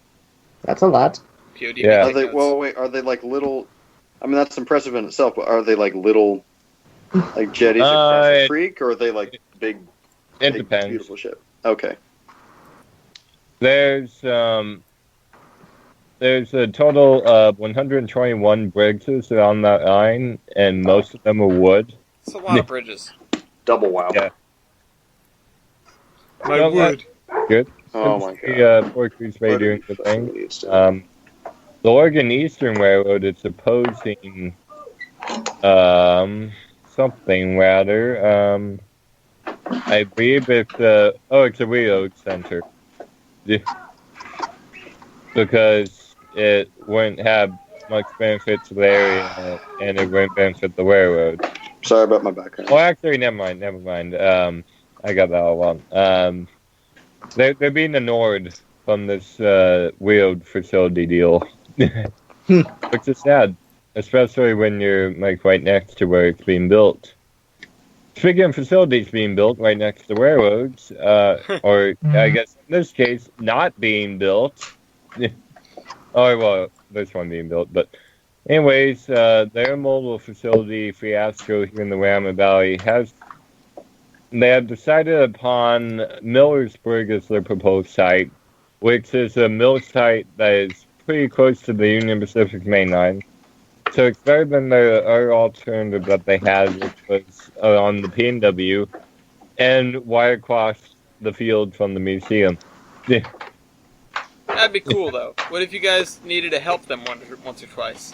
that's a lot. POD Yeah. Are they, well, wait, are they like little... I mean, that's impressive in itself, but are they like little... Like jetties across the creek, or are they like big, It big depends. beautiful ship? Okay. There's a total of 121 bridges on that line, and most of them are wood. It's a lot of bridges. Double wow. Yeah. My Well, wood. Good. Oh my god. The Port Coos Bay doing the thing. Needs to- The Oregon Eastern Railroad is opposing something rather. I believe it's it's a reload center. Because it wouldn't have much benefit to the area and it wouldn't benefit the railroad. Sorry about my background. Well, actually, never mind. I got that all wrong. They're being ignored from this wheeled facility deal, which is sad, especially when you're like right next to where it's being built. Speaking of facilities being built right next to railroads, or I guess in this case, not being built. Oh, well, this one being built, but anyways, their mobile facility fiasco here in the Willamette Valley they have decided upon Millersburg as their proposed site, which is a mill site that is pretty close to the Union Pacific Main Line. So it's better than the other alternative that they had, which was on the PNW, and wire across the field from the museum. That'd be cool, though. What if you guys needed to help them once or twice?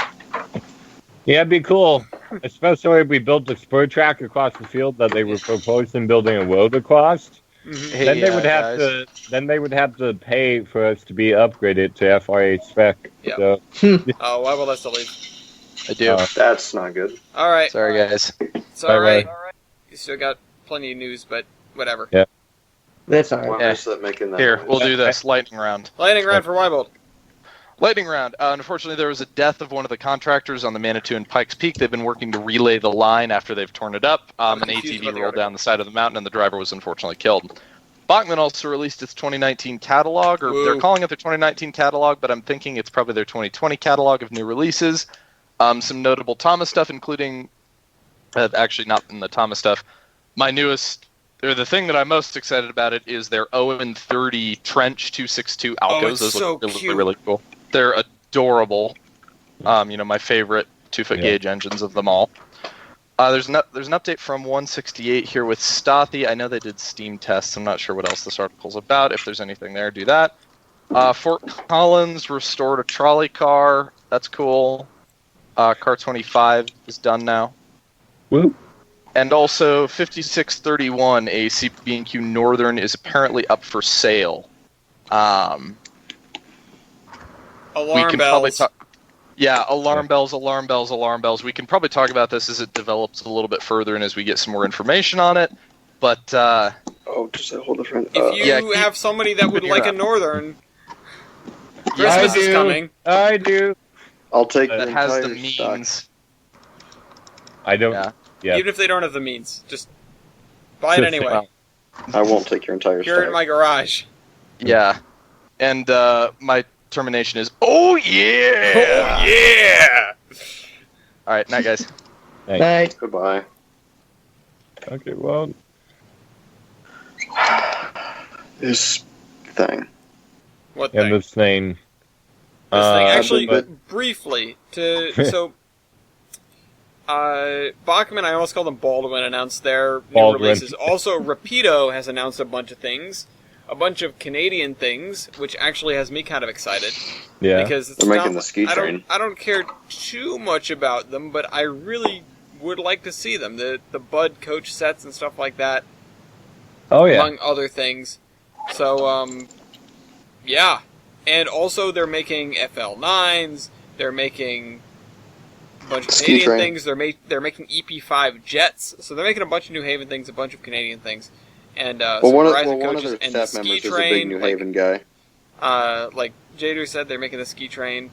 Yeah, it'd be cool, especially if we built the spur track across the field that they were proposing building a road across. Mhm. Hey, Then they would have guys. to. Then they would have to pay for us to be upgraded to FRA spec. Yep. So, Oh, why will I still leave? I do. That's not good. All right. Sorry, guys. It's all right. Bye-bye. You still got plenty of news, but whatever. Yeah. That's all right. Why is that making that Here, noise? we'll do this. Lightning round. Lightning round for Wybold. Lightning round. Unfortunately, there was a death of one of the contractors on the Manitou and Pikes Peak. They've been working to relay the line after they've torn it up. An confused about ATV the rolled article. down the side of the mountain, and the driver was unfortunately killed. Bachmann also released its 2019 catalog, or Woo. they're calling it their 2019 catalog, but I'm thinking it's probably their 2020 catalog of new releases. Some notable Thomas stuff, including, actually not in the Thomas stuff, my newest, or the thing that I'm most excited about it is their Owen 30 Trench 262 Alcos. it's Those so look really, cute. really cool. They're adorable. My favorite 2-foot gauge engines of them all. There's an update from 168 here with Stothy. I know they did Steam tests. I'm not sure what else this article's about. If there's anything there, do that. Fort Collins restored a trolley car. That's cool. Car 25 is done now. woo. And also 5631, a CB&Q Northern, is apparently up for sale. Alarm we can probably bells. talk. Yeah, alarm bells. We can probably talk about this as it develops a little bit further and as we get some more information on it. But Oh, just hold a friend. If you yeah, keep- have somebody that would keep like it a up. Northern, I Christmas is do. coming. I do. I'll take that the has entire the stock. means. I don't. Yeah. Yeah. Even if they don't have the means, just buy it Just- anyway. well, I won't take your entire Here in stock. my garage. Yeah, and my termination is oh yeah. Oh yeah! All right, night guys. Thanks. Right. Goodbye. Okay. Well. This thing. What And thing? this thing. This thing. Actually, but- briefly, so Bachman, I almost called them Baldwin, announced their new Baldwin. releases. Also, Rapido has announced a bunch of things, a bunch of Canadian things, which actually has me kind of excited Yeah. because it's They're making not, the ski train. I don't care too much about them, but I really would like to see them. The Bud coach sets and stuff like that, Oh yeah. among other things. So, yeah. And also, they're making FL9s. They're making a bunch of Ski Canadian train. things. They're making EP5 jets. So they're making a bunch of New Haven things, a bunch of Canadian things, and Well, some one of Verizon their coaches and the staff ski members is a train. big New Haven guy. Like Jader said, they're making the ski train.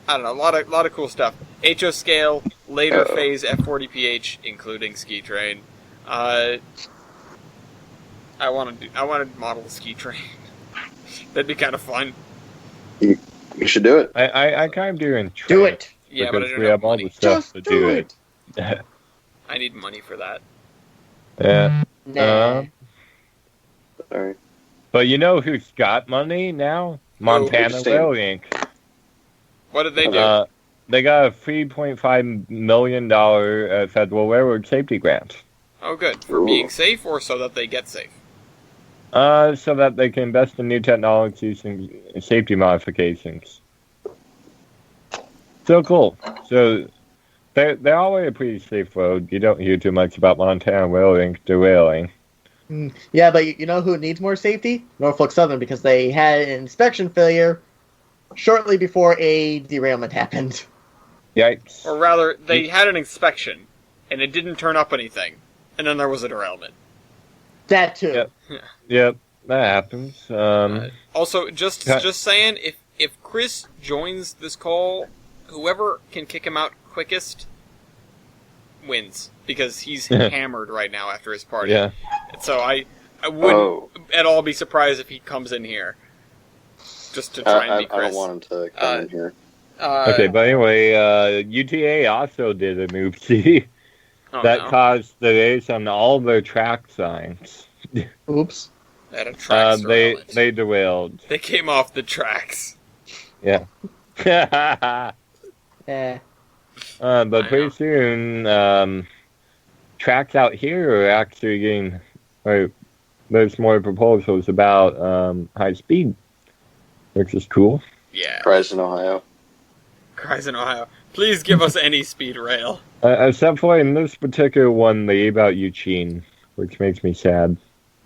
I don't know, a lot of cool stuff. HO scale, later Uh-oh. phase F40PH, including ski train. I want to model the ski train. That'd be kind of fun. You should do it. I kind of do in Do it. Yeah, but I because don't we have have all money. the stuff Just to do it. I need money for that. Yeah. Nah. Sorry. But you know who's got money now? Montana Who's staying? Rail Inc. What did they do? They got a $3.5 million federal railroad safety grant. Oh, good. For Ooh. being safe or so that they get safe? So that they can invest in new technologies and safety modifications. So cool. So they're already a pretty safe road. You don't hear too much about Montana Rail Inc. derailing. Yeah, but you know who needs more safety? Norfolk Southern, because they had an inspection failure shortly before a derailment happened. Yikes. Or rather, they had an inspection, and it didn't turn up anything, and then there was a derailment. That too. Yep. Yep, that happens. Also, just saying, if Chris joins this call, whoever can kick him out quickest wins, because he's hammered right now after his party. Yeah. So I wouldn't at all be surprised if he comes in here, just to try and I be Chris. don't want him to come in here. Okay, but anyway, UTA also did a move that caused delays on all their track signs. Oops. At a track derailment. They derailed. They came off the tracks. Yeah. Eh. But pretty soon, tracks out here are actually getting. There's more proposals about high speed, which is cool. Yeah. Cries in Ohio. Cries in Ohio. Please give us any speed rail. Except for in this particular one, they leave out Eugene, which makes me sad.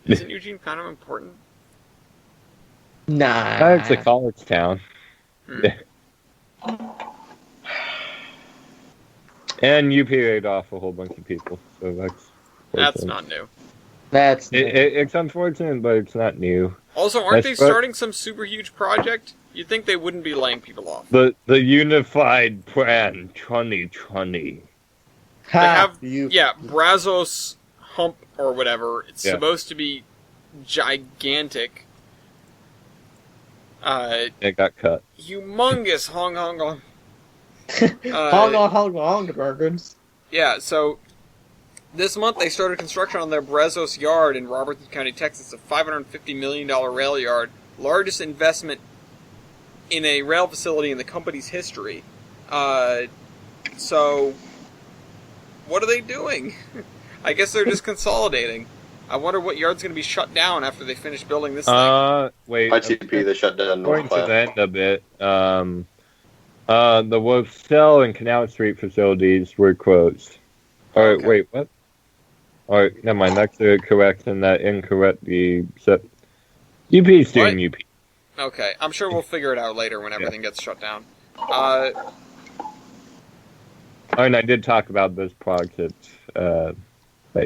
Isn't Eugene kind of important? Nah. It's a college town. Hmm. And you paid off a whole bunch of people, so that's That's not new. That's It's unfortunate, but it's not new. Also, aren't they That's right. starting some super huge project? You'd think they wouldn't be laying people off. The Unified Plan 2020. ha, They have, you. yeah, Brazos Hump or whatever. It's Yeah. supposed to be gigantic. It got cut. Humongous Hong Kong. Hong burgers. Yeah, so this month they started construction on their Brazos Yard in Robertson County, Texas, a $550 million rail yard, largest investment in a rail facility in the company's history. So, what are they doing? I guess they're just consolidating. I wonder what yard's going to be shut down after they finish building this thing. Wait. ITP, they shut down Going North to the Platte. end of it, the Wolfcell and Canal Street facilities were closed. Alright, Okay. wait, what? Alright, never mind, that's a correction that incorrectly set. UP's doing UP. Okay, I'm sure we'll figure it out later when everything gets shut down. And I did talk about this project that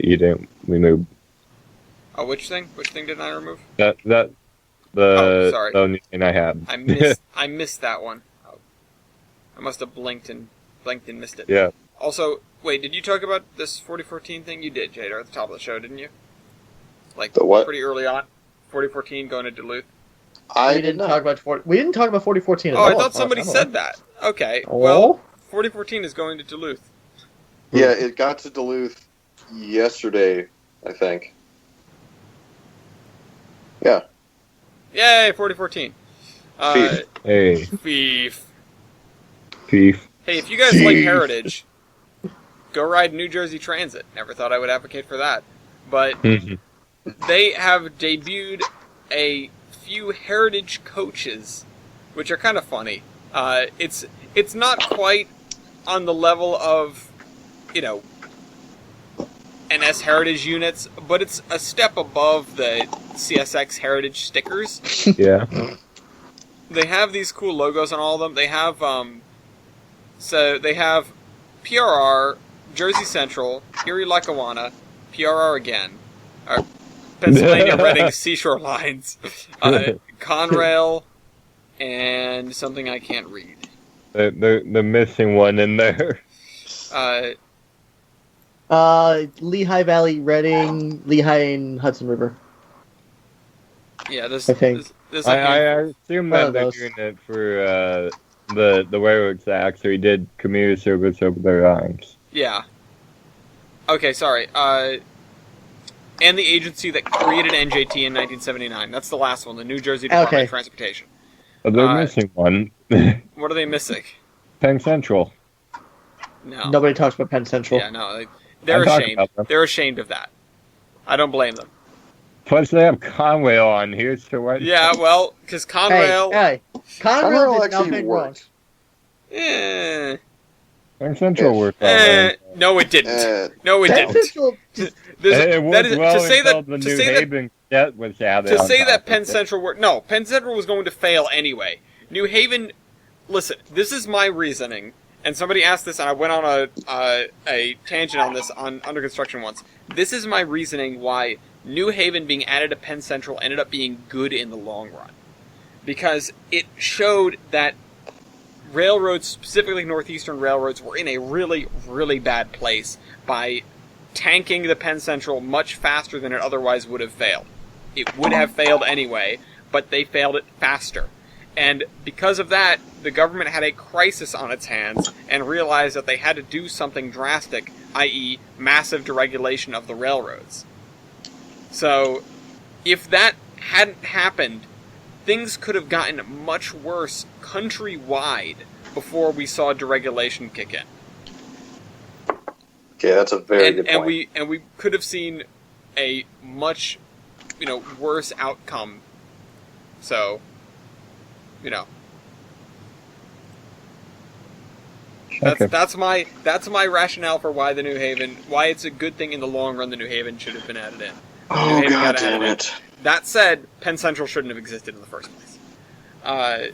you didn't remove. Oh, which thing? Which thing did I remove? The Oh, sorry. the only thing I had. I missed that one. Oh. I must have blinked and missed it. Yeah. Also, wait, did you talk about this 4014 thing? You did, Jada, at the top of the show, didn't you? Like, The what? pretty early on. 4014 going to Duluth. We didn't talk about 4014 at Oh, all. I as thought far somebody as I'm said aware. that. Okay, Oh? well, 4014 is going to Duluth. Yeah, it got to Duluth yesterday, I think. Yeah. Yay, 4014. Thief. Hey, Thief. thief. Hey, if you guys like Heritage, go ride New Jersey Transit. Never thought I would advocate for that. But they have debuted a few Heritage coaches, which are kind of funny. It's not quite on the level of, NS Heritage units, but it's a step above the CSX Heritage stickers. Yeah. They have these cool logos on all of them. They have, so they have PRR, Jersey Central, Erie Lackawanna, PRR again, Pennsylvania Reading Seashore Lines, Conrail, and something I can't read. The missing one in there. Lehigh Valley, Reading, Lehigh, and Hudson River. Yeah, this I think. this I assume One that of they're those. doing it for the railroads that actually did commuter service over their lines. yeah. Okay, sorry. And the agency that created NJT in 1979. That's the last one, the New Jersey Department Okay. of Transportation. But they're Uh, missing one. What are they missing? Penn Central. No. Nobody talks about Penn Central. Yeah, no. They're I'm talking ashamed. about them. They're ashamed of that. I don't blame them. Plus, they have Conrail on here, so what? Yeah, well, because Conrail... Hey, Conrail Conrail did actually nothing wrong. worked. Eh, Penn Central Yes. worked all right. no, it didn't. Uh, No, it Penn didn't. Central. It That worked is, well to say until that the to New say that Haven debt was added to on say top that of Penn it. Central worked. No, Penn Central was going to fail anyway. New Haven. Listen, this is my reasoning, and somebody asked this, and I went on a tangent on this on Under Construction once. This is my reasoning why New Haven being added to Penn Central ended up being good in the long run, because it showed that railroads, specifically northeastern railroads, were in a really, really bad place by tanking the Penn Central much faster than it otherwise would have failed. It would have failed anyway, but they failed it faster. And because of that, the government had a crisis on its hands and realized that they had to do something drastic, i.e. massive deregulation of the railroads. So, if that hadn't happened, things could have gotten much worse countrywide before we saw deregulation kick in. okay, that's a very good And point. we could have seen a much, worse outcome. So, That's my rationale for why why it's a good thing in the long run the New Haven should have been added in. Oh, New Haven God got added damn in. it. That said, Penn Central shouldn't have existed in the first place.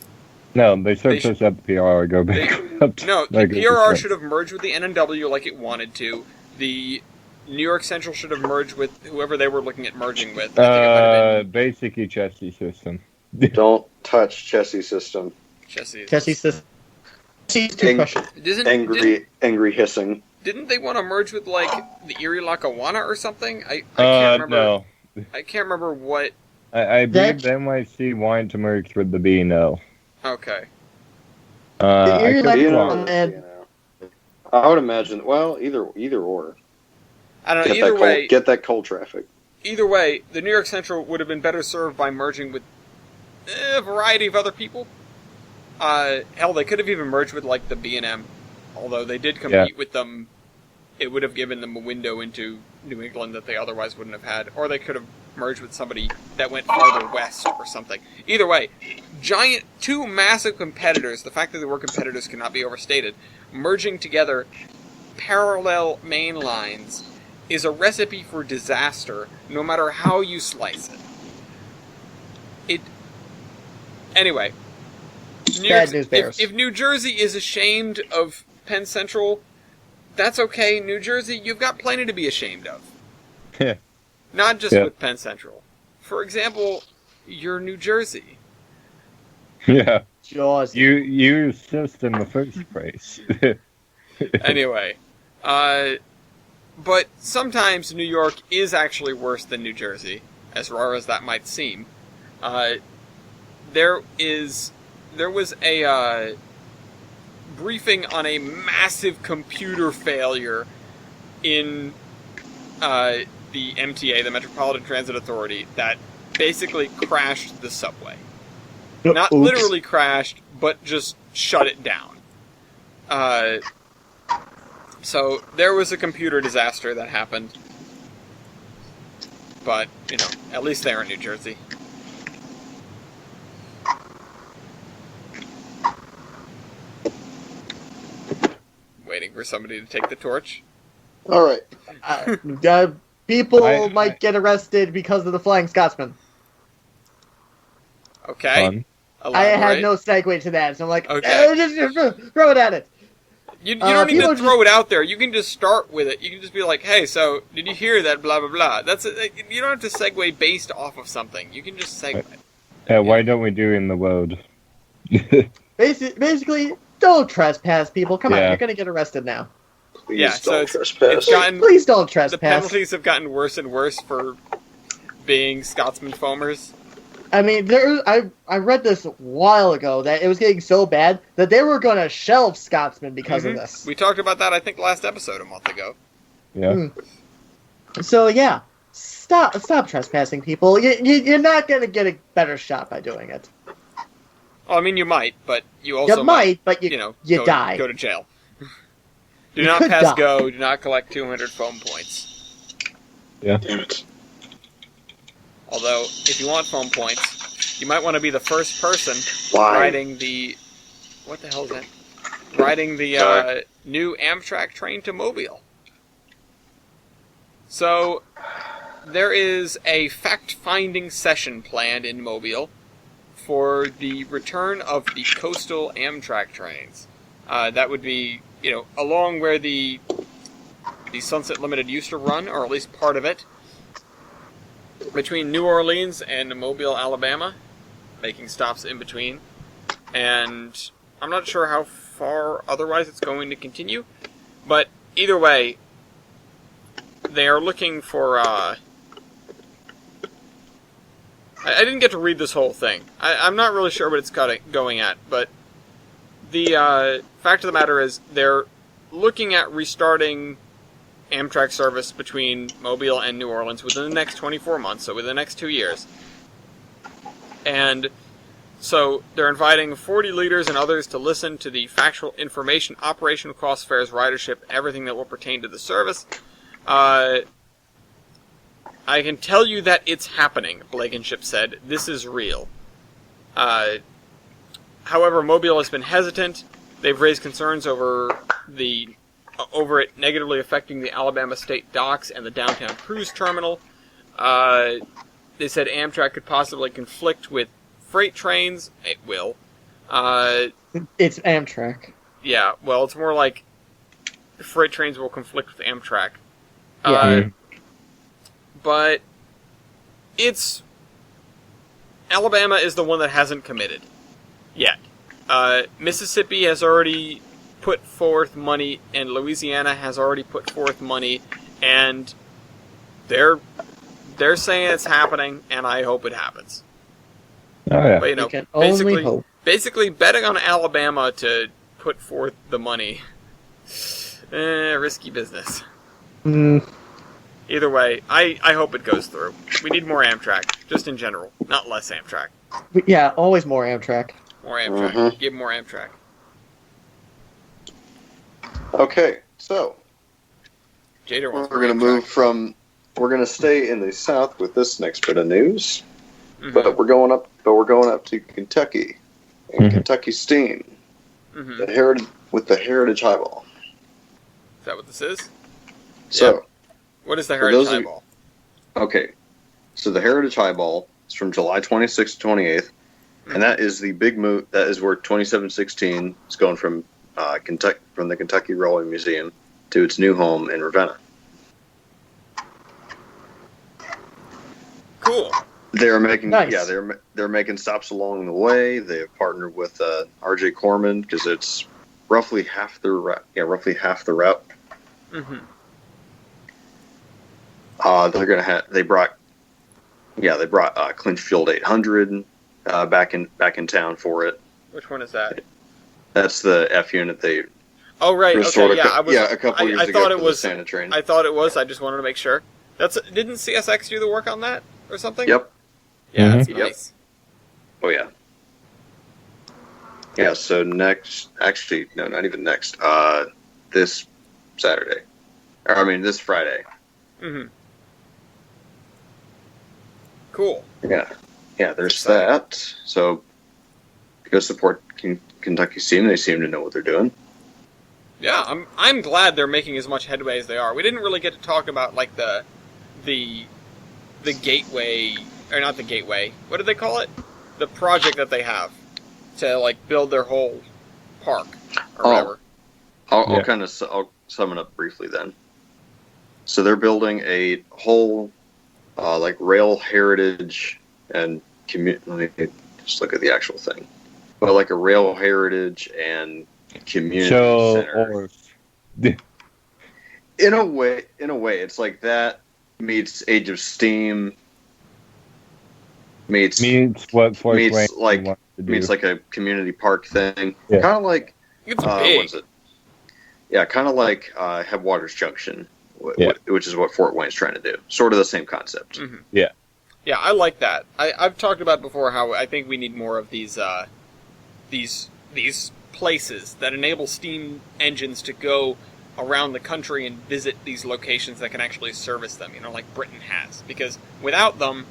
No, they should They just let the PRR go back up. No, the like PRR 100%. should have merged with the NNW like it wanted to. The New York Central should have merged with whoever they were looking at merging with. I think it might have been Basically chassis system. Don't touch chassis system. Chessie. Chessie says, "She's too precious." Angry hissing. Didn't they want to merge with like the Erie Lackawanna or something? I can't remember. No. I can't remember what. I believe the NYC wanted to merge with the B&O. Okay. The I Erie could be Lackawanna- wrong. And- I would imagine. Well, either or. I don't know. Get that coal traffic. Either way, the New York Central would have been better served by merging with a variety of other people. Hell, they could have even merged with like the B&M, although they did compete with them. It would have given them a window into New England that they otherwise wouldn't have had, or they could have merged with somebody that went farther west or something. Either way, two massive competitors, the fact that they were competitors cannot be overstated, merging together parallel main lines is a recipe for disaster, no matter how you slice it. Anyway, Bad news bears. if New Jersey is ashamed of Penn Central, that's okay. New Jersey, you've got plenty to be ashamed of. Yeah. Not just with Penn Central. For example, you're New Jersey. Yeah. Jaws. You assist in the first place. Anyway, but sometimes New York is actually worse than New Jersey, as rare as that might seem. There was a briefing on a massive computer failure in the MTA, the Metropolitan Transit Authority, that basically crashed the subway. Not Oops. literally crashed, but just shut it down. So there was a computer disaster that happened. But, at least they're in New Jersey. Waiting for somebody to take the torch. All right. People might get arrested because of the Flying Scotsman. Okay. Fun. I had Elaborate. no segue to that, so I'm like, Okay. just throw it at it. You don't need to people throw it out there. You can just start with it. You can just be like, hey, so, did you hear that blah, blah, blah. That's it. You don't have to segue based off of something. You can just segue. Why don't we do in the world? Basically, don't trespass, people. Come on, Yeah. you're gonna get arrested now. Please Yeah, so don't it's trespass. gotten... Please don't The trespass. penalties have gotten worse and worse for being Scotsman foamers. I mean, I read this a while ago that it was getting so bad that they were going to shelve Scotsman because of this. We talked about that, I think, last episode a month ago. Yeah. So yeah, stop trespassing, people. You're not going to get a better shot by doing it. Well, I mean, you might, but you also You might, but you go, die. Go to jail. Do You not could pass die. go. Do not collect 200 foam points. Yeah. Damn it. Although, if you want foam points, you might want to be the first person Why? riding the... What the hell is that? Riding the Sorry. new Amtrak train to Mobile. So, there is a fact-finding session planned in Mobile for the return of the coastal Amtrak trains. That would be, along where the Sunset Limited used to run, or at least part of it, between New Orleans and Mobile, Alabama, making stops in between. And I'm not sure how far otherwise it's going to continue, but either way, they are looking for, I didn't get to read this whole thing. I'm not really sure what it's going at, but the fact of the matter is they're looking at restarting Amtrak service between Mobile and New Orleans within the next 24 months, so within the next 2 years. And so they're inviting 40 leaders and others to listen to the factual information, operational cost, fares, ridership, everything that will pertain to the service. I can tell you that it's happening, Blankenship said. This is real. However, Mobile has been hesitant they've raised concerns over it negatively affecting the Alabama State docks and the downtown cruise terminal. They said Amtrak could possibly conflict with freight trains. It will. It's Amtrak. Yeah, well, it's more like freight trains will conflict with Amtrak. Yeah. But Alabama is the one that hasn't committed yet. Mississippi has already put forth money, and Louisiana has already put forth money, and they're saying it's happening, and I hope it happens. Oh yeah. But, We can only hope. basically betting on Alabama to put forth the money, risky business. Mm, Either way, I hope it goes through. We need more Amtrak, just in general, not less Amtrak. yeah, always more Amtrak. More Amtrak. Mhm. Give more Amtrak. Okay, so Jader wants we're going to move from. We're going to stay in the South with this next bit of news, but we're going up. But we're going up to Kentucky, and Mhm. Kentucky Steam, Mm-hmm. the Heritage Highball. Is that what this is? So, What is the For Heritage those of- Highball? okay, so the Heritage Highball is from July 26th to 28th, and that is the big move. That is where 2716 is going from Kentucky, from the Kentucky Railway Museum to its new home in Ravenna. Cool. They're making Nice. they're making stops along the way. They've partnered with R.J. Corman because it's roughly half the route. Yeah, roughly half the route. Mm-hmm. They're gonna have. They brought Clinchfield 800 back in town for it. Which one is that? That's the F unit they Oh, right. restored Okay, yeah. a couple years I ago thought for it the was. Santa train. I thought it was. I just wanted to make sure. Didn't CSX do the work on that or something? Yep. Yeah, that's Yep. nice. Oh yeah. Yeah. So next, actually, no, not even next. This Saturday, or I mean this Friday. Mm-hmm. Cool. Yeah. Yeah. There's that. So go support Kentucky Steam. They seem to know what they're doing. Yeah, I'm glad they're making as much headway as they are. We didn't really get to talk about like the gateway, or not the gateway. What do they call it? The project that they have to like build their whole park or Oh. whatever. I'll sum it up briefly then. So they're building a whole like rail heritage and let me just look at the actual thing. But like a rail heritage and community center. Or In a way, it's like that meets Age of Steam meets what Fort meets Wayne like wants to do. meets like a community park thing. Yeah. Kind of like It's what big. is it? Yeah, kind of like Headwaters Junction, Yeah. which is what Fort Wayne's trying to do. Sort of the same concept. Mhm. Yeah. Yeah, I like that. I've talked about before how I think we need more of these places that enable steam engines to go around the country and visit these locations that can actually service them. You know, like Britain has, because without them,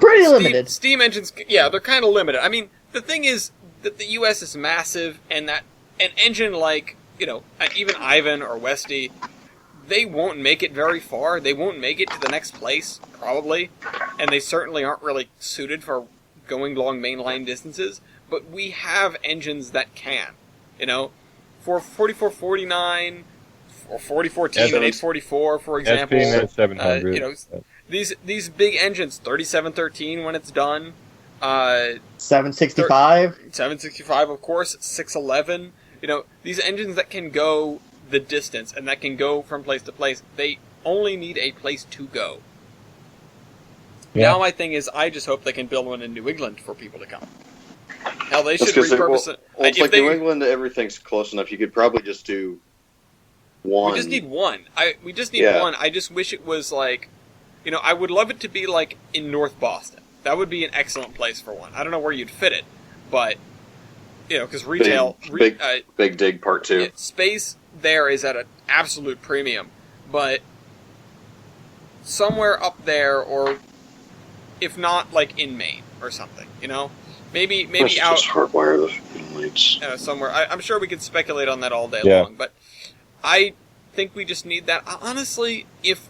Pretty limited. Steam engines, yeah, they're kind of limited. I mean, the thing is that the U.S. is massive, and that an engine like, you know, even Ivan or Westy, they won't make it very far. They won't make it to the next place, probably, and they certainly aren't really suited for going long mainline distances, but we have engines that can, you know, for 4449 or 4014 and 844, for example. SP 700. you know, these big engines, 3713 when it's done, 765. 765 of course, 611. You know, these engines that can go the distance and that can go from place to place, they only need a place to go. Yeah. Now my thing is, I just hope they can build one in New England for people to come. Hell, they should That's 'cause repurpose it. Well, it's If like they- New England. Everything's close enough. You could probably just do one. We just need one. We just need Yeah. one. I just wish it was like, you know, I would love it to be like in North Boston. That would be an excellent place for one. I don't know where you'd fit it, but you know, because retail, Big Dig Part 2. space there is at an absolute premium. But somewhere up there, or if not like in Maine or something, you know, maybe Let's out just hardwire the lights. somewhere. I'm sure we could speculate on that all day Yeah. long, but I think we just need that. Honestly, if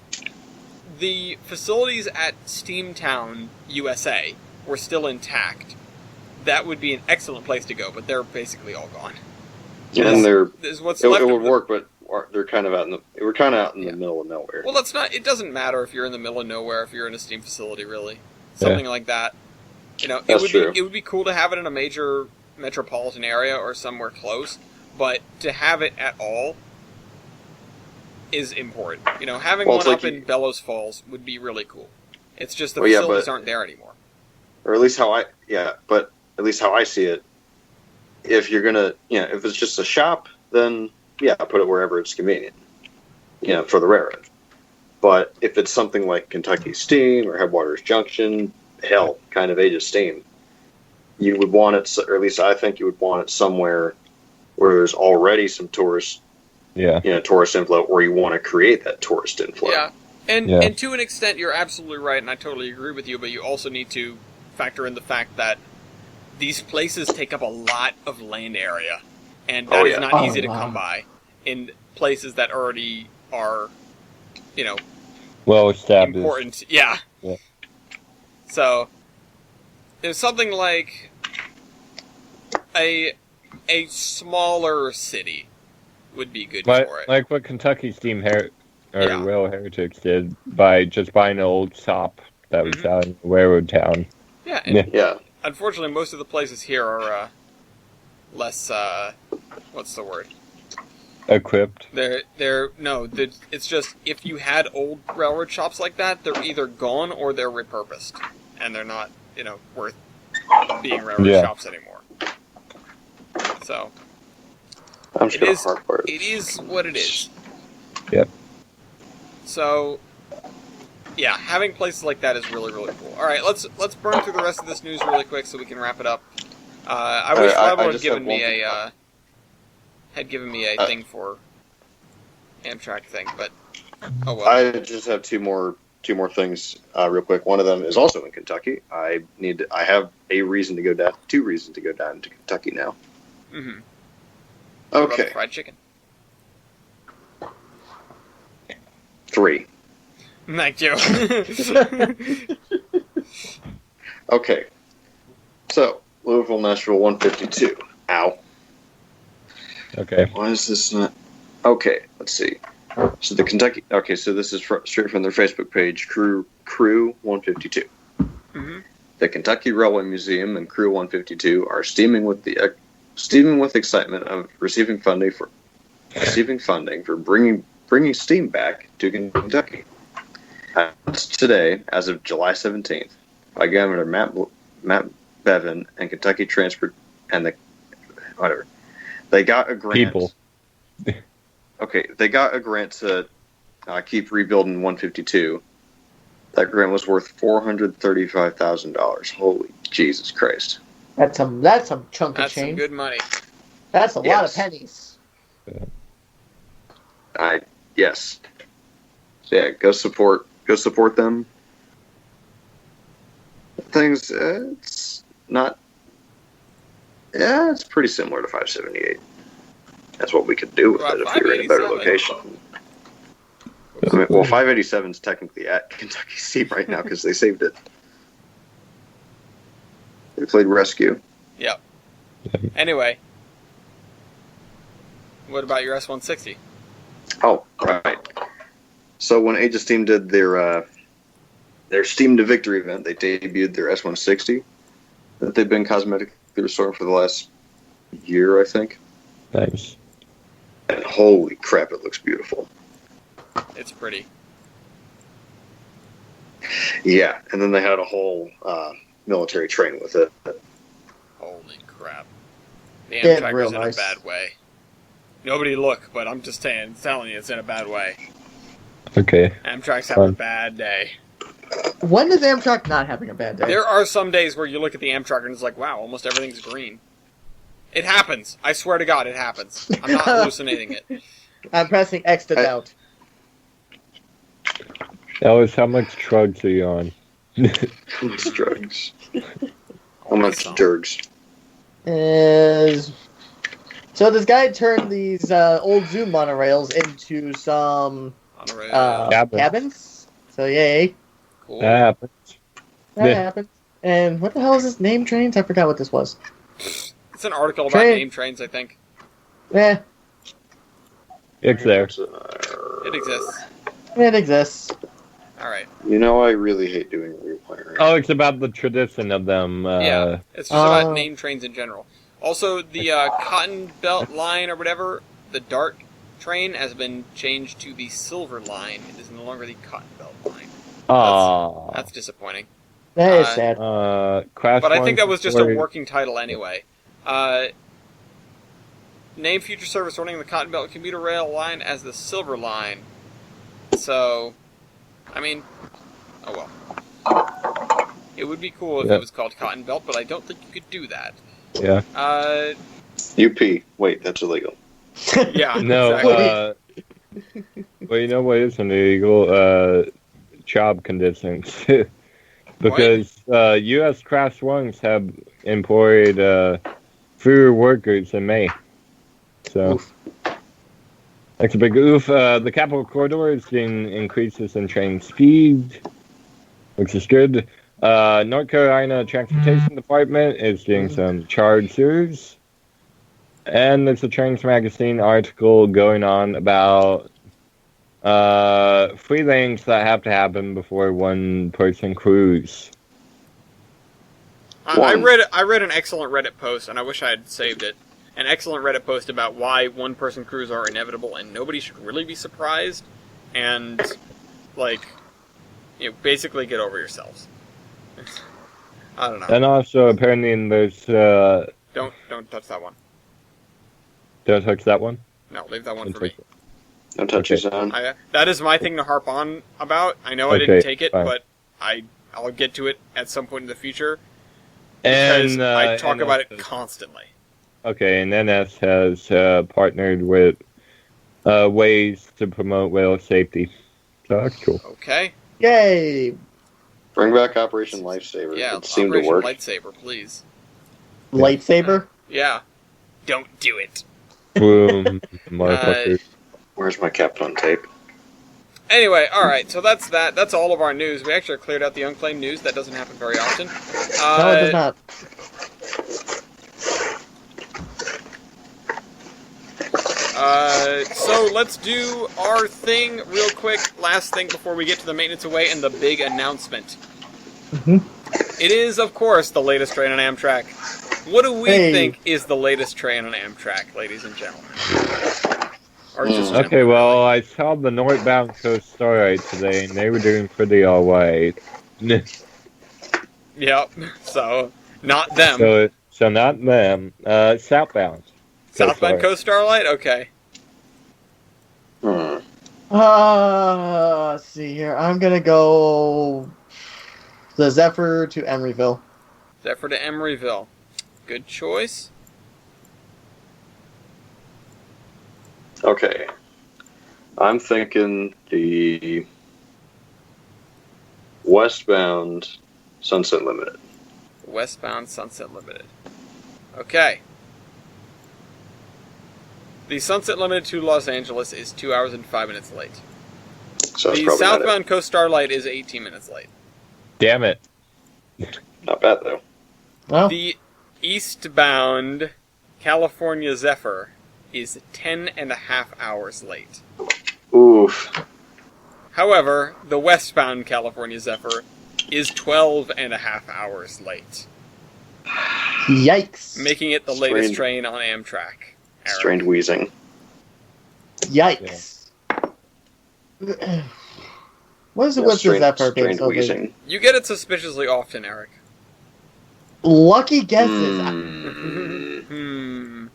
the facilities at Steamtown, USA were still intact, that would be an excellent place to go, but they're basically all gone. And There's what's it left would of the- work, but they're kind of we're kind of out in Yeah. the middle of nowhere. Well, that's not. It doesn't matter if you're in the middle of nowhere. If you're in a steam facility, really, something like that. You know, That's true. it would be cool to have it in a major metropolitan area or somewhere close, but to have it at all is important. You know, having Well, one it's up like in Bellows Falls would be really cool. It's just the Well, yeah, facilities but- aren't there anymore. Or at least how I see it. If you're gonna, if it's just a shop, then put it wherever it's convenient. For the railroad. But if it's something like Kentucky Steam or Headwaters Junction, hell, kind of Age of Steam, you would want it, or at least I think you would want it somewhere where there's already some tourist inflow, or you want to create that tourist inflow. Yeah, and Yeah. and to an extent, you're absolutely right, and I totally agree with you. But you also need to factor in the fact that these places take up a lot of land area, and that is not easy to come by in places that already are, Well established. important. Yeah. Yeah. So, there's something like a smaller city would be good for it. Like what Kentucky Steam Yeah. Rail Heretics did by just buying an old shop that was Mhm. out in the railroad town. Yeah, and Yeah. unfortunately, most of the places here are less. What's the word? Equipped. It's just if you had old railroad shops like that, they're either gone or they're repurposed, and they're not, worth being railroad Yeah. shops anymore. So I'm just It gonna is- hardwire it is what it is. Yep. So, yeah, having places like that is really, really cool. All right, let's burn through the rest of this news really quick so we can wrap it up. I wish I Level had just given have me one- a thing for Amtrak thing, but oh well. I just have two more things real quick. One of them is also in Kentucky. I have two reasons to go down to Kentucky now. Mm-hmm. What about Okay, the fried chicken. 3. Thank you. Okay, so Louisville Nashville 152. Ow. Okay. Why is this not? Okay, let's see. So the Kentucky. Okay, so this is straight from their Facebook page. Crew 152. hmm The Kentucky Railway Museum and Crew 152 are steaming with excitement of receiving funding for bringing steam back to Kentucky. Announced today, as of July 17th, by Governor Matt Bevin and Kentucky Transport and they got a grant. People. Okay, they got a grant to keep rebuilding 152. That grant was worth $435,000. Holy Jesus Christ! That's some chunk of That's some change. good money. That's a lot Yes. of pennies. Yes. So yeah, go support them. Things it's not. Yeah, it's pretty similar to 578. That's what we could do with Well, it if we were in a better 587. location. I mean, well, 587 is technically at Kentucky Steam right now because they saved it. They played rescue. Yep. Anyway, what about your S160? Oh, right. So when Age of Steam did their Steam to Victory event, they debuted their S160 that they've been cosmetically restoring for the last year, I think. Nice. And holy crap, it looks beautiful. It's pretty. Yeah, and then they had a whole military train with it. Holy crap. The Yeah, Amtrak real is in nice. a bad way. Nobody look, but I'm just telling you, it's in a bad way. Okay. Amtrak's having a Fun. bad day. When is Amtrak not having a bad day? There are some days where you look at the Amtrak and it's like, wow, almost everything's green. It happens. I swear to God, it happens. I'm not hallucinating it. I'm pressing X to I- doubt. Ellis, how much drugs are you on? How much drugs? How much drugs? Is so this guy turned these old Zoom monorails into some cabins. So yay, Cool. That happens. that Yeah. happened. And what the hell is this name trains? I forgot what this was. It's an article about Train. name trains, I think. Eh, It's there. It exists. it exists. Alright. You know, I really hate doing real player. Oh, it's about the tradition of them. Yeah. It's just about name trains in general. Also, the Cotton Belt line or whatever, the Dart train, has been changed to the Silver line. It is no longer the Cotton Belt line. Aw. That's disappointing. That is sad. Crash But I think that was just a Story- working title anyway. Name future service running the Cotton Belt commuter rail line as the Silver line. So, I mean, oh well. It would be cool if Yeah. it was called Cotton Belt, but I don't think you could do that. Yeah. UP. Wait, that's illegal. Yeah. No, exactly. well, you know what isn't illegal? Job conditions. Because U.S. Class 1s have employed fewer workers in May. So, Oof. that's a big oof. The Capital Corridor is seeing increases in train speed, which is good. North Carolina Transportation Department is doing some chargers. And there's a Trains Magazine article going on about 3 things that have to happen before one-person cruise. I read an excellent Reddit post, and I wish I had saved it. An excellent Reddit post about why one-person crews are inevitable, and nobody should really be surprised. And, like, basically get over yourselves. I don't know. And also, apparently, there's... Don't touch that one. Don't touch that one? No, leave that one Don't for me. touch it. Don't touch his own. That is my thing to harp on about. I know I Okay, didn't take it, fine. but I'll get to it at some point in the future. Because And I talk NS about it has- constantly. Okay, and NS has partnered with ways to promote rail safety. So that's cool. Okay? Yay! Bring back Operation Lifesaver. Yeah, It seemed to Operation work. Lightsaber, please. Lightsaber? Yeah. Don't do it. Boom, motherfucker. Where's my Captain tape? Anyway, alright, so that's that. That's all of our news. We actually cleared out the unclaimed news. That doesn't happen very often. No, it does not. So let's do our thing real quick. Last thing before we get to the maintenance away and the big announcement. Mhm. It is, of course, the latest train on Amtrak. What do we Hey. think is the latest train on Amtrak, ladies and gentlemen? Or just Okay, gentlemen, well, really? I saw the northbound Coast Starlight today, and they were doing pretty alright. Yep. So, not them. So not them. Southbound. Southbound Coast Starlight? Okay. Hmm. Let's see here. I'm gonna go the Zephyr to Emeryville. Zephyr to Emeryville. Good choice. Okay. I'm thinking the westbound Sunset Limited. Westbound Sunset Limited. Okay. The Sunset Limited to Los Angeles is 2 hours and 5 minutes late. So it's The probably Southbound Coast Starlight is 18 minutes late. Damn it. not bad though. Well, The eastbound California Zephyr is 10 and a half hours late. Oof. However, the westbound California Zephyr is 12 and a half hours late, yikes! making it the latest Strained. train on Amtrak. Eric. Strained wheezing. Yikes! What's Yeah, with the strained, Zephyr being strained so big? wheezing. You get it suspiciously often, Eric. Lucky guesses. Hmm.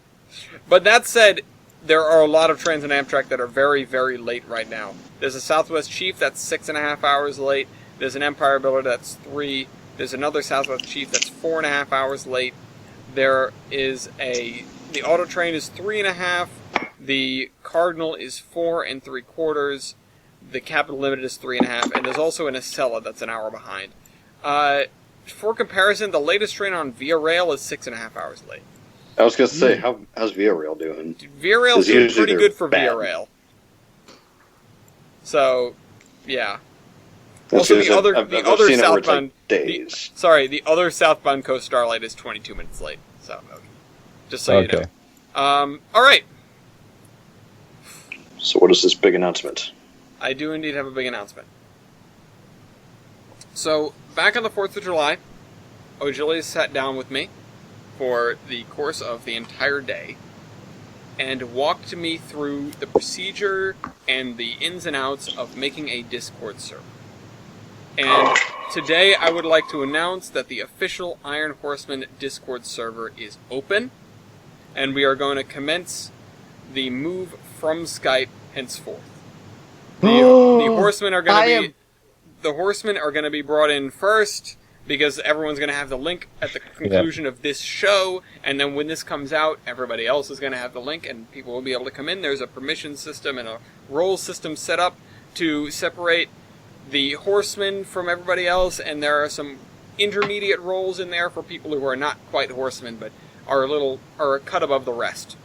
But that said, there are a lot of trains on Amtrak that are very, very late right now. There's a Southwest Chief that's 6.5 hours late. There's an Empire Builder that's 3. There's another Southwest Chief that's 4.5 hours late. There is the Auto Train is 3.5. The Cardinal is 4 3/4. The Capital Limited is 3.5. And there's also an Acela that's an hour behind. For comparison, the latest train on Via Rail is 6.5 hours late. I was gonna say, how's Via Rail doing? Dude, Via Rail's 'Cause doing usually pretty they're good for bad. Via Rail. So, yeah. That's Also, the usually- other I've southbound seen it where it's like days. the other southbound Coast Starlight is 22 minutes late. So, just so you know. All right. So what is this big announcement? I do indeed have a big announcement. So, back on the 4th of July, Ojili sat down with me for the course of the entire day and walked me through the procedure and the ins and outs of making a Discord server. And today I would like to announce that the official Iron Horseman Discord server is open, and we are going to commence the move from Skype henceforth. The horsemen are going to be brought in first, because everyone's going to have the link at the conclusion of this show, and then when this comes out, everybody else is going to have the link, and people will be able to come in. There's a permission system and a role system set up to separate the horsemen from everybody else, and there are some intermediate roles in there for people who are not quite horsemen, but are a cut above the rest.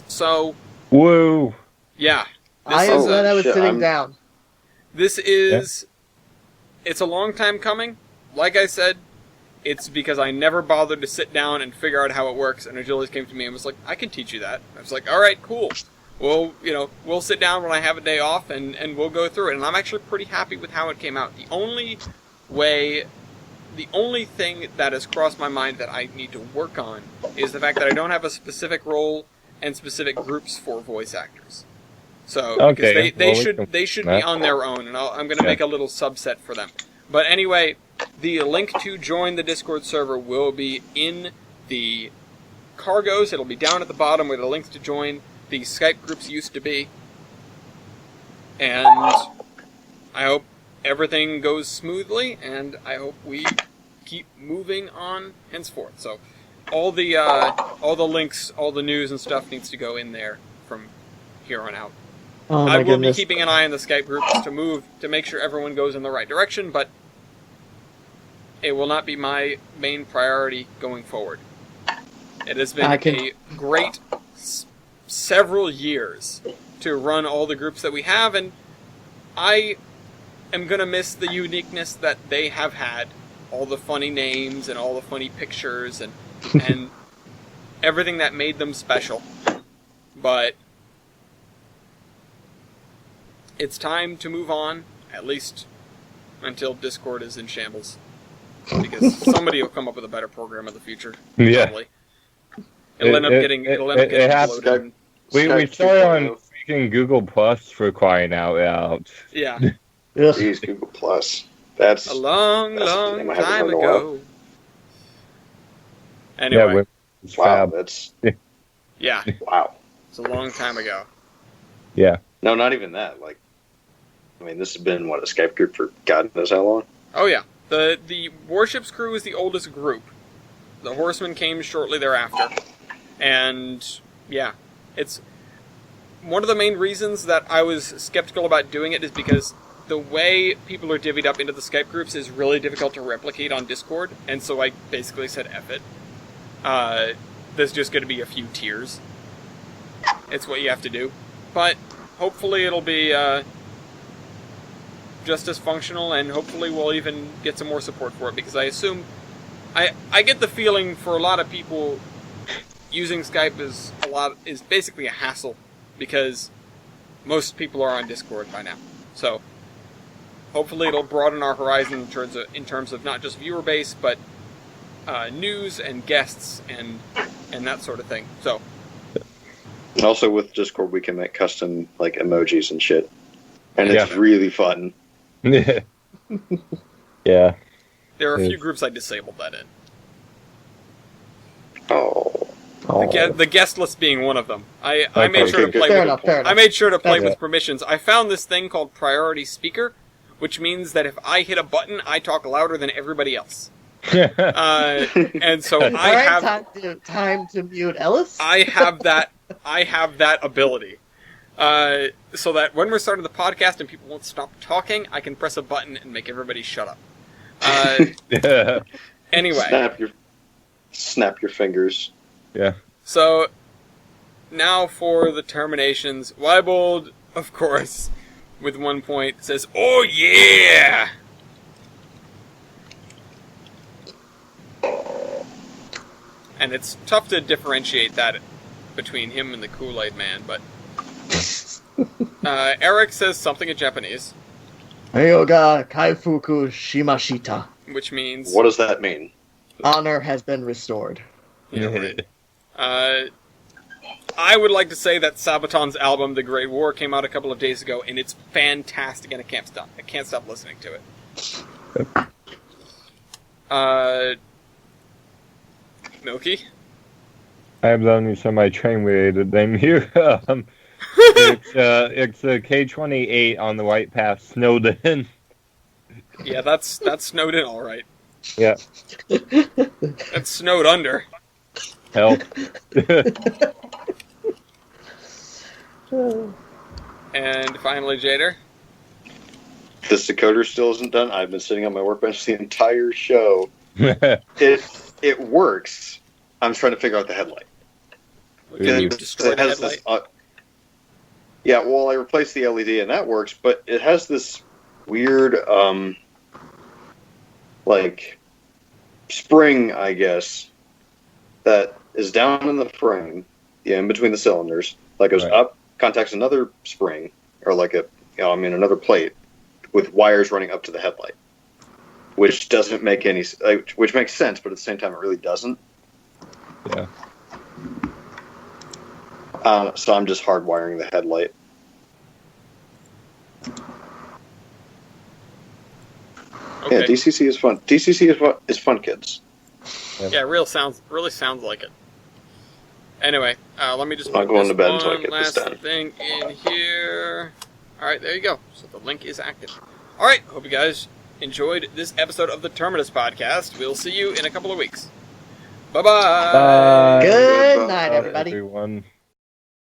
So, Woo! yeah. I am glad I was sitting down. This is... It's a long time coming. Like I said, it's because I never bothered to sit down and figure out how it works, and Agilis came to me and was like, I can teach you that. I was like, alright, cool. Well, we'll sit down when I have a day off, and we'll go through it. And I'm actually pretty happy with how it came out. The only thing that has crossed my mind that I need to work on is the fact that I don't have a specific role and specific groups for voice actors. So, because they should be on their own, and I'm going to make a little subset for them. But anyway, the link to join the Discord server will be in the cargoes. It'll be down at the bottom where the links to join the Skype groups used to be. And I hope everything goes smoothly, and I hope we keep moving on henceforth. So, all the links, all the news and stuff needs to go in there from here on out. Oh my I will goodness. be keeping an eye on the Skype groups to make sure everyone goes in the right direction, but it will not be my main priority going forward. It has been a great several years to run all the groups that we have, and I am going to miss the uniqueness that they have had. All the funny names and all the funny pictures and everything that made them special. But it's time to move on, at least until Discord is in shambles. Because somebody will come up with a better program in the future. Yeah. Probably. It'll end up getting uploaded. We started on freaking Google Plus for crying out loud. Yeah. Jeez, Google Plus. That's A long name I haven't time heard in a ago. Anyway. Yeah, it's wow. fab. That's Yeah. wow. It's a long time ago. Yeah. No, not even that. This has been a Skype group for God knows how long. Oh yeah. The Warships crew is the oldest group. The Horsemen came shortly thereafter. And yeah, it's one of the main reasons that I was skeptical about doing it is because the way people are divvied up into the Skype groups is really difficult to replicate on Discord, and so I basically said F it. There's just going to be a few tiers. It's what you have to do. But hopefully it'll be just as functional, and hopefully we'll even get some more support for it, because I assume... I get the feeling for a lot of people using Skype is basically a hassle, because most people are on Discord by now. So hopefully it'll broaden our horizon in terms of not just viewer base, but news and guests and that sort of thing. So Also with Discord, we can make custom emojis and shit, and it's really fun. Yeah. there are a few groups I disabled that in. Oh. The guest list being one of them. I made sure to play Fair with enough, fair enough. I made sure to play That's with permissions. I found this thing called Priority Speaker, which means that if I hit a button, I talk louder than everybody else. And so I have time to mute Ellis. I have that ability. So that when we're starting the podcast and people won't stop talking, I can press a button and make everybody shut up. Anyway. Snap your fingers. Yeah. So, now for the terminations. Weibold, of course, with 1 point, says, "Oh yeah!" And it's tough to differentiate that between him and the Kool-Aid Man, but... Eric says something in Japanese, Ryoga Kaifuku Shimashita. which means... What does that mean? Honor has been restored. Yeah, right. I would like to say that Sabaton's album, The Great War, came out a couple of days ago, and it's fantastic, and I can't stop listening to it. Milky? I have the only semi-train related name here. It's a K-28 on the White Path, Snowden. Yeah, that's snowed in, all right. Yeah. That's snowed under. Help. And finally, Jader. This decoder still isn't done. I've been sitting on my workbench the entire show. It works. I'm trying to figure out the headlight. Can you destroy the headlight? Yeah, well, I replaced the LED and that works, but it has this weird, spring, I guess, that is down in the frame, in between the cylinders, that goes up, contacts another spring, or another plate, with wires running up to the headlight, which doesn't make any, which makes sense, but at the same time, it really doesn't. Yeah. So I'm just hardwiring the headlight. Okay. Yeah, DCC is fun. DCC is fun, kids. Yeah, really sounds like it. Anyway, let me just I'm put going this to bed until I one get this last done. thing in here. Alright, there you go. So the link is active. Alright, hope you guys enjoyed this episode of the Terminus podcast. We'll see you in a couple of weeks. Bye-bye! Bye. Good Goodbye, night, everybody. Everyone.